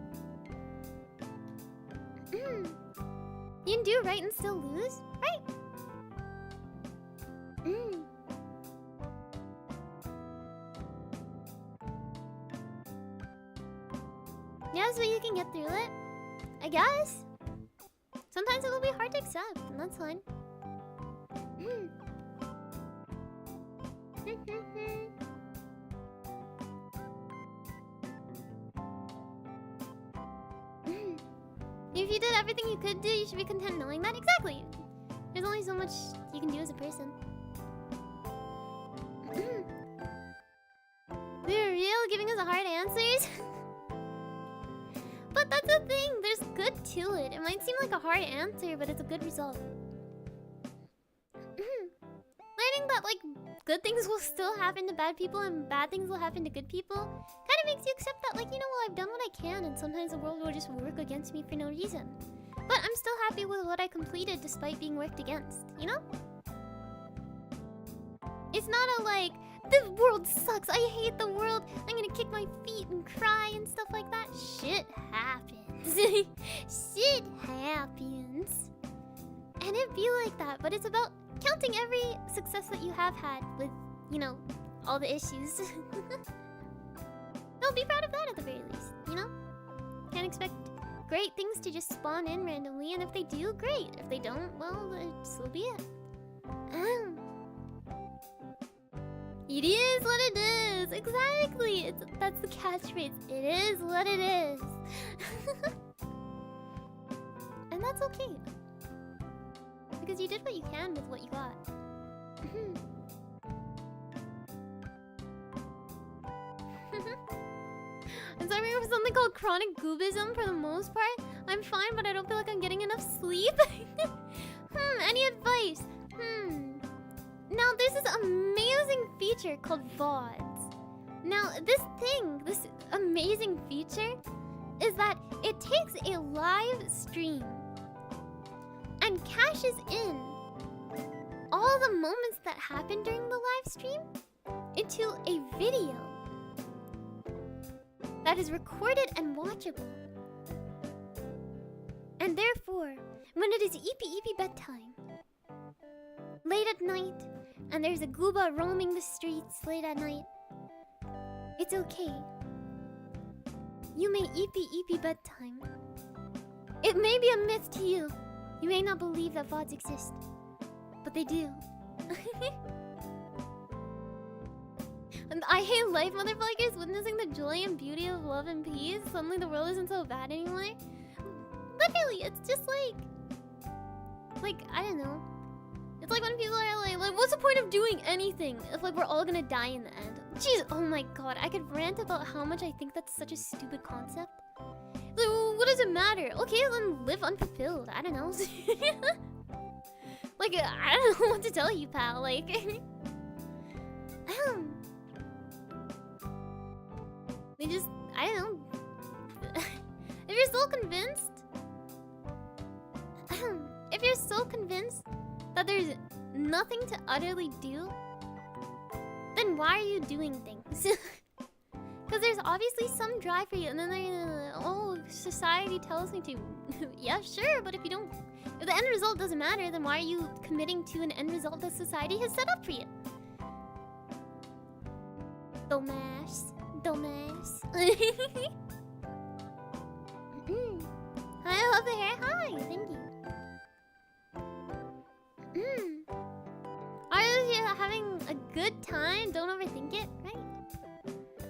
You can do right and still lose, right? Yeah, so you can get through it, I guess. Sometimes it will be hard to accept, and that's fine. If you did everything you could do, you should be content knowing that. Exactly! There's only so much you can do as a person. They're real, giving us hard answers. But that's the thing, there's good to it. It might seem like a hard answer, but it's a good result. Learning that, like, good things will still happen to bad people and bad things will happen to good people kind of makes you accept that, like, you know, well, I've done what I can and sometimes the world will just work against me for no reason. But I'm still happy with what I completed despite being worked against, you know? It's not a, like, the world sucks, I hate the world, I'm gonna kick my feet and cry and stuff like that. Shit happens. Shit happens. And it'd be like that, but it's about counting every success that you have had with, you know, all the issues. No, be proud of that at the very least, you know? Can't expect great things to just spawn in randomly, and if they do, great. If they don't, well, so be it. It is what it is! Exactly! That's the catchphrase. It is what it is. And that's okay. Because you did what you can with what you got. I'm suffering from something called chronic goobism for the most part. I'm fine, but I don't feel like I'm getting enough sleep. Any advice? Now, there's this amazing feature called VODs. Now, this amazing feature is that it takes a live stream and caches in all the moments that happen during the live stream into a video that is recorded and watchable. And therefore, when it is eepy bedtime, late at night, and there's a gooba roaming the streets late at night, it's okay. You may eepy bedtime. It may be a myth to you. You may not believe that VODs exist, but they do. And I hate life, motherfuckers, witnessing the joy and beauty of love and peace. Suddenly the world isn't so bad anymore. Literally, it's just like, I don't know. It's like when people are like, what's the point of doing anything if, like, we're all gonna die in the end? Jeez, oh my god, I could rant about how much I think that's such a stupid concept. Like, what does it matter? Okay, then live unfulfilled. I don't know. Like, I don't know what to tell you, pal. Like, they just, I don't know. If you're so convinced that there's nothing to utterly do, then why are you doing things? Because there's obviously some drive for you, and then society tells me to. Yeah, sure, but if the end result doesn't matter, then why are you committing to an end result that society has set up for you? Dumbass. Hi, I love the hair. Hi, thank you. Are you having a good time? Don't overthink it, right?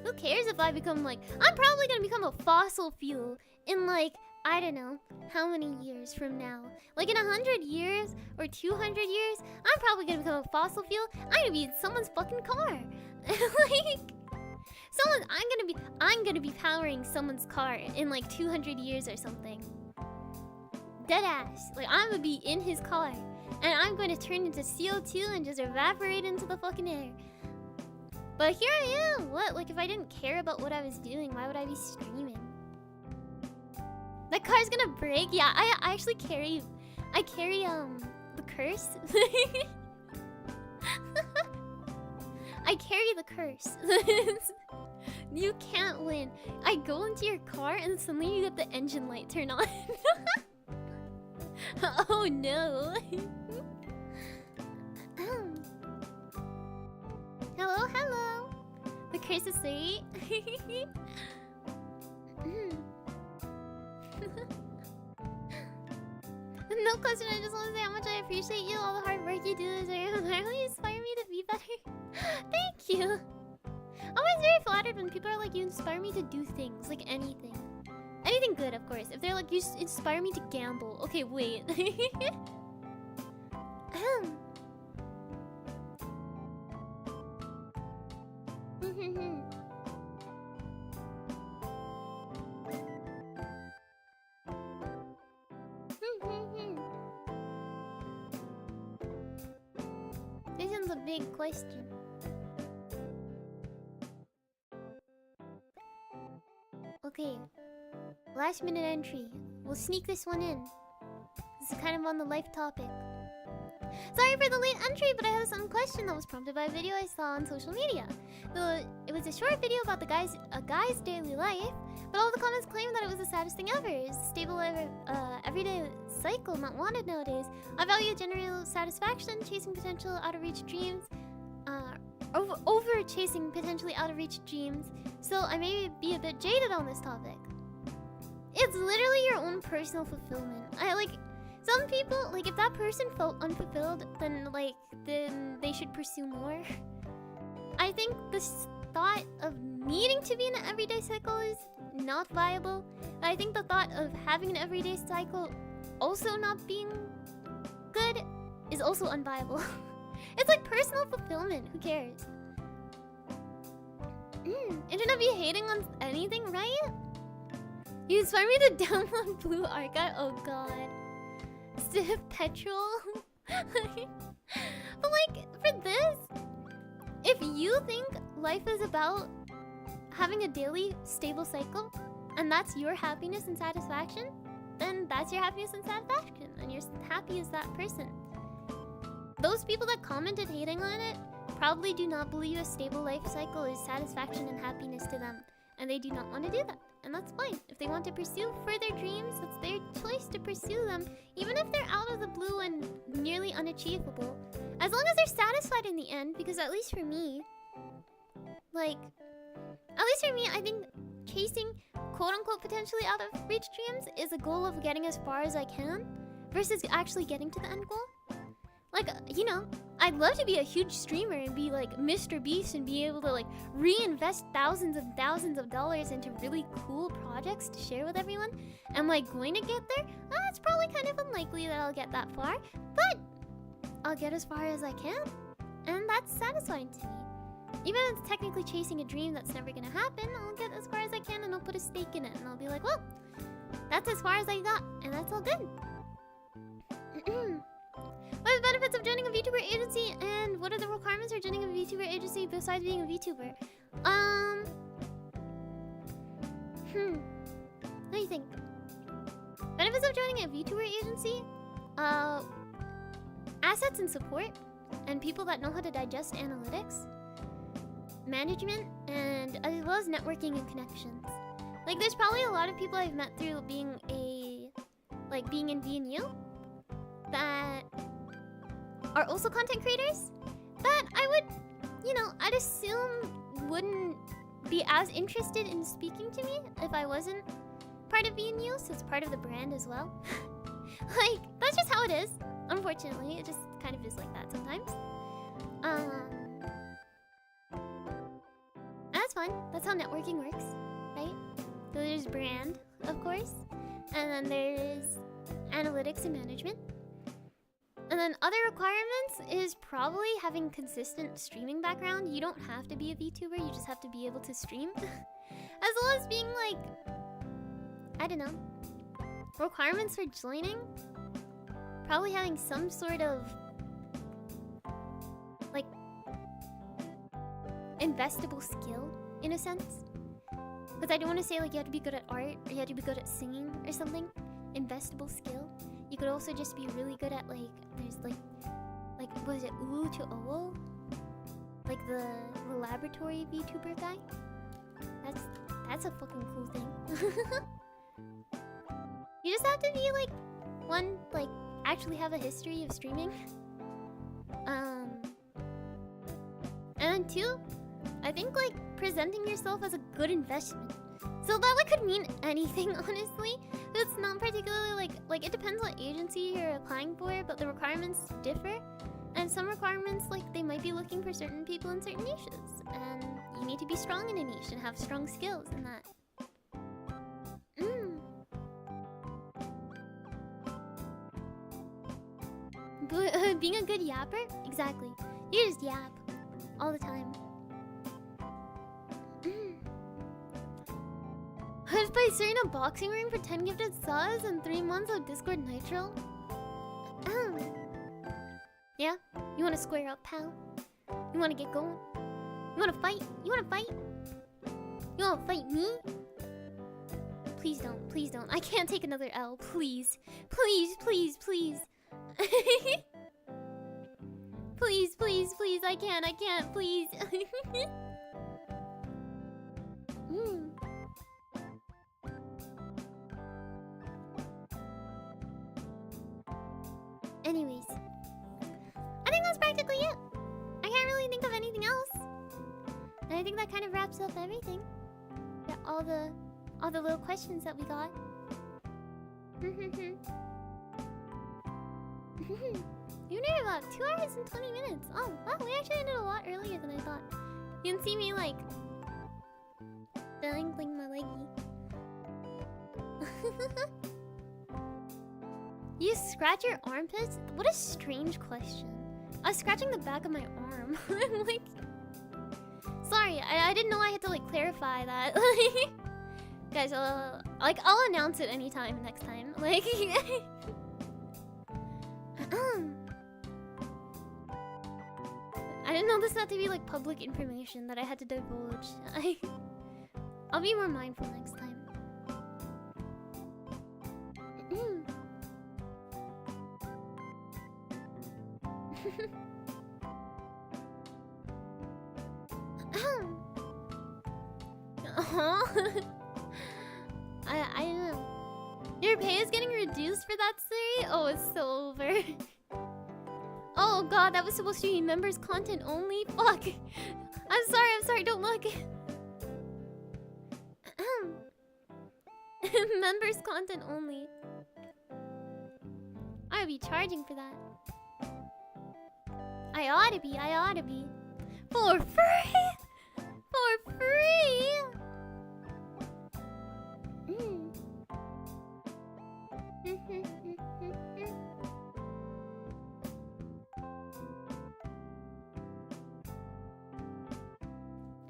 Who cares if I become I'm probably gonna become a fossil fuel in I don't know how many years from now. Like in 100 years or 200 years, I'm probably gonna become a fossil fuel. I'm gonna be in someone's fucking car. I'm gonna be powering someone's car in 200 years or something. Deadass. I'm gonna be in his car. And I'm going to turn into CO2 and just evaporate into the fucking air. But here I am. What? If I didn't care about what I was doing, why would I be streaming? That car's gonna break. Yeah, I actually carry... the curse. I carry the curse. You can't win. I go into your car and suddenly you get the engine light turn on. Oh no. Hello, hello. The curse is Suri. No question, I just want to say how much I appreciate you, all the hard work you do this really inspire me to be better. Thank you. I'm always very flattered when people are like, you inspire me to do things, like anything. Anything good, of course. If they're like, you inspire me to gamble. Okay, wait. This is a big question. Okay, last minute entry. We'll sneak this one in. This is kind of on the life topic. Sorry for the late entry, but I have some question that was prompted by a video I saw on social media. It was a short video about a guy's daily life, but all the comments claimed that it was the saddest thing ever. It's a stable everyday cycle not wanted nowadays. I value general satisfaction, chasing potential out of reach dreams, over chasing potentially out of reach dreams. So I may be a bit jaded on this topic. It's literally your own personal fulfillment. Some people, like, if that person felt unfulfilled, then they should pursue more. I think this thought of needing to be in an everyday cycle is not viable. I think the thought of having an everyday cycle also not being good is also unviable. It's like personal fulfillment, who cares? Internet be hating on anything, right? You inspire me to download Blue Archive? Oh god. Stiff petrol? But like, for this, if you think life is about having a daily stable cycle, and that's your happiness and satisfaction, then that's your happiness and satisfaction, and you're happy as that person. Those people that commented hating on it probably do not believe a stable life cycle is satisfaction and happiness to them, and they do not want to do that, and that's fine. If they want to pursue further dreams, that's their choice to pursue them, even if they're out of the blue and nearly unachievable. As long as they're satisfied in the end, because at least for me, I think chasing quote-unquote potentially out of reach dreams is a goal of getting as far as I can, versus actually getting to the end goal. Like, you know, I'd love to be a huge streamer and be like Mr. Beast and be able to like reinvest thousands of dollars into really cool projects to share with everyone. Am I going to get there? It's probably kind of unlikely that I'll get that far, but I'll get as far as I can, and that's satisfying to me. Even if it's technically chasing a dream that's never gonna happen, I'll get as far as I can and I'll put a stake in it and I'll be like, well, that's as far as I got, and that's all good. What are the benefits of joining a VTuber agency, and what are the requirements for joining a VTuber agency besides being a VTuber? What do you think? Benefits of joining a VTuber agency? Assets and support, and people that know how to digest analytics, management, and as well as networking and connections. Like, there's probably a lot of people I've met through being in VNU that are also content creators that I would, you know, I'd assume wouldn't be as interested in speaking to me if I wasn't part of VNU, so it's part of the brand as well. Like, that's just how it is. Unfortunately, it just kind of is like that sometimes. That's fun. That's how networking works, right? So there's brand, of course, and then there's analytics and management. And then other requirements is probably having consistent streaming background. You don't have to be a VTuber, you just have to be able to stream. As well as being like, I don't know, requirements for joining. Probably having some sort of like investable skill in a sense. Because I don't want to say like you have to be good at art or you have to be good at singing or something. Investable skill. You could also just be really good at like, there's like what is it, Uwu to Owo? like the laboratory VTuber guy. That's a fucking cool thing. You just have to be like one, like actually have a history of streaming. And then two, I think like presenting yourself as a good investment. So that like could mean anything, honestly. It's not particularly like it depends what agency you're applying for, but the requirements differ. And some requirements, like they might be looking for certain people in certain niches, and you need to be strong in a niche and have strong skills in that. Being a good yapper? Exactly. You just yap all the time. I was by starting a boxing ring for 10 gifted subs and 3 months of Discord Nitro. Yeah? You wanna square up, pal? You wanna get going? You wanna fight? You wanna fight? You wanna fight me? Please don't. Please don't. I can't take another L. Please. Please, please, please. Please, please, please. I can't. Please. Anyways, I think that's practically it. I can't really think of anything else. And I think that kind of wraps up everything. Yeah, all the little questions that we got. You did about 2 hours and 20 minutes. Oh, wow, we actually ended a lot earlier than I thought. You can see me like dangling my leggy. You scratch your armpits? What a strange question. I was scratching the back of my arm. I'm like, sorry, I didn't know I had to like clarify that. Guys, like I'll announce it anytime next time. Like, I didn't know this had to be like public information that I had to divulge. I'll be more mindful next time. I don't know. Your pay is getting reduced for that, Suri? Oh, it's so over. Oh god, that was supposed to be members content only? Fuck. I'm sorry, don't look. Members content only. I would be charging for that. I ought to be. For free! For free!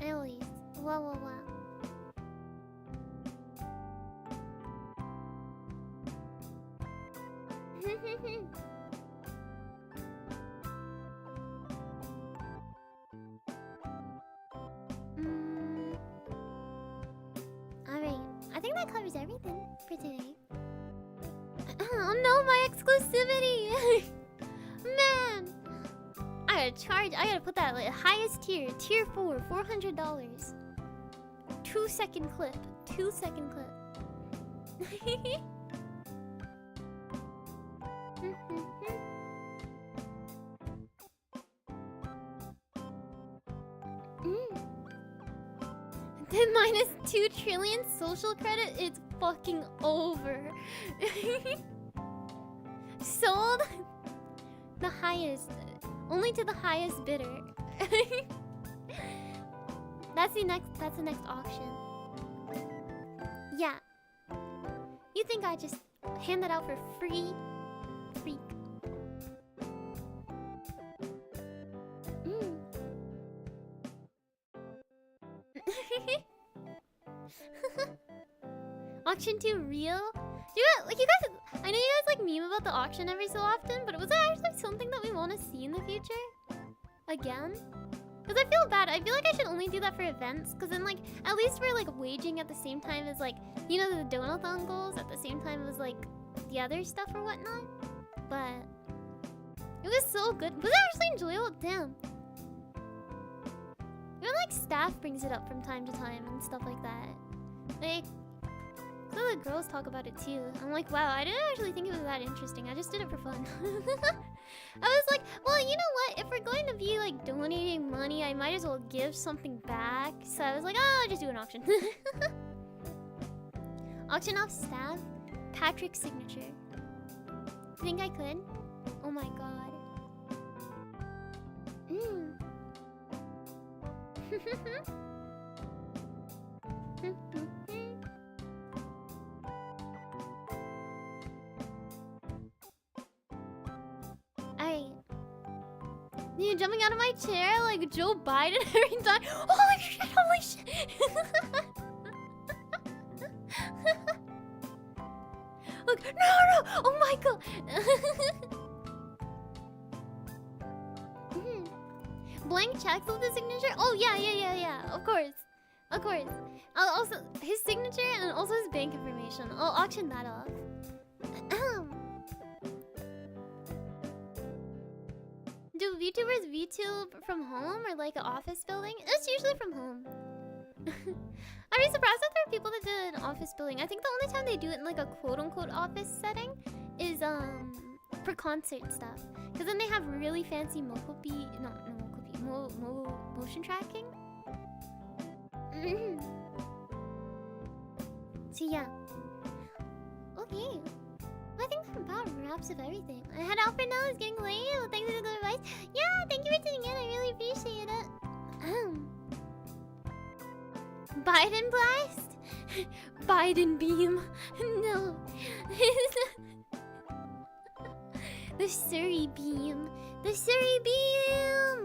Anyways, wow. Alright, I think that covers everything for today. Oh no, my exclusivity! Man! I gotta put that like highest tier, tier 4, $400. 2 second clip. Then minus 2 trillion social credit, it's fucking over. Sold the highest, only to the highest bidder. That's the next auction. Yeah. You think I just hand that out for free? Freak. Auction 2 real? You guys, I know you guys like meme about the auction every so often, but was that actually something that we want to see in the future? Again? Because I feel bad. I feel like I should only do that for events, because then like, at least we're like waging at the same time as like, you know, the donathon goals at the same time as like the other stuff or whatnot. But it was so good. Was it actually enjoyable? Damn. feel like staff brings it up from time to time and stuff like that. Like, so the girls talk about it too. I'm like, wow, I didn't actually think it was that interesting. I just did it for fun. I was like, well, you know what? If we're going to be like donating money, I might as well give something back. So I was like, oh, I'll just do an auction. Auction off staff, Patrick's signature. Think I could? Oh my god. Alright. You jumping out of my chair like Joe Biden every time. Holy shit, holy shit. Look, no! Oh my god. Blank checks with the signature? Oh yeah. Of course. I'll also his signature and also his bank information. I'll auction that off. Do VTubers VTube from home or like an office building? It's usually from home. I'd be surprised if there are people that do an office building. I think the only time they do it in like a quote-unquote office setting is for concert stuff. Because then they have really fancy motion tracking. So yeah. Okay. I think that about wraps up everything. I head out for now. It's getting late. Well, thanks for the advice. Yeah, thank you for tuning in. I really appreciate it. Biden blast? Biden beam? No. The Suri beam. The Suri beam!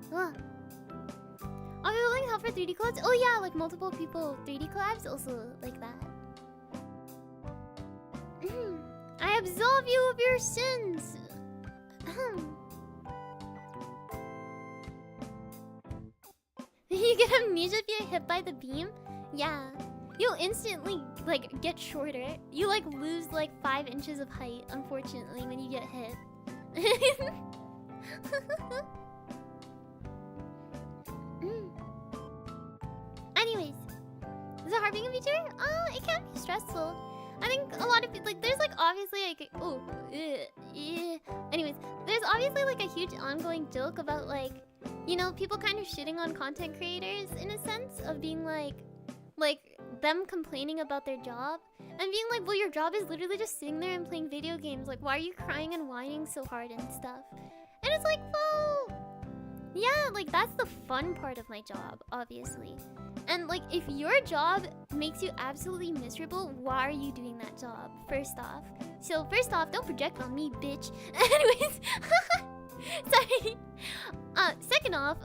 What? Are we willing to help for 3D collabs? Oh yeah, like multiple people 3D collabs also like that. I absolve you of your sins. You get amnesia if you're hit by the beam? Yeah. You'll instantly like get shorter. You like lose like 5 inches of height, unfortunately, when you get hit. Anyways, is it hard being a VTuber? It can be stressful. I think a lot of people, like, there's like obviously like, anyways, there's obviously like a huge ongoing joke about like, you know, people kind of shitting on content creators in a sense of being like them complaining about their job and being like, well, your job is literally just sitting there and playing video games. Like, why are you crying and whining so hard and stuff? And it's like, well, yeah, like that's the fun part of my job, obviously. And like, if your job makes you absolutely miserable, why are you doing that job? First off, don't project on me, bitch. Anyways, sorry. Second off,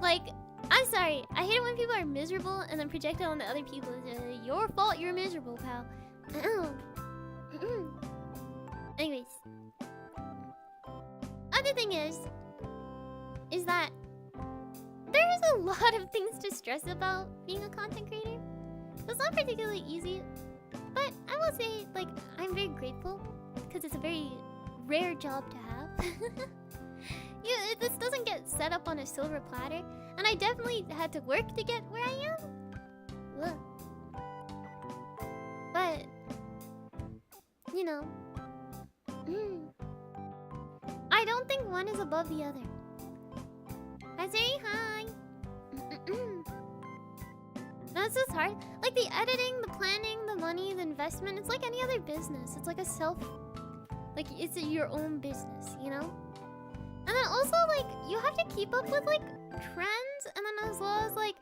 like, I'm sorry. I hate it when people are miserable and then project it on the other people. It's your fault. You're miserable, pal. Anyways, other thing is that there's a lot of things to stress about being a content creator. It's not particularly easy, but I will say, like, I'm very grateful because it's a very rare job to have. Yeah, this doesn't get set up on a silver platter, and I definitely had to work to get where I am. Ugh. But you know, I don't think one is above the other. I say hi. That's just hard. Like the editing, the planning, the money, the investment. It's like any other business. It's like a like it's your own business, you know. And then also, like, you have to keep up with, like, trends. And then as well as, like,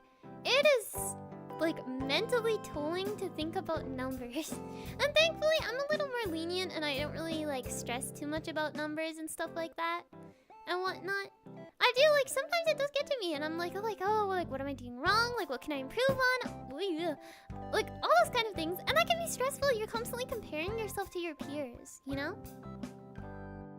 it is, like, mentally tolling to think about numbers. And thankfully, I'm a little more lenient and I don't really, like, stress too much about numbers and stuff like that. And whatnot. I do, like, sometimes it does get to me. And I'm like, oh, like, what am I doing wrong? Like, what can I improve on? Like, all those kind of things. And that can be stressful. You're constantly comparing yourself to your peers, you know?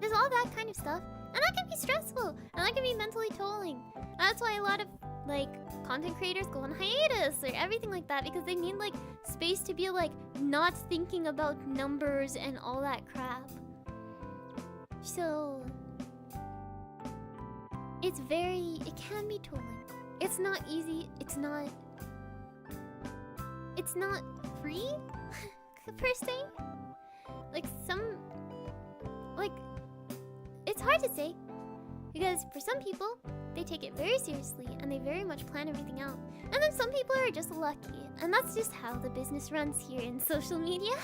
There's all that kind of stuff. And that can be stressful, and that can be mentally tolling. And that's why a lot of like content creators go on hiatus or everything like that, because they need like space to be like not thinking about numbers and all that crap. So it can be tolling. It's not easy, it's not free per se. Like it's hard to say, because for some people they take it very seriously and they very much plan everything out, and then some people are just lucky, and that's just how the business runs here in social media.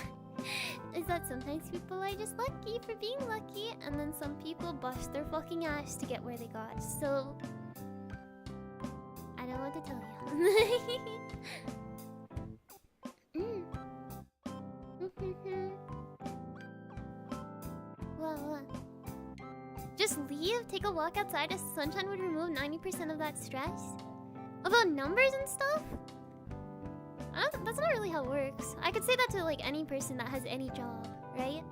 Is that sometimes people are just lucky for being lucky, and then some people bust their fucking ass to get where they got. So I don't know what to tell you. Well, just leave, take a walk outside. As sunshine would remove 90% of that stress. About numbers and stuff? That's not really how it works. I could say that to like any person that has any job, right?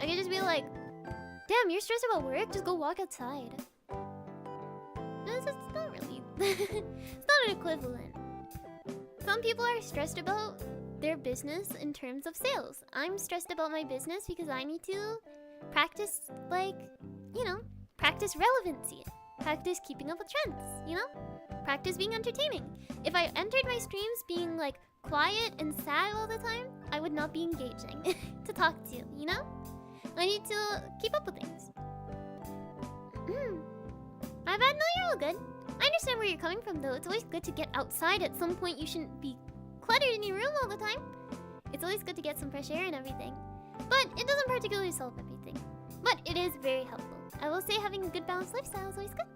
I could just be like, damn, you're stressed about work? Just go walk outside. It's not really... it's not an equivalent. Some people are stressed about their business in terms of sales. I'm stressed about my business because I need to practice, like, you know, practice relevancy. Practice keeping up with trends, you know? Practice being entertaining. If I entered my streams being like quiet and sad all the time, I would not be engaging to talk to, you know? I need to keep up with things. My bad, no, you're all good. I understand where you're coming from though. It's always good to get outside. At some point you shouldn't be cluttered in your room all the time. It's always good to get some fresh air and everything. But it doesn't particularly solve everything. But it is very helpful. I will say having a good balanced lifestyle is always good.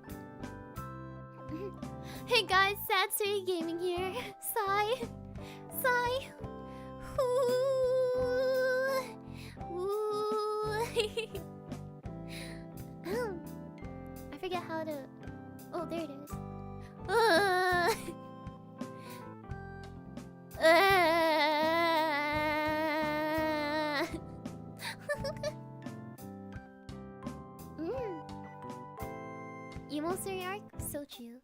Hey guys, Sad Suri Gaming here. Sigh. Sigh. I forget how to... Oh, there it is. Emo Suri arc? So true.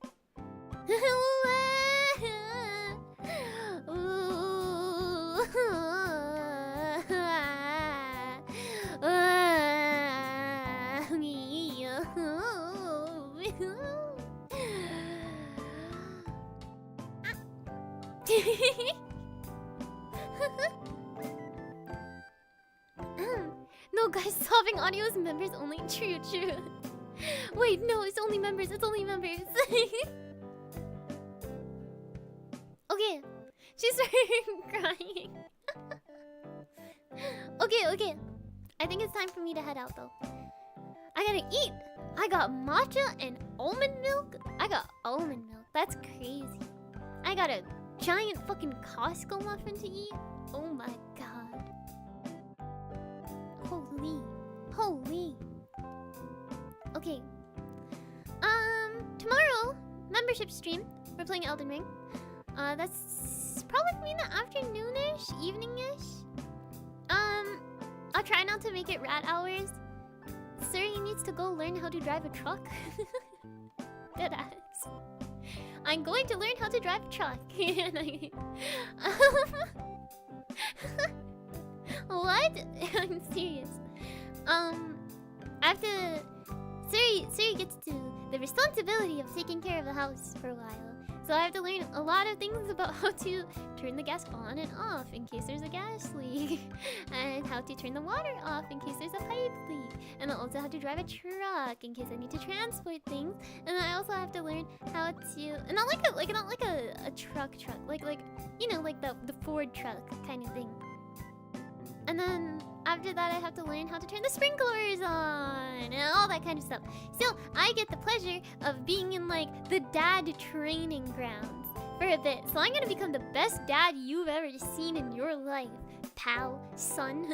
No guys, sobbing audio is members only. True. Wait, no, it's only members. Okay. She started crying. Okay. I think it's time for me to head out though. I gotta eat. I got matcha and almond milk. I got almond milk. That's crazy. I got a giant fucking Costco muffin to eat. Oh my god. Holy. Okay. Tomorrow, membership stream. We're playing Elden Ring. That's probably in the afternoonish, eveningish. I'll try not to make it rat hours. Suri needs to go learn how to drive a truck. Deadass. I'm going to learn how to drive a truck. What? I'm serious. I have to... Suri gets to the responsibility of taking care of the house for a while. So I have to learn a lot of things about how to turn the gas on and off in case there's a gas leak. And how to turn the water off in case there's a pipe leak. And I also have to drive a truck in case I need to transport things. And I also have to learn how to... And not like a truck. Like, you know, like the Ford truck kind of thing. And then after that, I have to learn how to turn the sprinklers on and all that kind of stuff. So I get the pleasure of being in like the dad training grounds for a bit. So I'm gonna become the best dad you've ever seen in your life, pal, son.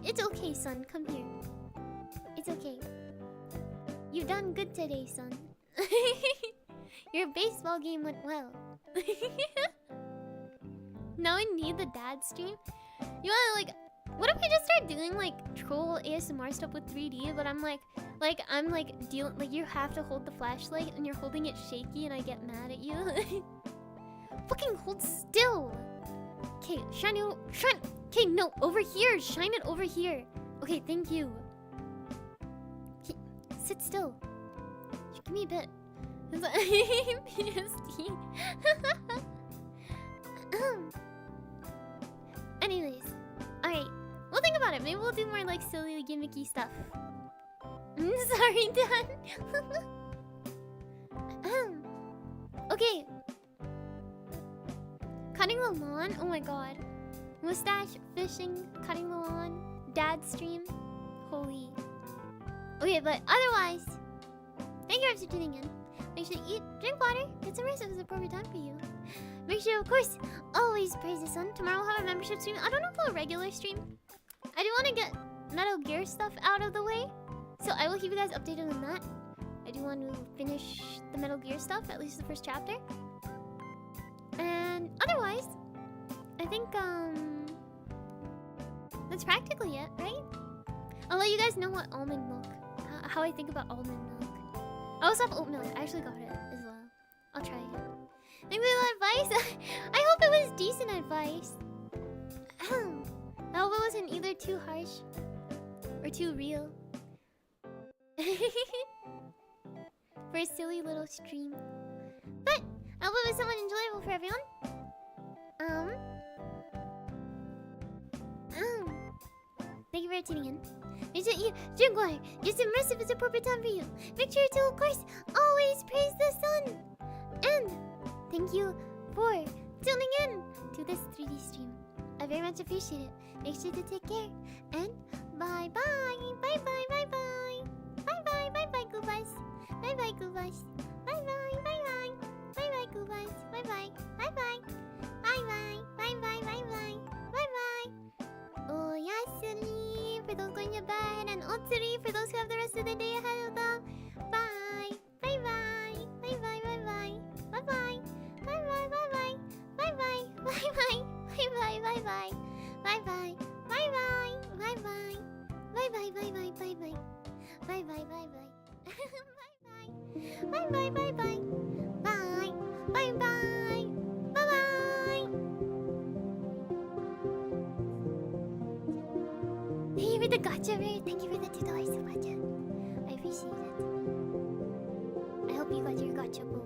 It's okay, son. Come here. It's okay. You've done good today, son. Your baseball game went well. Now I need the dad stream. You wanna like What if I just start doing like troll ASMR stuff with 3D, but I'm like dealing like you have to hold the flashlight and you're holding it shaky and I get mad at you. Fucking hold still. Okay, shine. Okay, no, over here. Shine it over here. Okay, thank you. Okay, sit still. Just give me a bit. PSD. Anyways, alright. We'll think about it. Maybe we'll do more like silly gimmicky stuff. Sorry, Dad. Okay. Cutting the lawn? Oh my god. Mustache, fishing, cutting the lawn, dad stream. Holy. Okay, but otherwise, thank you guys for tuning in. Make sure to eat, drink water, get some rest if it's the appropriate time for you. Make sure, of course, always praise the sun. Tomorrow we'll have a membership stream. I don't know if we'll have a regular stream. I do want to get Metal Gear stuff out of the way, so I will keep you guys updated on that. I do want to finish the Metal Gear stuff, at least the first chapter. And otherwise, I think that's practically it, right? I'll let you guys know what almond milk, how I think about almond milk. I also have oat milk. I actually got it as well. I'll try it. Thanks for the advice. I hope it was decent advice. I hope it wasn't either too harsh or too real. For a silly little stream. But I hope it was somewhat enjoyable for everyone. Thank you for tuning in. Make sure you drink water. Get some rest if it's appropriate time for you. Make sure to, of course, always praise the sun. And thank you for tuning in to this 3D stream. I very much appreciate it. Make sure to take care. And bye bye. Bye bye bye bye. Bye bye bye bye Goobers. Bye bye Goobers. Bye bye bye bye. Bye bye Goobers. Bye bye. Bye bye. Bye bye. Bye bye bye bye. Bye bye. Oh yeah, Suri for those going to bed, and Otsuri for those who have the rest of the day ahead of them. Bye. Bye bye. Bye bye bye bye. Bye bye. Bye bye bye bye. Bye bye. Bye bye. Bye bye bye bye. Bye bye. Bye bye. Bye bye. Bye bye bye bye bye bye. Bye bye bye bye. Bye bye. Bye bye bye bye. Bye. Bye bye. Bye bye. Thank you for the gacha, Ray. Thank you for the $2 super chat. I appreciate it. I hope you got your gacha boo.